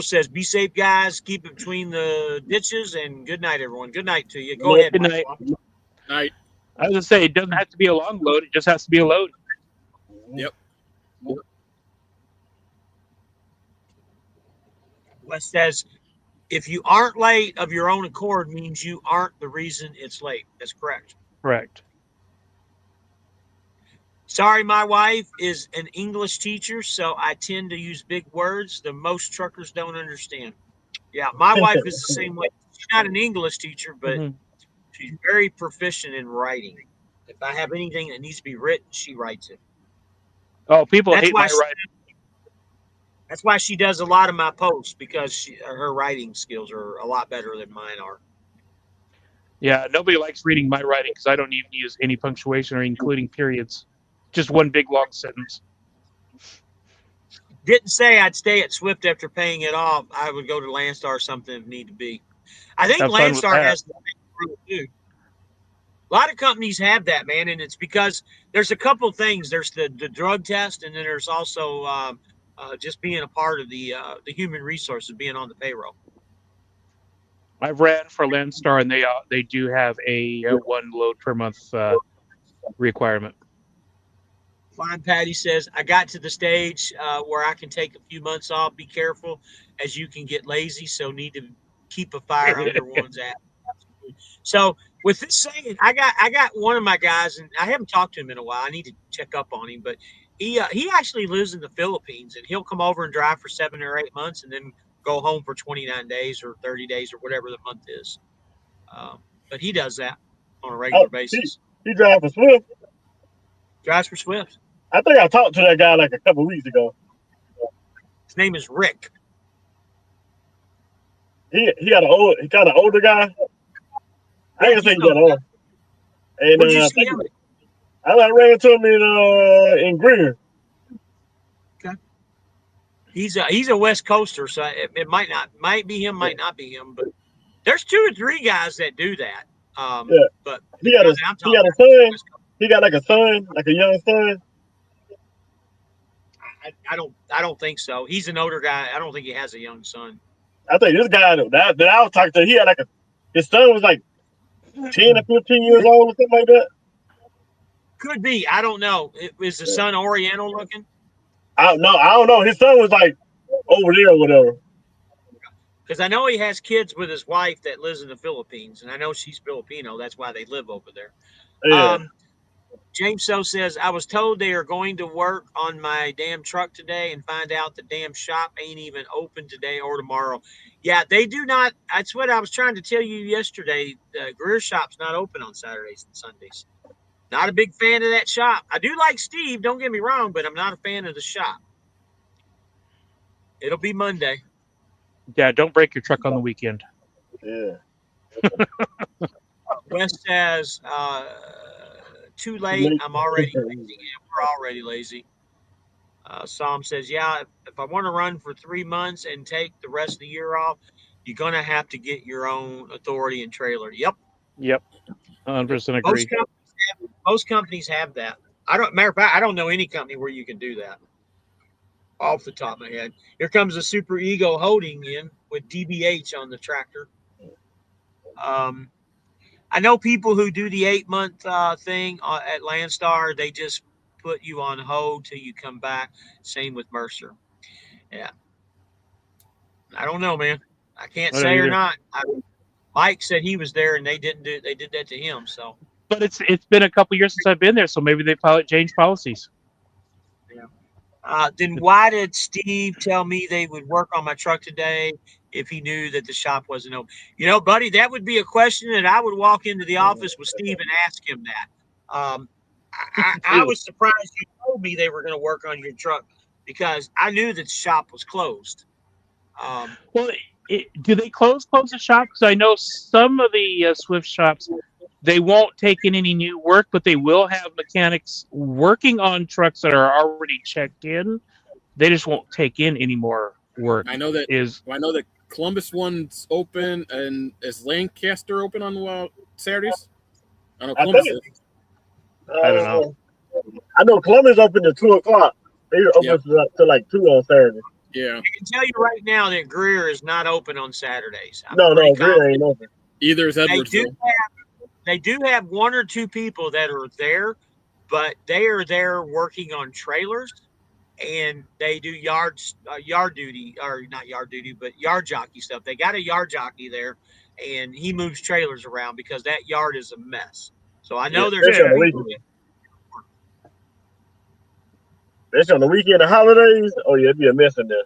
says, be safe, guys. Keep it between the ditches, and good night, everyone. Good night to you. Go ahead, Good Mike. night. Night. I was gonna say it doesn't have to be a long load; it just has to be a load. Yep. Wes says, if you aren't late of your own accord, means you aren't the reason it's late. That's correct. Correct. Sorry, my wife is an English teacher, so I tend to use big words that most truckers don't understand. Yeah, my wife is the same way. She's not an English teacher, but Mhm. she's very proficient in writing. If I have anything that needs to be written, she writes it. Oh, people That's hate why my she- writing. That's why she does a lot of my posts, because her writing skills are a lot better than mine are. Yeah, nobody likes reading my writing because I don't even use any punctuation or including periods. Just one big long sentence. Didn't say I'd stay at Swift after paying it off. I would go to Landstar or something if need to be. I think Have fun with Landstar that. has the too. A lot of companies have that, man, and it's because there's a couple things. There's the drug test, and then there's also just being a part of the human resources, being on the payroll. I've ran for Landstar, and they do have a one load per month requirement. Fine Patty says, I got to the stage where I can take a few months off. Be careful, as you can get lazy, so need to keep a fire under one's ass. So with this saying, I got one of my guys, and I haven't talked to him in a while. I need to check up on him, but he actually lives in the Philippines, and he'll come over and drive for 7 or 8 months, and then go home for 29 days or 30 days or whatever the month is. But he does that on a regular basis. He drives for Swift. Drives for Swift. I think I talked to that guy like a couple weeks ago. His name is Rick. He got he kind of older guy. I ain't gonna say he got old. And Where'd you see him? I ran into him in Greer. He's a West Coaster, so it might be him, might not be him, but there's 2 or 3 guys that do that. Yeah. But He got a son. He got like a son, like a young son. I don't think so. He's an older guy. I don't think he has a young son. I think this guy that I was talking to, he had like his son was like 10 or 15 years old or something like that. Could be. I don't know. Is the son Oriental looking? I don't know. His son was like over there or whatever. Because I know he has kids with his wife that lives in the Philippines, and I know she's Filipino. That's why they live over there. Yeah. James So says, I was told they are going to work on my damn truck today and find out the damn shop ain't even open today or tomorrow. Yeah, they do not. That's what I was trying to tell you yesterday. The Greer shop's not open on Saturdays and Sundays. Not a big fan of that shop. I do like Steve, don't get me wrong, but I'm not a fan of the shop. It'll be Monday. Yeah, don't break your truck on the weekend. Yeah. West says, too late. I'm already lazy. Yeah, we're already lazy. Psalm says, yeah, if I want to run for 3 months and take the rest of the year off, you're going to have to get your own authority and trailer. Yep. 100% agree. Most companies have that. Matter of fact, I don't know any company where you can do that. off the top of my head. Here comes a Super Ego holding in with DBH on the tractor. I know people who do the 8-month thing at Landstar. They just put you on hold till you come back. Same with Mercer. Yeah, I don't know, man. I can't I don't say or either. not. Mike said he was there and they didn't do. They did that to him. So, But it's been a couple years since I've been there, so maybe they changed policies. then why did Steve tell me they would work on my truck today if he knew that the shop wasn't open? You know, buddy, that would be a question that I would walk into the office with Steve and ask him that. I was surprised you told me they were going to work on your truck because I knew that the shop was closed. Well, do they close the shop? Because I know some of the Swift shops, they won't take in any new work, but they will have mechanics working on trucks that are already checked in. They just won't take in any more work. I know that Columbus one's open, and is Lancaster open on Saturdays? I know Columbus is. I don't know. I know Columbus open to 2:00. They're open to like 2 on Saturday. Yeah. I can tell you right now that Greer is not open on Saturdays. No, Greer ain't open. Either is Edwardsville. They do have 1 or 2 people that are there, but they are there working on trailers, and they do yard duty, or not yard duty, but yard jockey stuff. They got a yard jockey there, and he moves trailers around because that yard is a mess. So I know there's on the weekend. Especially on the weekend and holidays. Oh yeah, it'd be a mess in there.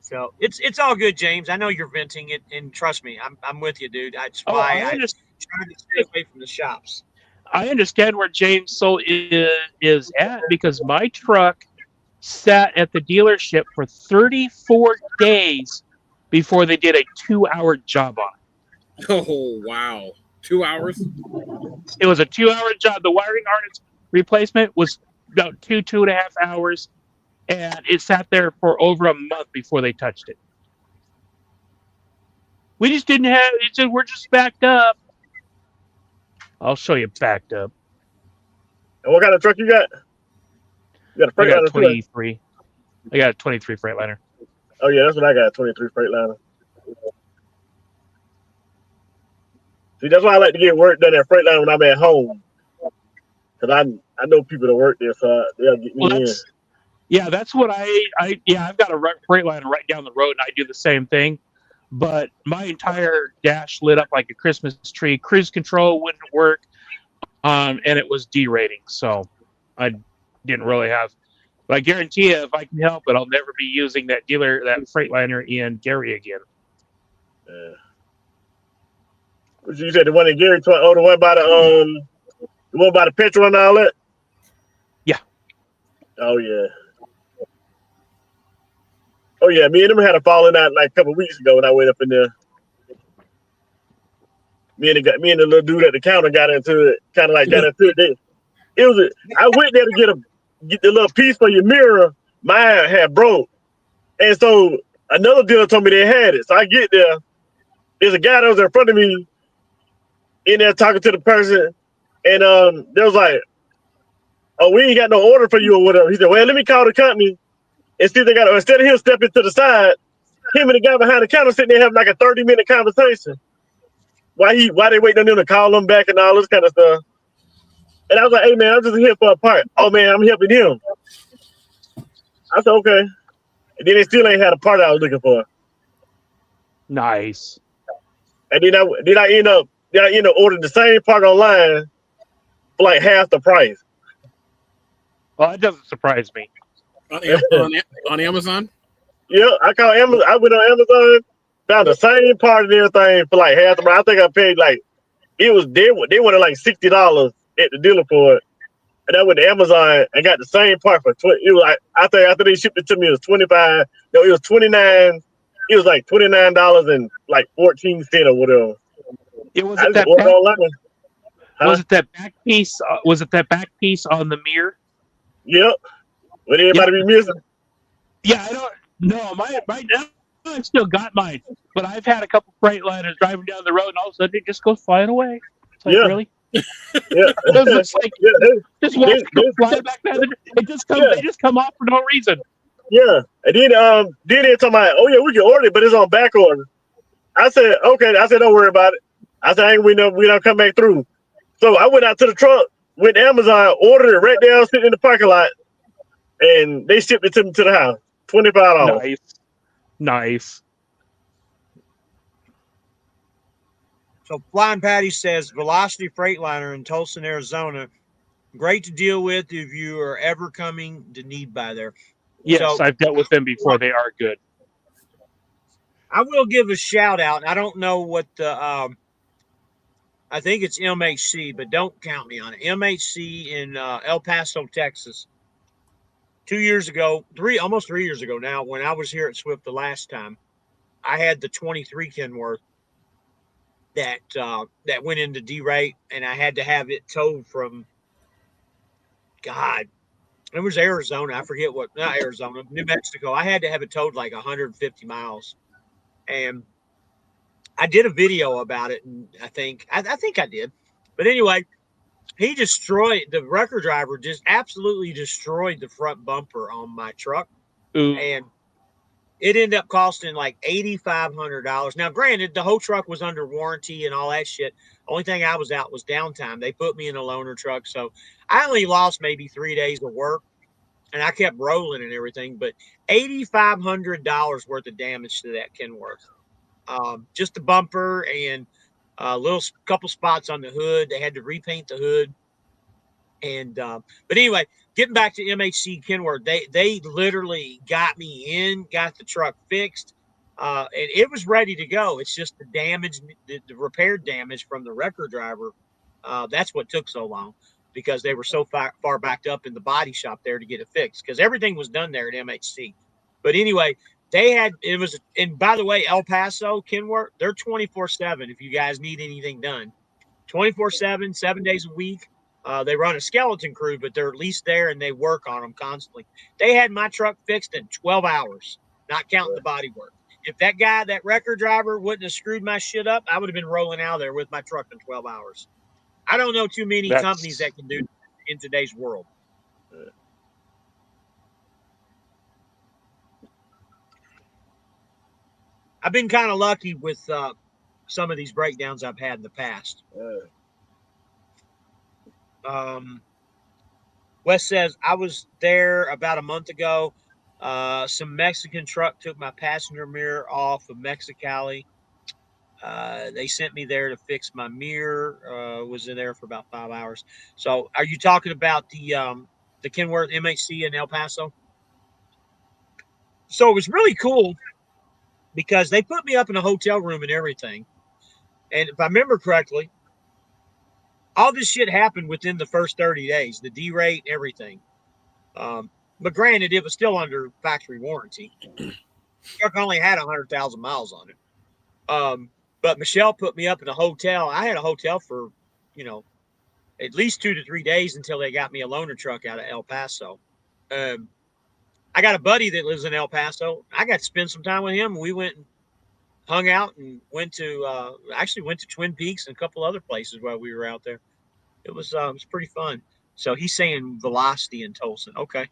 So it's all good, James. I know you're venting it, and trust me, I'm with you, dude. That's why I try to stay away from the shops. I understand where James Soul is at, because my truck sat at the dealership for 34 days before they did a 2-hour job on it. Oh wow, 2 hours? It was a 2-hour job. The wiring harness replacement was about 2.5 hours, and it sat there for over a month before they touched it. We just didn't have it. We're just backed up. I'll show you backed up. And what kind of truck you got? You got a I got Freightliner? a 23. I got a 23 Freightliner. Oh yeah, that's what I got. 23 Freightliner. See, that's why I like to get work done at Freightliner when I'm at home, because I know people that work there, so they'll get me in. Yeah, that's what I've got a Freightliner right down the road, and I do the same thing. But my entire dash lit up like a Christmas tree. Cruise control wouldn't work, and it was derating. So I didn't really have. But I guarantee you, if I can help it, I'll never be using that Freightliner in Gary again. Yeah. You said the one in Gary? Oh, the one by the petrol and all that? Yeah. Oh yeah. Oh yeah, me and them had a falling out like a couple of weeks ago when I went up in there. Me and the little dude at the counter got into it. I went there to get the little piece for your mirror. Mine had broke, and so another dealer told me they had it. So I get there. There's a guy that was in front of me in there talking to the person, and they was like, "Oh, we ain't got no order for you or whatever." He said, "Well, let me call the company and see if they got it." Instead of him stepping to the side, him and the guy behind the counter sitting there having like a 30-minute conversation. Why they waiting on them to call them back and all this kind of stuff. And I was like, "Hey man, I'm just here for a part." "Oh man, I'm helping him." I said, "Okay." And then they still ain't had a part I was looking for. Nice. And then I end up ordering the same part online for like half the price. Well, that doesn't surprise me. On Amazon? Yeah, I went on Amazon, found the same part and everything for like half the price. I think I paid like they wanted like $60 at the dealer for it. And I went to Amazon and got the same part for 20. It was like, I think after they shipped it to me, it was 25. No, it was 29. It was like $29 and like 14 cents or whatever. Was it that back piece? Was it that back piece on the mirror? Yep. Would anybody be missing? Yeah, I don't know. I've still got mine, but I've had a couple Freightliners driving down the road, and all of a sudden it just goes flying away. It's like, really? Yeah. It's like just watch it go fly back there. It just comes. They just come off for no reason. Yeah. And then they told me, oh yeah, we can order it, but it's on back order. I said, okay. I said, don't worry about it. I said, I ain't we don't come back through. So I went out to the truck, went to Amazon, ordered it right there, sitting in the parking lot, and they shipped it to me to the house. $25. Nice. Nice. So Flying Patty says Velocity Freightliner in Tulsa, Arizona. Great to deal with if you are ever coming to need by there. Yes, So I've dealt with them before. They are good. I will give a shout out. I don't know what the I think it's MHC, but don't count me on it. MHC in El Paso, Texas. 2 years ago, almost 3 years ago now, when I was here at Swift the last time, I had the 23 Kenworth that went into D-rate, and I had to have it towed from God. It was Arizona. I forget what, not Arizona, New Mexico. I had to have it towed like 150 miles, and I did a video about it, and I think I did, but anyway, he destroyed the wrecker driver. Just absolutely destroyed the front bumper on my truck, Ooh. and it ended up costing like $8,500. Now, granted, the whole truck was under warranty and all that shit. Only thing I was out was downtime. They put me in a loaner truck, so I only lost maybe 3 days of work, and I kept rolling and everything. But $8,500 worth of damage to that Kenworth. Just the bumper and a little couple spots on the hood. They had to repaint the hood. And but anyway, getting back to MHC Kenworth, they literally got me in, got the truck fixed, and it was ready to go. It's just the damage, the repaired damage from the wrecker driver. That's what took so long, because they were so far backed up in the body shop there to get it fixed, because everything was done there at MHC. But anyway, it was, and by the way, El Paso Kenworth, they're 24/7 if you guys need anything done. 24/7, 7 days a week. They run a skeleton crew, but they're at least there and they work on them constantly. They had my truck fixed in 12 hours, not counting the body work. If that wrecker driver wouldn't have screwed my shit up, I would have been rolling out of there with my truck in 12 hours. I don't know too many companies that can do that in today's world. I've been kind of lucky with some of these breakdowns I've had in the past. Wes says, I was there about a month ago. Some Mexican truck took my passenger mirror off of Mexicali. They sent me there to fix my mirror. Was in there for about 5 hours. So, are you talking about the Kenworth MHC in El Paso? So it was really cool because they put me up in a hotel room and everything. And if I remember correctly, all this shit happened within the first 30 days, the D-rate, everything. But granted, it was still under factory warranty. Truck only had 100,000 miles on it. But Michelle put me up in a hotel. I had a hotel for, at least 2 to 3 days until they got me a loaner truck out of El Paso. I got a buddy that lives in El Paso. I got to spend some time with him. We went and hung out and went to Twin Peaks and a couple other places while we were out there. It was pretty fun. So he's saying Velocity in Tulsa. Okay.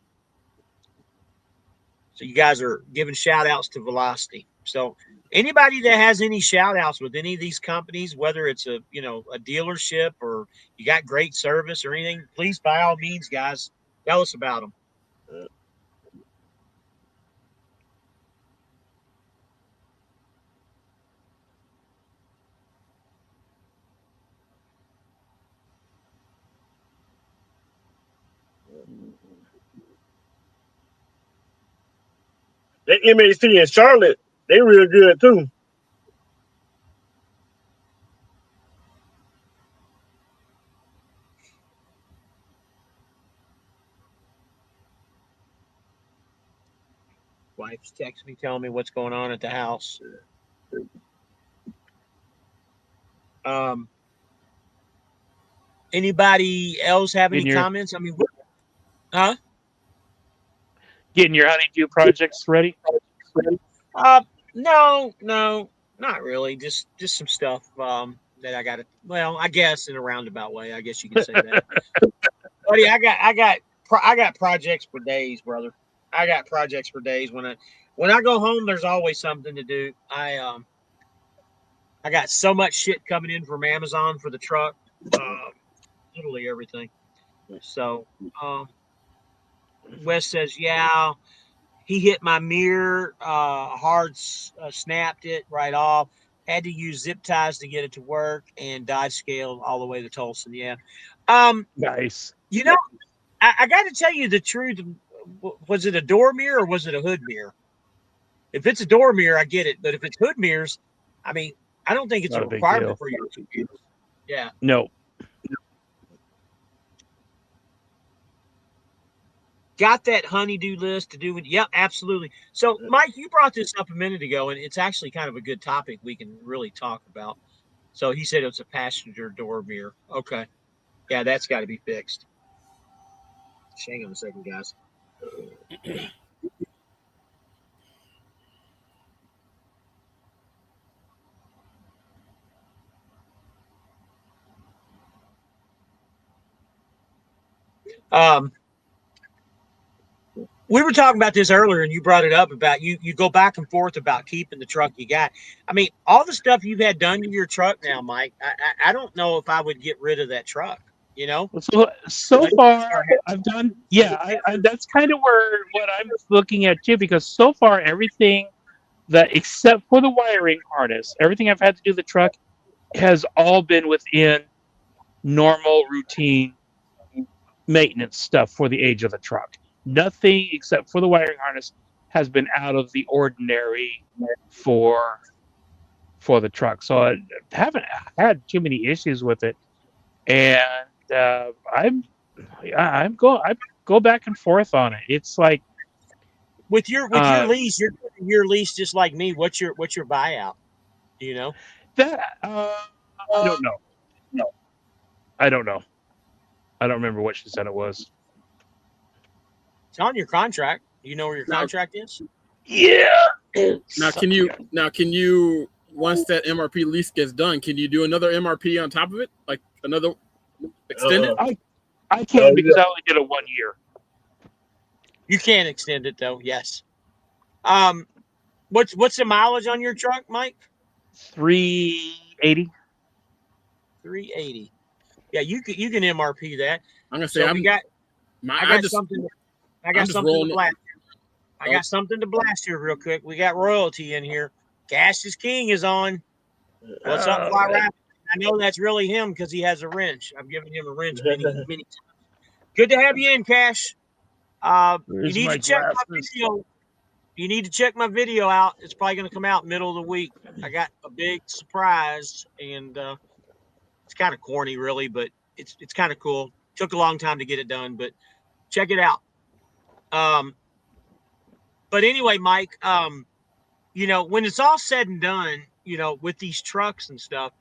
So you guys are giving shout outs to Velocity. So anybody that has any shout outs with any of these companies, whether it's a dealership or you got great service or anything, please, by all means, guys, tell us about them. That MHC in Charlotte, they real good too. Wife's texting me, telling me what's going on at the house. Anybody else have any comments? I mean, huh? Getting your honeydew projects ready? No, not really. Just some stuff that I got to. Well, I guess in a roundabout way, I guess you could say that. Buddy, I got projects for days, brother. I got projects for days. When I go home, there's always something to do. I got so much shit coming in from Amazon for the truck, literally everything. So Wes says, yeah, he hit my mirror, hard snapped it right off. Had to use zip ties to get it to work, and Dodge scaled all the way to Tulsa. Yeah, Nice. you know, I got to tell you the truth. Was it a door mirror or was it a hood mirror? If it's a door mirror, I get it. But if it's hood mirrors, I mean, I don't think it's Not a a big requirement deal. for your computers. Yeah. No. Got that honeydew list to do with? Yep, absolutely. So, Mike, you brought this up a minute ago, and it's actually kind of a good topic we can really talk about. So he said it's a passenger door mirror. Okay. Yeah, that's got to be fixed. Hang on a second, guys. We were talking about this earlier, and you brought it up about you go back and forth about keeping the truck you got. I mean, all the stuff you've had done to your truck now, Mike. I don't know if I would get rid of that truck. You know, So far I've done. Yeah, I that's kind of what I'm looking at too, because so far everything that except for the wiring harness, everything I've had to do to the truck has all been within normal routine maintenance stuff for the age of the truck. Nothing except for the wiring harness has been out of the ordinary for the truck. So I haven't had too many issues with it, and I'm I go back and forth on it. It's like with your lease, you're doing your lease just like me. What's your buyout? Do you know? that. I don't know. I don't know. I don't remember what she said it was. It's on your contract. You know where your contract is? Yeah. Now, can you once that MRP lease gets done, can you do another MRP on top of it, like another extended? I can because I only did a 1 year. You can extend it though. Yes. What's the mileage on your truck, Mike? 380. 380. Yeah, you can MRP that. I'm gonna say So I got something something to blast. I got something to blast here real quick. We got royalty in here. Cash is King is on. What's up, Fly Rapid? I know that's really him because he has a wrench. I've given him a wrench many times. Good to have you in, Cash. You need to check my video. You need to check my video out. It's probably going to come out middle of the week. I got a big surprise, and it's kind of corny, really, but it's kind of cool. Took a long time to get it done, but check it out. But anyway, Mike, you know, when it's all said and done, you know, with these trucks and stuff,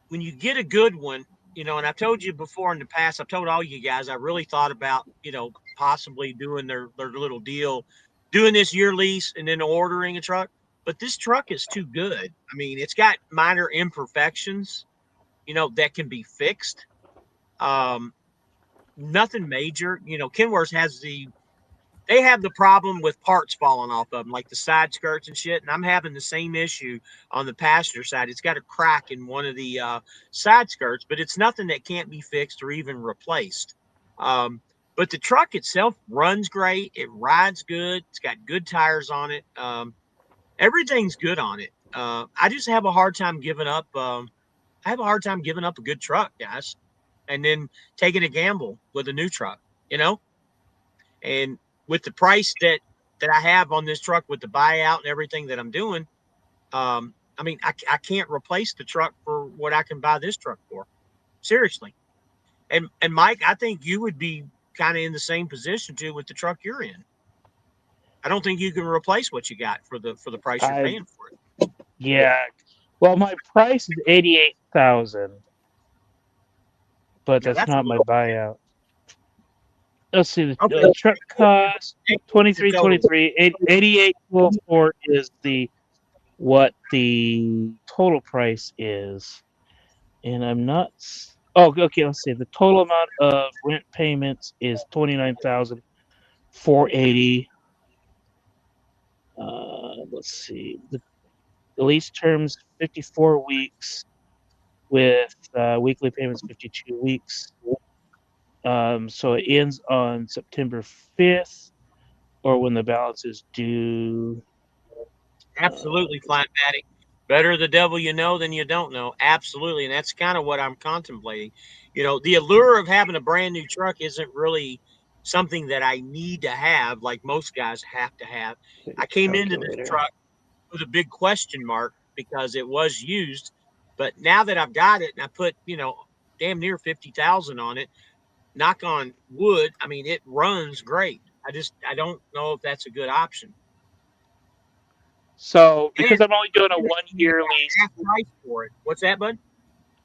when you get a good one, you know, and I've told you before in the past, I've told all you guys, I really thought about, you know, possibly doing their little deal, doing this year lease and then ordering a truck. But this truck is too good. I mean, it's got minor imperfections, you know, that can be fixed. Nothing major. You know, Kenworth they have the problem with parts falling off of them, like the side skirts and shit. And I'm having the same issue on the passenger side. It's got a crack in one of the side skirts, but it's nothing that can't be fixed or even replaced. But the truck itself runs great. It rides good. It's got good tires on it. Everything's good on it. I just have a hard time giving up. I have a hard time giving up a good truck, guys, and then taking a gamble with a new truck, you know? And with the price that I have on this truck with the buyout and everything that I'm doing, I mean, I can't replace the truck for what I can buy this truck for. Seriously. And Mike, I think you would be kind of in the same position too with the truck you're in. I don't think you can replace what you got for the price you're paying for it. Yeah. Well, my price is 88,000, but that's not my buyout. Let's see. The truck cost 23.23. 88.4 is what the total price is, and I'm not. Oh, okay. Let's see. The total amount of rent payments is 29,480. let's see. The lease terms 54 weeks with weekly payments 52 weeks. So it ends on September 5th, or when the balance is due. Absolutely, fine, Patty. Better the devil you know than you don't know. Absolutely. And that's kind of what I'm contemplating. The allure of having a brand new truck isn't really something that I need to have, like most guys have to have. I came into this Calculator. truck with a big question mark because it was used. But now that I've got it and I put, damn near 50,000 on it, knock on wood, I mean, it runs great. I don't know if that's a good option. So because And I'm only doing a you 1-year got lease. half price for it. What's that, bud?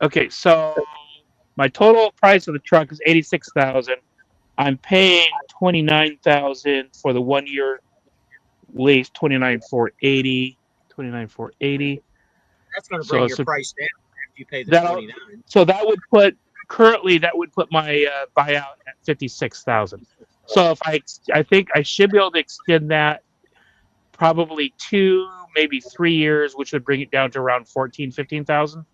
Okay, so my total price of the truck is 86,000. I'm paying 29,000 for the 1-year lease, 29,480. That's going to So bring your so price down after you pay the that 29. so that would put my buyout at 56,000. So if I think I should be able to extend that probably 2, maybe 3 years, which would bring it down to around 15,000.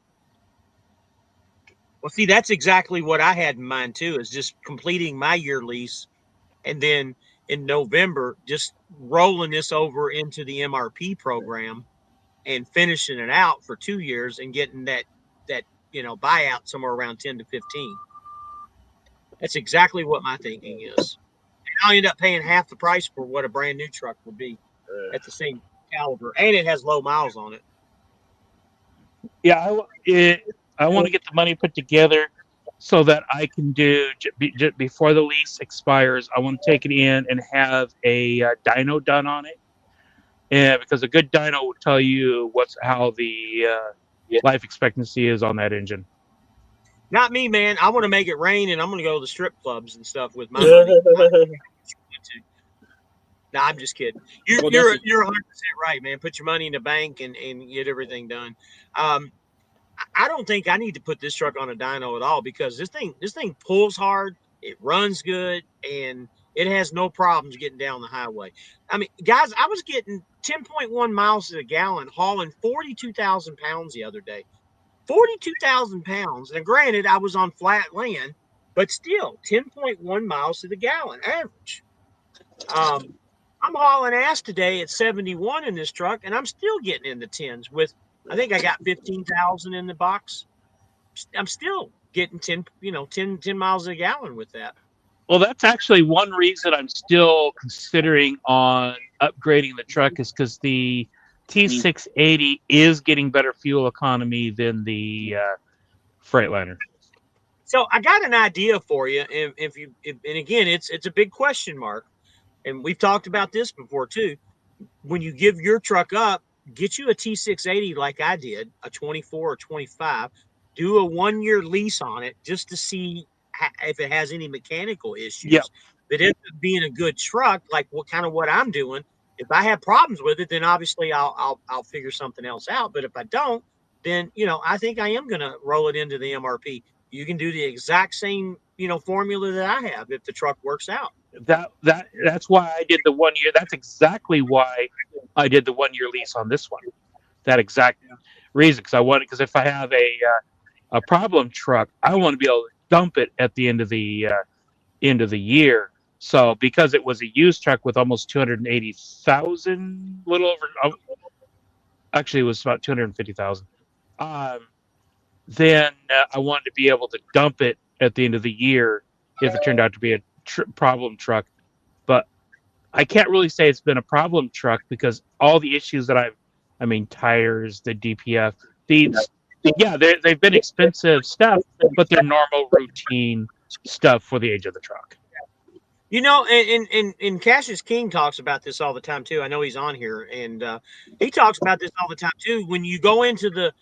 Well, see, that's exactly what I had in mind too, is just completing my year lease and then in November just rolling this over into the MRP program and finishing it out for 2 years and getting that buyout somewhere around 10 to 15. That's exactly what my thinking is. And I'll end up paying half the price for what a brand new truck would be at the same caliber, and it has low miles on it. Yeah, I want to get the money put together so that I can do before the lease expires. I want to take it in and have a dyno done on it, and because a good dyno will tell you how the life expectancy is on that engine. Not me, man. I want to make it rain, and I'm going to go to the strip clubs and stuff with my money. No, I'm just kidding. You're Well, you're that's you're 100% right, man. Put your money in the bank and get everything done. I don't think I need to put this truck on a dyno at all because this thing pulls hard, it runs good, and it has no problems getting down the highway. I mean, guys, I was getting 10.1 miles to the gallon hauling 42,000 pounds the other day. 42,000 pounds. And granted, I was on flat land, but still 10.1 miles to the gallon average. Um, I'm hauling ass today at 71 in this truck, and I'm still getting in the tens with, I think I got 15,000 in the box. I'm still getting 10 miles a gallon with that. Well, that's actually one reason I'm still considering on upgrading the truck is because the T680 is getting better fuel economy than the Freightliner. So I got an idea for you. And again, it's a big question mark. And we've talked about this before too. When you give your truck up, get you a T680 like I did, a 24 or 25, do a 1-year lease on it just to see if it has any mechanical Yep. issues. That ends up being a good truck, like what I'm doing. If I have problems with it, then obviously I'll figure something else out. But if I don't, then I think I am gonna roll it into the MRP. You can do the exact same formula that I have if the truck works out. That's why I did the 1 year. That's exactly why I did the 1-year lease on this one. That exact reason, because if I have a problem truck, I want to be able to dump it at the end of the year. So because it was a used truck with almost 280,000, little over, actually it was about 250,000. Then I wanted to be able to dump it at the end of the year if it turned out to be a problem truck. But I can't really say it's been a problem truck because all the issues that I mean, tires, the DPF, they've been expensive stuff, but they're normal routine stuff for the age of the truck. And Cassius King talks about this all the time too. I know he's on here, and he talks about this all the time too. When you go into the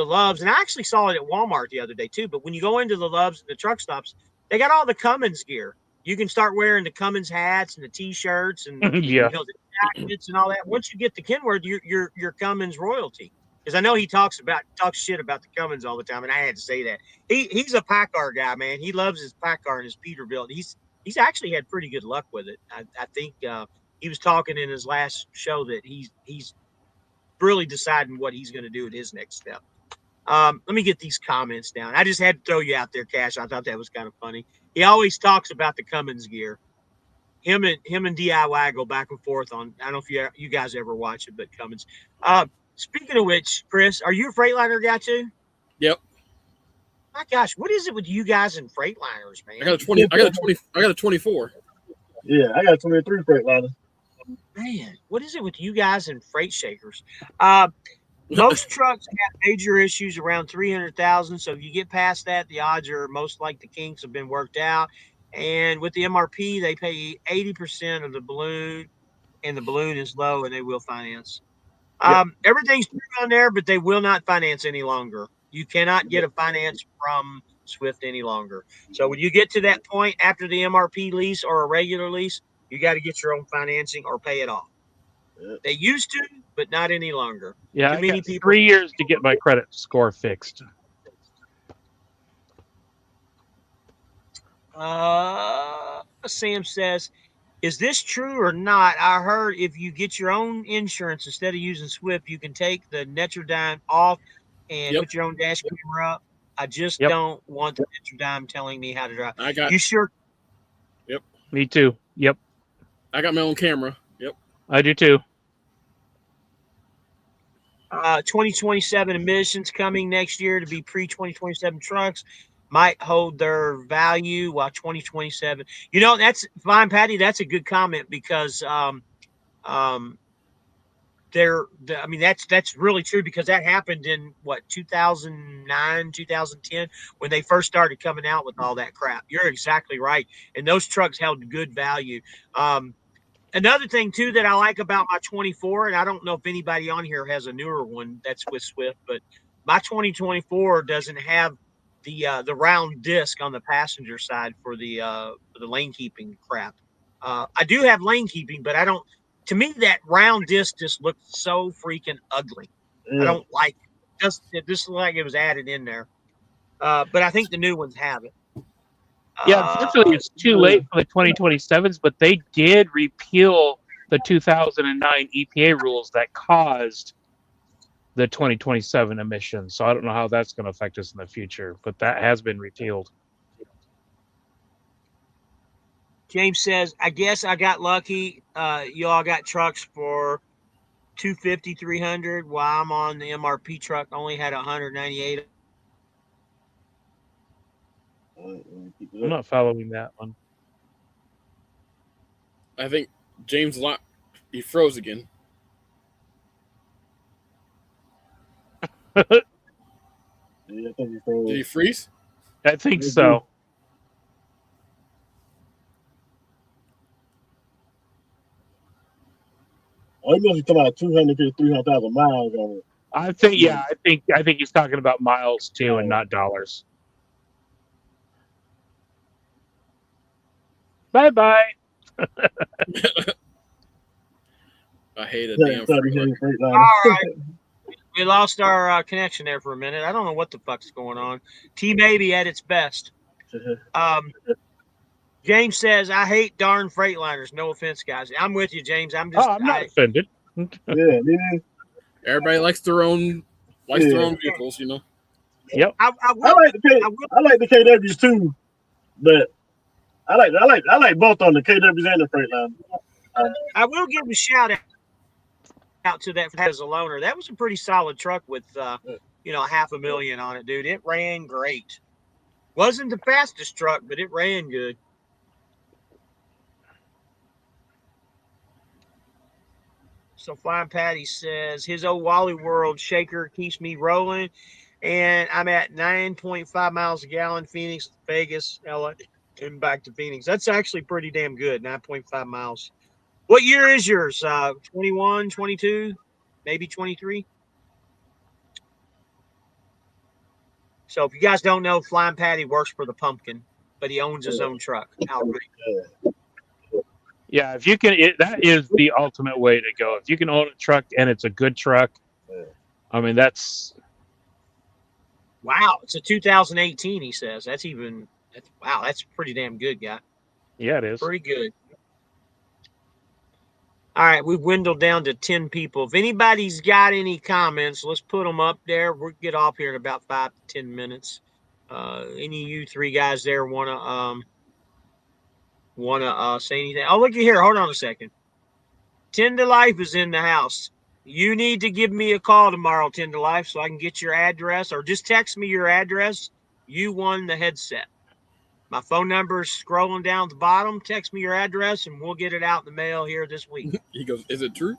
Loves, and I actually saw it at Walmart the other day too. But when you go into the Loves and the truck stops, they got all the Cummins gear. You can start wearing the Cummins hats and the T-shirts and Yeah. the jackets and all that. Once you get the Kenworth, you're Cummins royalty. Because I know he talks shit about the Cummins all the time, and I had to say that he's a PACCAR guy, man. He loves his PACCAR and his Peterbilt. He's actually had pretty good luck with it. I think he was talking in his last show that he's really deciding what he's going to do at his next step. Let me get these comments down. I just had to throw you out there, Cash. I thought that was kind of funny. He always talks about the Cummins gear. Him and DIY go back and forth on. I don't know if you guys ever watch it, but Cummins. Speaking of which, Chris, are you a Freightliner guy too? Yep. My gosh, what is it with you guys and Freightliners, man? I got a 20. I got a 24. Yeah, I got 23 Freightliner. Man, what is it with you guys and freight shakers? Most trucks have major issues around 300,000. So if you get past that, the odds are most like the kinks have been worked out. And with the MRP, they pay 80% of the balloon, and the balloon is low, and they will finance. Everything's on there, but they will not finance any longer. You cannot get a finance from Swift any longer. So when you get to that point after the MRP lease or a regular lease, you got to get your own financing or pay it off. They used to, but not any longer. Yeah, Too I many got people. 3 years to get my credit score fixed. Sam says, is this true or not? I heard if you get your own insurance instead of using Swift, you can take the Netradime off and put your own dash camera up. I just don't want the Netradime telling me how to drive. You sure? Yep. Me too. Yep. I got my own camera. Yep. I do too. 2027 emissions coming next year to be pre-2027 trucks might hold their value while 2027. You know, that's fine, Patty. That's a good comment because that's really true because that happened in 2009, 2010 when they first started coming out with all that crap. You're exactly right. And those trucks held good value. Another thing too that I like about my 24, and I don't know if anybody on here has a newer one that's with Swift, but my 2024 doesn't have the round disc on the passenger side for the lane keeping crap. I do have lane keeping, but I don't. To me, that round disc just looks so freaking ugly. I don't like it. It just looks like it was added in there. But I think the new ones have it. Yeah, unfortunately, it's too late for the 2027s, but they did repeal the 2009 EPA rules that caused the 2027 emissions. So I don't know how that's going to affect us in the future, but that has been repealed. James says, I guess I got lucky. Y'all got trucks for 250, 300, while I'm on the MRP truck, only had 198. I'm not following that one. I think James he froze again. Yeah, I think he froze. Did he freeze? I think so. Oh, he must be talking about 250, 300,000 miles on it. I think he's talking about miles too, and not dollars. Bye bye. I hate a damn Freightliner. All right. We lost our connection there for a minute. I don't know what the fuck's going on. T-Maybe at its best. James says, I hate darn Freightliners. No offense, guys. I'm with you, James. I'm not offended. Yeah, man. Everybody likes their own vehicles, you know. Yep. I like the KWs too, but I like both on the KWs and the Freightliner. I will give a shout out to that as a loaner. That was a pretty solid truck with $500,000 on it, dude. It ran great. Wasn't the fastest truck, but it ran good. So Flying Patty says his old Wally World shaker keeps me rolling, and I'm at 9.5 miles a gallon. Phoenix, Vegas, LA, and back to Phoenix. That's actually pretty damn good. 9.5 miles. What year is yours? 21, 22, maybe 23? So if you guys don't know, Flying Patty works for the Pumpkin, but he owns his own truck outright. Yeah, if you can, that is the ultimate way to go. If you can own a truck and it's a good truck, I mean, that's... Wow, it's a 2018, he says. That's pretty damn good, guy. Yeah, it is. Pretty good. All right, we've dwindled down to 10 people. If anybody's got any comments, let's put them up there. We'll get off here in about 5 to 10 minutes. Any of you three guys there wanna say anything? Oh, look at here. Hold on a second. 10 to Life is in the house. You need to give me a call tomorrow, 10 to Life, so I can get your address, or just text me your address. You won the headset. My phone number is scrolling down at the bottom. Text me your address, and we'll get it out in the mail here this week. He goes, "Is it true?"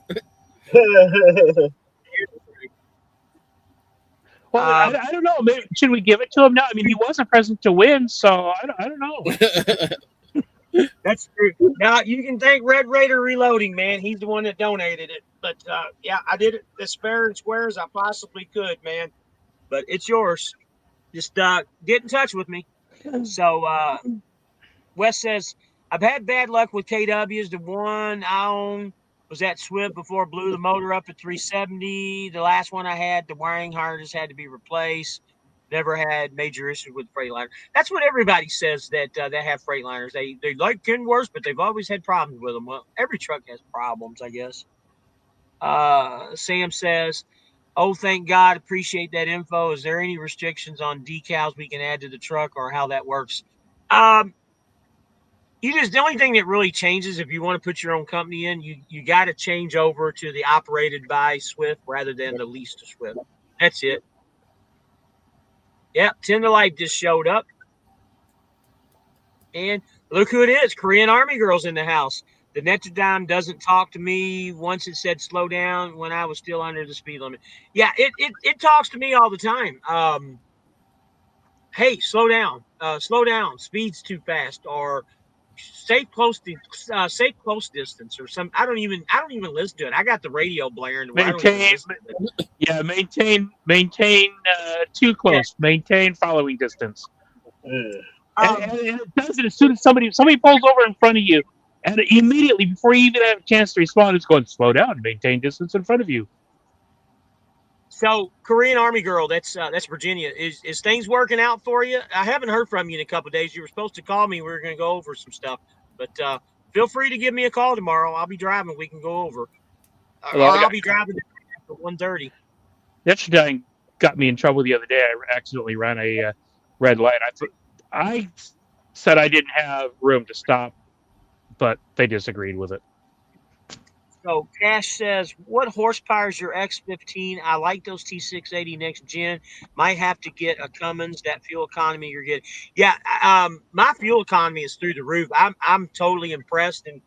Well, I don't know. Maybe, should we give it to him now? I mean, he wasn't present to win, so I don't know. That's true. Now you can thank Red Raider Reloading, man. He's the one that donated it. But yeah, I did it as fair and square as I possibly could, man. But it's yours. Just get in touch with me. So Wes says, I've had bad luck with KWs. The one I own was at Swift before, blew the motor up at 370. The last one I had, the wiring harness had to be replaced. Never had major issues with Freightliner. That's what everybody says that they have Freightliners. They like Kenworths, but they've always had problems with them. Well, every truck has problems, I guess. Sam says, oh, thank God. Appreciate that info. Is there any restrictions on decals we can add to the truck or how that works? The only thing that really changes if you want to put your own company in, you got to change over to the operated by Swift rather than the leased to Swift. That's it. Yep, 10 to Life just showed up. And look who it is. Korean Army Girl's in the house. The Netrodime doesn't talk to me. Once it said slow down when I was still under the speed limit. Yeah, it talks to me all the time. Hey, slow down. Slow down. Speed's too fast. Or safe close distance or some. I don't even listen to it. I got the radio blaring. Maintain too close. Yeah. Maintain following distance. And it does it as soon as somebody pulls over in front of you, and immediately before you even have a chance to respond, it's going slow down, maintain distance in front of you. So, Korean Army Girl, that's Virginia. Is things working out for you? I haven't heard from you in a couple of days. You were supposed to call me. We were going to go over some stuff, but feel free to give me a call tomorrow. I'll be driving. We can go over. I'll be driving at 1:30. Yesterday got me in trouble the other day. I accidentally ran a red light. I said I didn't have room to stop, but they disagreed with it. So Cash says, what horsepower is your X15? I like those T680 next gen. Might have to get a Cummins. That fuel economy you're getting. Yeah, my fuel economy is through the roof. I'm totally impressed. And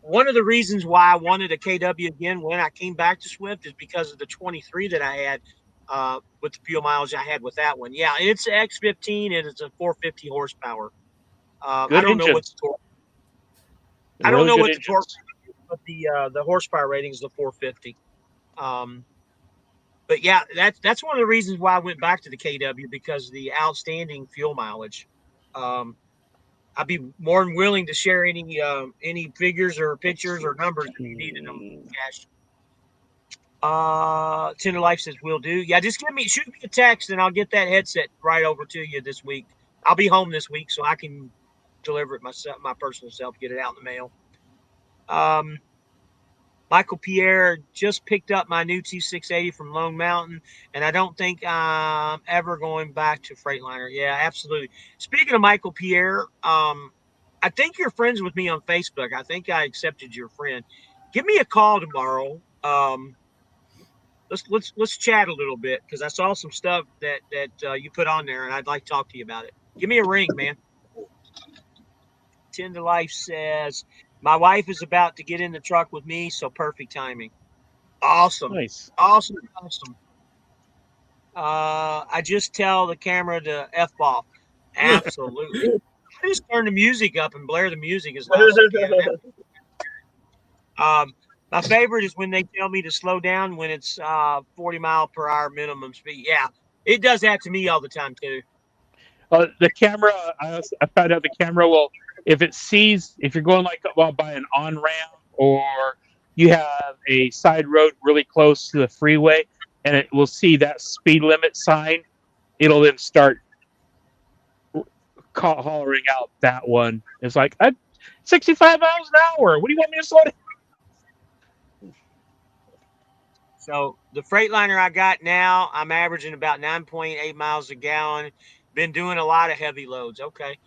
one of the reasons why I wanted a KW again when I came back to Swift is because of the 23 that I had with the fuel mileage I had with that one. Yeah, it's an X15 and it's a 450 horsepower. I don't know what the torque. I don't know what the torque. But the horsepower rating is the 450. But yeah, that's one of the reasons why I went back to the KW, because of the outstanding fuel mileage. I'd be more than willing to share any figures or pictures or numbers if you needed them. Cash. Tender Life says will do. Yeah, just shoot me a text and I'll get that headset right over to you this week. I'll be home this week so I can deliver it myself, my personal self, get it out in the mail. Michael Pierre just picked up my new T680 from Lone Mountain, and I don't think I'm ever going back to Freightliner. Yeah, absolutely. Speaking of Michael Pierre, I think you're friends with me on Facebook. I think I accepted your friend. Give me a call tomorrow. Let's chat a little bit, because I saw some stuff that you put on there, and I'd like to talk to you about it. Give me a ring, man. 10 to Life says, my wife is about to get in the truck with me, so perfect timing. Awesome. Nice. Awesome. I just tell the camera to F off. Absolutely. I just turn the music up and blare the music as loud as I can. My favorite is when they tell me to slow down when it's 40 mile per hour minimum speed. Yeah, it does that to me all the time too. The camera, I found out the camera will, if you're going by an on-ramp, or you have a side road really close to the freeway and it will see that speed limit sign, it'll then start hollering out that one. It's like, 65 miles an hour. What do you want me to slow down? So the Freightliner I got now, I'm averaging about 9.8 miles a gallon. Been doing a lot of heavy loads. Okay.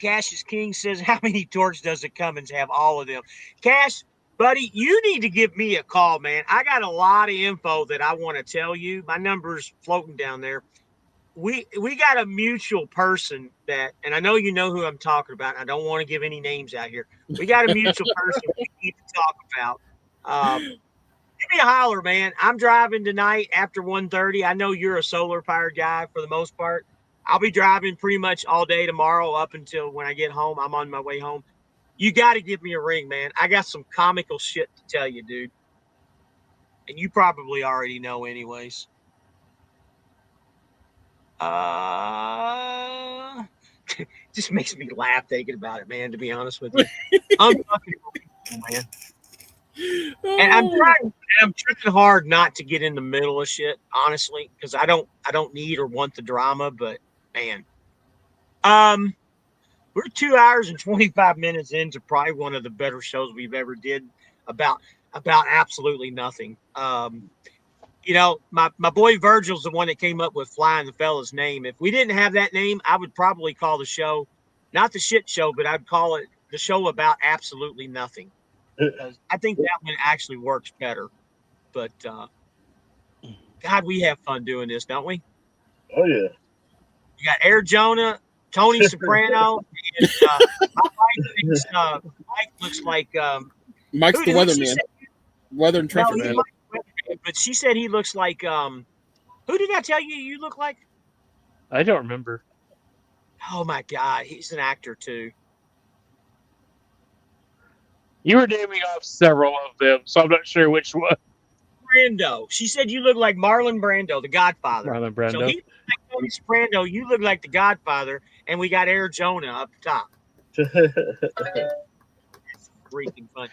Cassius King says, how many torques does the Cummins have? All of them. Cash, buddy, you need to give me a call, man. I got a lot of info that I want to tell you. My number's floating down there. We got a mutual person that, and I know you know who I'm talking about. I don't want to give any names out here. We got a mutual person we need to talk about. Give me a holler, man. I'm driving tonight after 1:30. I know you're a solar powered guy for the most part. I'll be driving pretty much all day tomorrow up until when I get home. I'm on my way home. You got to give me a ring, man. I got some comical shit to tell you, dude. And you probably already know anyways. Just makes me laugh thinking about it, man, to be honest with you. Unfucking man. And I'm trying hard not to get in the middle of shit, honestly, because I don't need or want the drama, but man. We're 2 hours and 25 minutes into probably one of the better shows we've ever did about absolutely nothing. You know, my boy Virgil's the one that came up with flying the fella's name. If we didn't have that name, I would probably call the show not the shit show, but I'd call it the show about absolutely nothing. Because I think that one actually works better. But God, we have fun doing this, don't we? Oh yeah. You got Air Jonah, Tony Soprano, and my wife thinks Mike looks like Mike's the weatherman. Weather and traffic man. But she said he looks like who did I tell you look like? I don't remember. Oh my God, he's an actor too. You were naming off several of them, so I'm not sure which one. Brando. She said you look like Marlon Brando, the Godfather. Marlon Brando. So he looks like Tony Soprano. You look like the Godfather, and we got Air Jonah up top. That's freaking fun.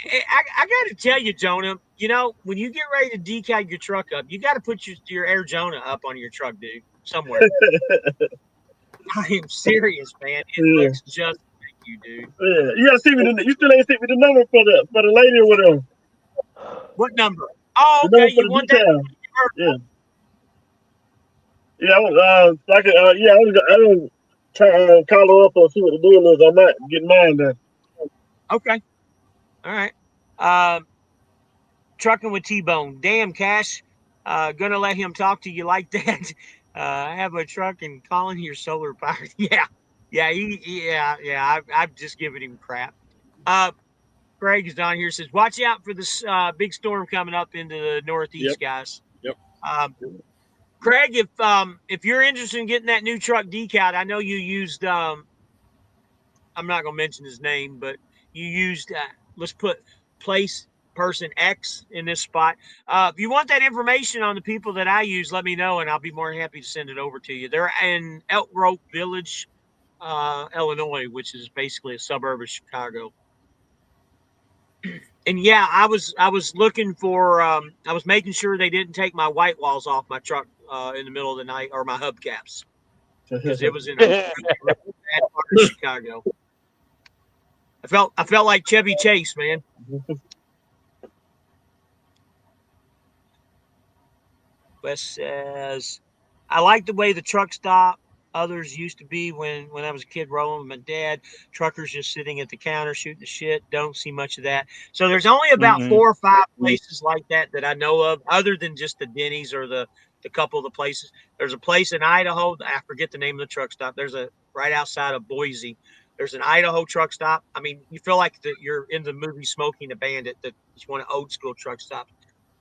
I got to tell you, Jonah, you know, when you get ready to decal your truck up, you got to put your Air Jonah up on your truck, dude, somewhere. I am serious, man. It looks just like you, dude. Yeah, you gotta see me. You still ain't sent me the number for the lady or whatever. What number? Oh, okay. You want that? Yeah. Yeah, I was I was try to call her up and see what the deal is. I might get mine done. Okay. All right. Trucking with T-Bone. Damn, Cash. Gonna let him talk to you like that. I have a truck and calling your solar powered. Yeah. I'm just giving him crap. Greg is down here, says, watch out for this big storm coming up into the Northeast, guys. Yep. Craig, if you're interested in getting that new truck decaled, I know you used I'm not gonna mention his name, but you used let's put person X in this spot. If you want that information on the people that I use, let me know and I'll be more than happy to send it over to you. They're in Elk Grove Village, Illinois, which is basically a suburb of Chicago. And yeah, I was looking for I was making sure they didn't take my white walls off my truck in the middle of the night, or my hubcaps, because it was in a bad part of Chicago. I felt like Chevy Chase, man. Wes says, I like the way the truck stop others used to be when I was a kid rolling with my dad. Truckers just sitting at the counter shooting the shit. Don't see much of that. So there's only about 4 or 5 places like that I know of, other than just the Denny's or the couple of the places. There's a place in Idaho. I forget the name of the truck stop. There's a right outside of Boise. There's an Idaho truck stop. I mean, you feel like you're in the movie Smoking the Bandit. That is one of old school truck stops.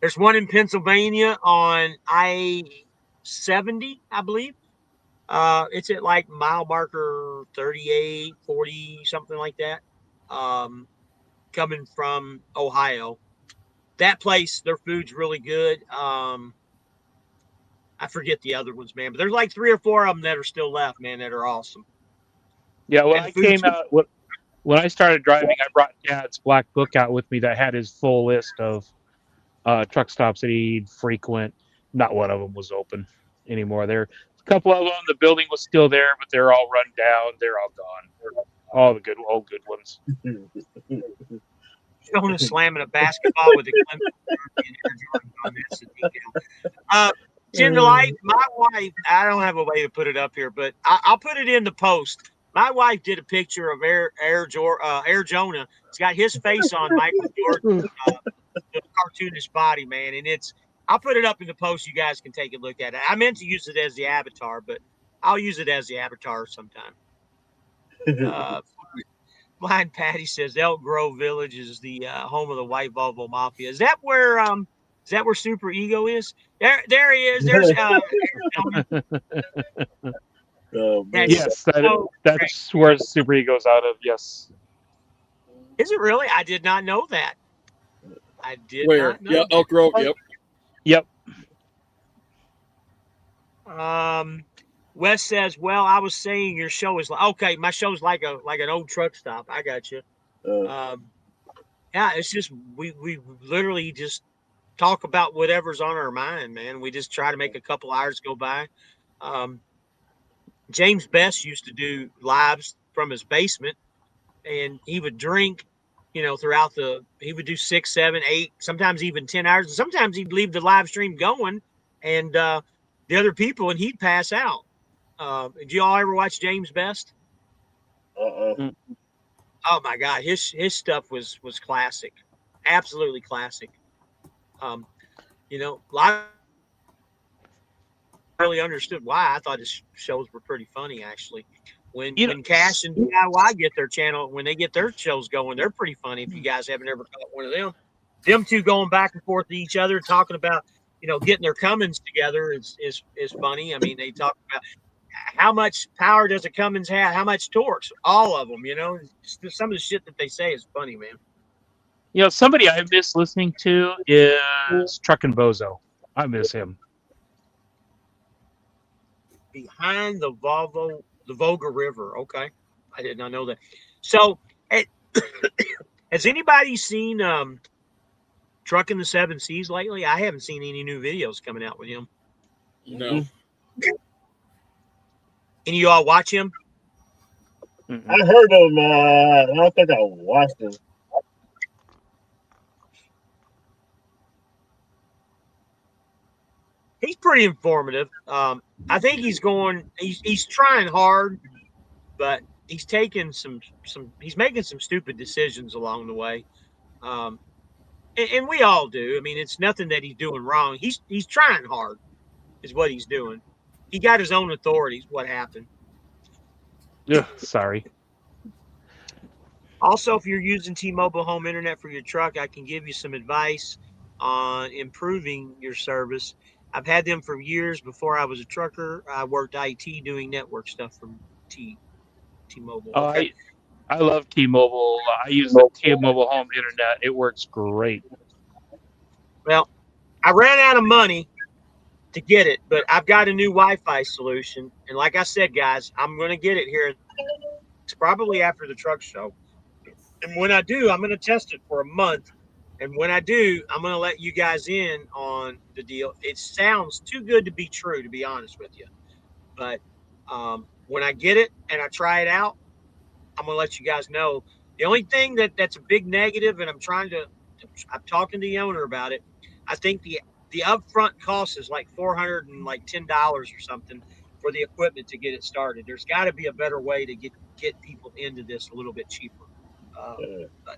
There's one in Pennsylvania on I-70, I believe. It's at like mile marker 38, 40, something like that. Coming from Ohio. That place, their food's really good. I forget the other ones, man, but there's like 3 or 4 of them that are still left, man, that are awesome. Yeah, when I came out, when I started driving, I brought Dad's black book out with me that had his full list of truck stops that he'd frequent. Not one of them was open anymore. There, a couple of them, the building was still there, but they're all run down. They're all gone. All the good ones. Jonah slamming a basketball with a Clemson on that's the detail. 10 to life. My wife, I don't have a way to put it up here, but I'll put it in the post. My wife did a picture of Air Jonah. It's got his face on Michael Jordan's cartoonish body, man, and I'll put it up in the post. You guys can take a look at it. I meant to use it as the avatar, but I'll use it as the avatar sometime. Blind Patty says Elk Grove Village is the home of the White Volvo Mafia. Is that where Super Ego is? There he is. There's Yes, that's where Super Ego's out of. Yes. Is it really? I did not know that. I did Where? not know. Yeah, Elk Grove. Yep. Wes says, "Well, I was saying your show is okay. My show's like an old truck stop. I got you. Yeah, it's just we literally just talk about whatever's on our mind, man. We just try to make a couple hours go by. James Best used to do lives from his basement, and he would drink, throughout he would do 6, 7, 8, sometimes even 10 hours. And sometimes he'd leave the live stream going and the other people, and he'd pass out. Did you all ever watch James Best? Oh my God, his stuff was classic, absolutely classic. A lot of really understood why. I thought his shows were pretty funny, actually. When Cash and DIY get their channel, when they get their shows going, they're pretty funny. If you guys haven't ever caught one of them two going back and forth to each other, talking about getting their Cummins together is funny. I mean, they talk about how much power does a Cummins have, how much torque, all of them. Some of the shit that they say is funny, man. Somebody I miss listening to is Truckin' Bozo. I miss him. Behind the Volga River. Okay. I did not know that. So has anybody seen Truckin' the Seven Seas lately? I haven't seen any new videos coming out with him. No. And you all watch him? I heard of him. I don't think I watched him. He's pretty informative. I think he's trying hard, but he's taking he's making some stupid decisions along the way. And we all do. I mean, it's nothing that he's doing wrong. He's trying hard is what he's doing. He got his own authorities. What happened? Yeah, sorry. Also, if you're using T-Mobile home internet for your truck, I can give you some advice on improving your service. I've had them for years. Before I was a trucker, I worked IT doing network stuff from T-Mobile. Okay. I love T-Mobile. I use the T-Mobile home internet. It works great. Well, I ran out of money to get it, but I've got a new Wi-Fi solution. And like I said, guys, I'm going to get it here. It's probably after the truck show. And when I do, I'm going to test it for a month. And when I do, I'm going to let you guys in on the deal. It sounds too good to be true, to be honest with you. But when I get it and I try it out, I'm going to let you guys know. The only thing that's a big negative, and I'm talking to the owner about it. I think the upfront cost is like $410 or something for the equipment to get it started. There's got to be a better way to get people into this a little bit cheaper. But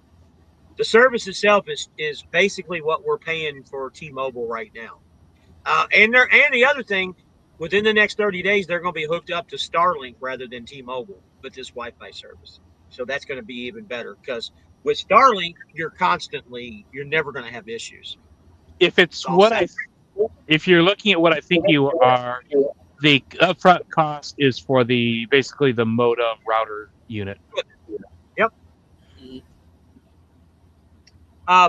the service itself is basically what we're paying for T-Mobile right now. And the other thing, within the next 30 days, they're going to be hooked up to Starlink rather than T-Mobile with this Wi-Fi service. So that's going to be even better because with Starlink, you're never going to have issues. If you're looking at what I think you are, the upfront cost is for basically the modem router unit. Yep.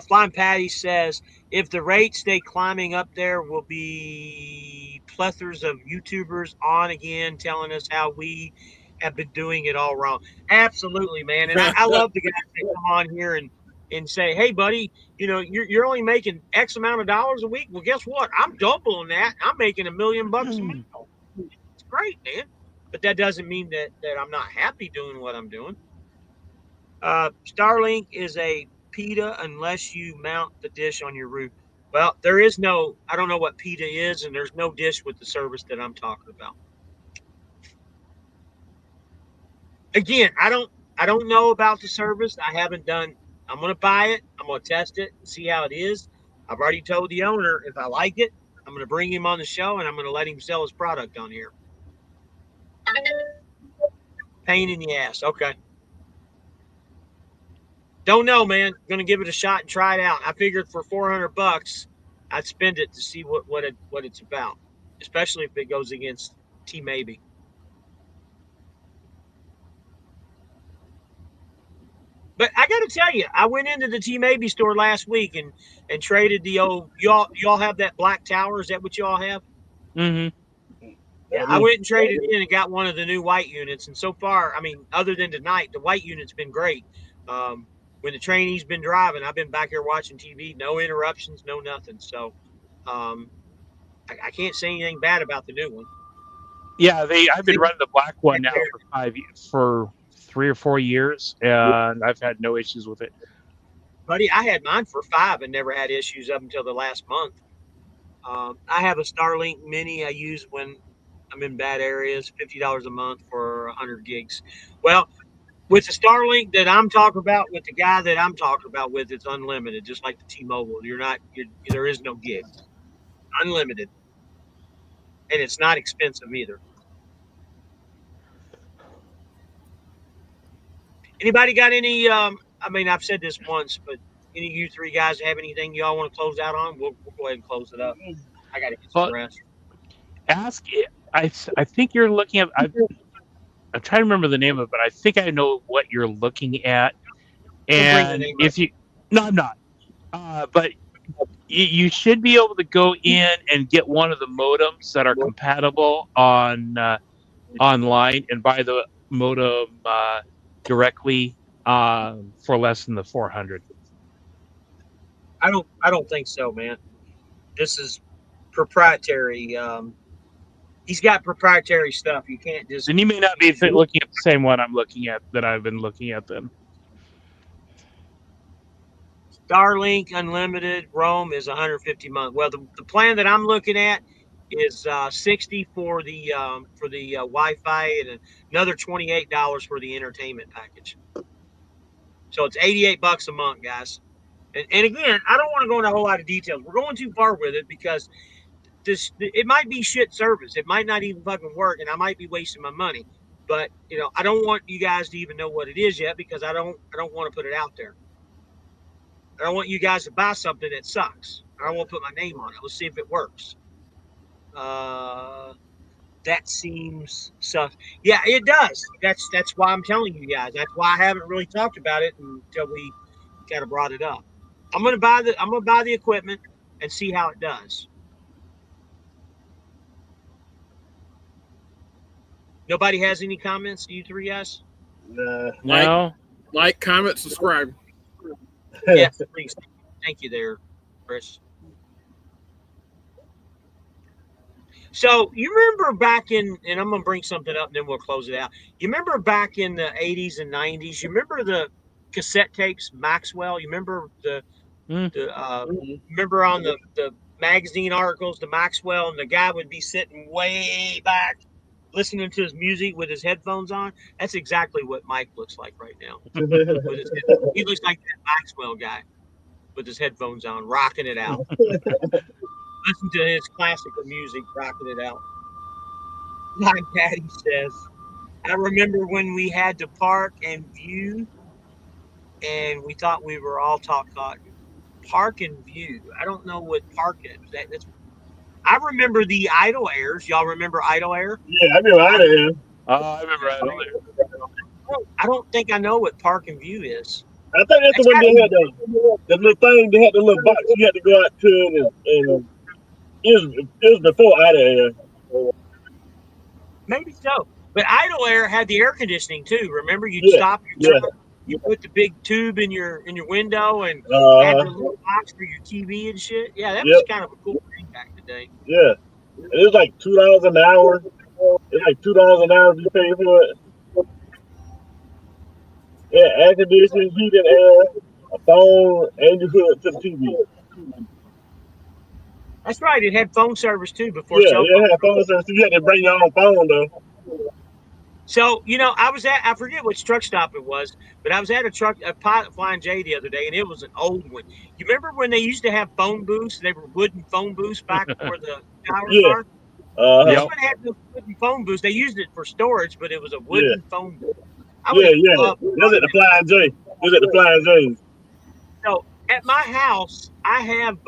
Flying Patty says, if the rates stay climbing up there, will be plethora of YouTubers on again telling us how we have been doing it all wrong. Absolutely, man. And I love the guys that come on here and say, hey, buddy, you're only making X amount of dollars a week. Well, guess what? I'm doubling that. I'm making $1 million a month. It's great, man. But that doesn't mean that I'm not happy doing what I'm doing. Starlink is a PETA unless you mount the dish on your roof. Well, there is no, I don't know what PETA is, and there's no dish with the service that I'm talking about. Again, I don't know about the service. I haven't done. I'm gonna buy it. I'm gonna test it and see how it is. I've already told the owner if I like it, I'm gonna bring him on the show and I'm gonna let him sell his product on here. Pain in the ass. Okay. Don't know, man. Gonna give it a shot and try it out. I figured for $400, I'd spend it to see what it's about, especially if it goes against T Maybe. But I got to tell you, I went into the T Maybe store last week and traded the old. Y'all have that black tower? Is that what y'all have? Mm-hmm. Yeah, I went and traded in and got one of the new white units. And so far, I mean, other than tonight, the white unit's been great. When the trainee's been driving, I've been back here watching TV, no interruptions, no nothing. So I can't say anything bad about the new one. Yeah, I've been running the black one now for 3 or 4 years, and I've had no issues with it. Buddy, I had mine for 5 and never had issues up until the last month. I have a Starlink Mini I use when I'm in bad areas, $50 a month for 100 gigs. Well, with the Starlink that I'm talking about, with the guy that I'm talking about with, it's unlimited, just like the T-Mobile. There is no gigs, unlimited, and it's not expensive either. Anybody got any? I mean, I've said this once, but any of you 3 guys have anything y'all want to close out on? We'll go ahead and close it up. I got to get some rest. Ask. I think you're looking at. I'm trying to remember the name of it, but I think I know what you're looking at. And if you, no, I'm not. But you should be able to go in and get one of the modems that are compatible on online and buy the modem directly for less than the 400. I don't think so, man. This is proprietary. He's got proprietary stuff. You can't just. And you may not be looking at the same one I'm looking at that I've been looking at then. Starlink Unlimited Roam is 150 a month. Well, the plan that I'm looking at is 60 for the Wi-Fi and another $28 for the entertainment package. So it's $88 a month, guys. And again, I don't want to go into a whole lot of details. We're going too far with it because it might be shit service. It might not even fucking work, and I might be wasting my money. But I don't want you guys to even know what it is yet because I don't want to put it out there. I don't want you guys to buy something that sucks. I don't want to put my name on it. Let's see if it works. That seems sus. Yeah, it does. That's why I'm telling you guys. That's why I haven't really talked about it until we kind of brought it up. I'm gonna buy the equipment and see how it does. Nobody has any comments? You 3 guys? No. Like, comment, subscribe. Yes, please. Thank you there, Chris. So you remember back in, and I'm going to bring something up and then we'll close it out. You remember back in the 80s and 90s, you remember the cassette tapes, Maxwell? You remember remember on the magazine articles, the Maxwell, and the guy would be sitting way back listening to his music with his headphones on? That's exactly what Mike looks like right now. He looks like that Maxwell guy with his headphones on, rocking it out. Listen to his classical music, rocking it out. My daddy says, I remember when we had to park and view, and we thought we were all taught park and view. I don't know what park is. I remember the Idle Airs. Y'all remember Idle Air? Yeah, I remember Idle Air. Oh, I remember Idle Air. I don't think I know what park and view is. I think that's the one they had the little thing. They had the little box you had to go out to, and it was before Idle Air. Maybe so. But Idle Air had the air conditioning too. Remember, you'd stop your truck, you put the big tube in your window and had the little box for your TV and shit. Yeah, that was kind of a cool thing back in the day. Yeah, it was like $2 an hour. It's like $2 an hour if you pay for it. Yeah, air conditioning, heat and air. a phone, and you put it to the TV. That's right. It had phone service too before Yeah, cell yeah, phone. it had phone service. You had to bring your own phone though. So, I forget which truck stop it was, but I was at a Pilot Flying J the other day, and it was an old one. You remember when they used to have phone booths? They were wooden phone booths back where the towers Yeah. are. This Yep. one had no wooden phone booths. They used it for storage, but it was a Yeah, wooden phone booth. I would yeah, have yeah. loved to That's run at the that. Flying J. That's at the Flying J. So at my house, I have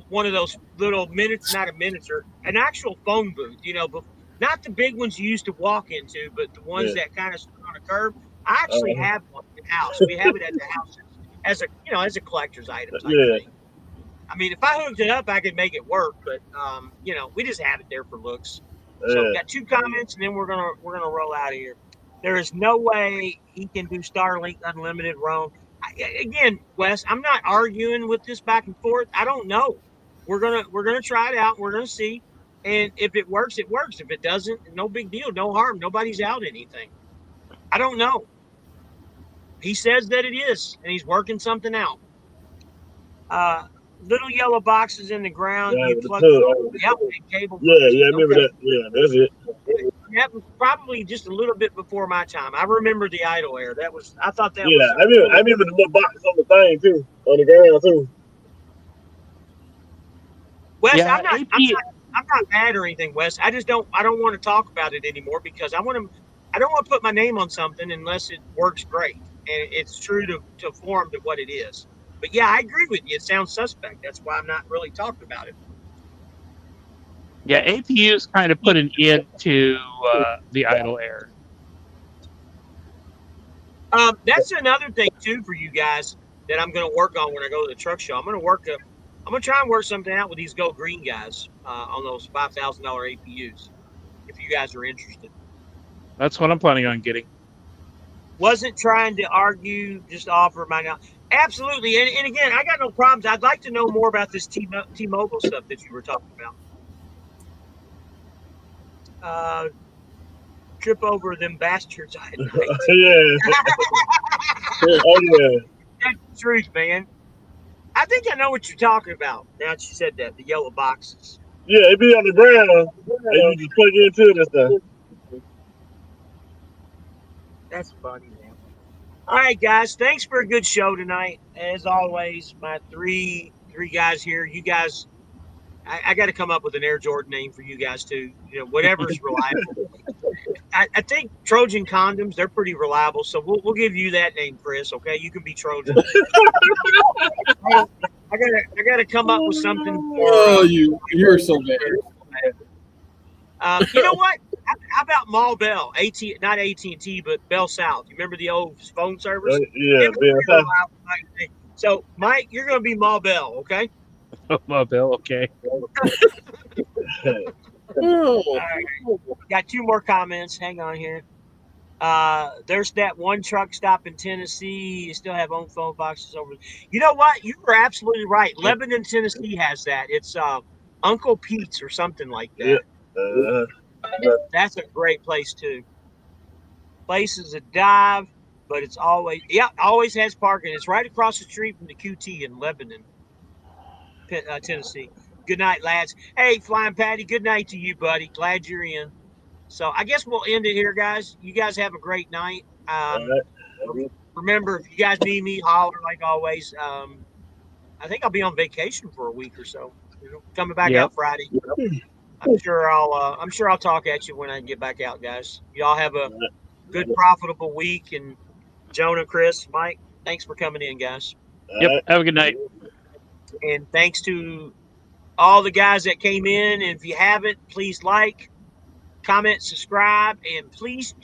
one of those little not a miniature, an actual phone booth, but not the big ones you used to walk into, but the ones Yeah. that kind of sit on a curb. I actually Uh-huh. have one in the house. We have it at the house as a collector's item type Yeah. thing. I mean, if I hooked it up, I could make it work, but we just have it there for looks. So Yeah. got 2 comments, and then we're gonna roll out of here. There is no way he can do Starlink unlimited roam. Again, Wes, I'm not arguing with this back and forth. I don't know. We're gonna try it out. We're gonna see, and if it works, it works. If it doesn't, no big deal, no harm. Nobody's out anything. I don't know. He says that it is, and he's working something out. Uh, Little yellow boxes in the ground. Yeah, You with the plug. tub. Yep, and cable Yeah, push. yeah, I remember Okay. that. Yeah, that's it. That was probably just a little bit before my time. I remember the idle air. I thought that Yeah, was a I cool. remember the little box on the thing too, on the ground too. Wes, Yeah, AP. I'm not mad or anything, Wes. I don't want to talk about it anymore because I don't want to put my name on something unless it works great and it's true to form to what it is. But yeah, I agree with you. It sounds suspect. That's why I'm not really talking about it. Yeah, APU's kind of put an end to the idle air. That's another thing too for you guys that I'm going to work on when I go to the truck show. I'm going to try and work something out with these Go Green guys on those $5,000 APUs. If you guys are interested, That's what I'm planning on getting. wasn't trying to argue, just offer my now. Absolutely, and again, I got no problems. I'd like to know more about this T-Mobile stuff that you were talking about. Trip over them bastards at night. Yeah. Oh yeah. That's the truth, man. I think I know what you're talking about. Now that you said that, the yellow boxes. Yeah, it be on the ground and you just plug it into it and stuff. That's funny, man. All right, guys. Thanks for a good show tonight. As always, my three guys here. You guys, I got to come up with an Air Jordan name for you guys too. Whatever's reliable. I think Trojan condoms, they're pretty reliable, so we'll give you that name, Chris. Okay, you can be Trojan. I gotta come up with something for. Oh, you're so bad. You know what? How about Mall Bell? Not AT&T, but Bell South. You remember the old phone service? Yeah, So, Mike, you're going to be Mall Bell, okay? Oh, Bill, okay. All right. Got 2 more comments. Hang on here. There's that one truck stop in Tennessee. You still have own phone boxes over. You know what? You were absolutely right. Lebanon, Tennessee has that. It's Uncle Pete's or something like that. That's a great place too. Place is a dive, but it's always has parking. It's right across the street from the QT in Lebanon, Tennessee. Good night, lads. Hey, Flying Patty. Good night to you, buddy. Glad you're in. So I guess we'll end it here, guys. You guys have a great night. Remember, if you guys need me, holler like always. I think I'll be on vacation for a week or so. Coming back out Friday. I'm sure I'll talk at you when I get back out, guys. Y'all have a good, profitable week. And Jonah, Chris, Mike, thanks for coming in, guys. Yep. Have a good night. And thanks to all the guys that came in. And if you haven't, please like, comment, subscribe, and please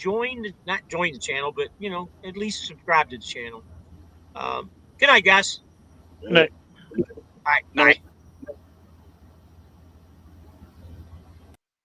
not join the channel, but at least subscribe to the channel. Good night, guys. Good night. All right, bye.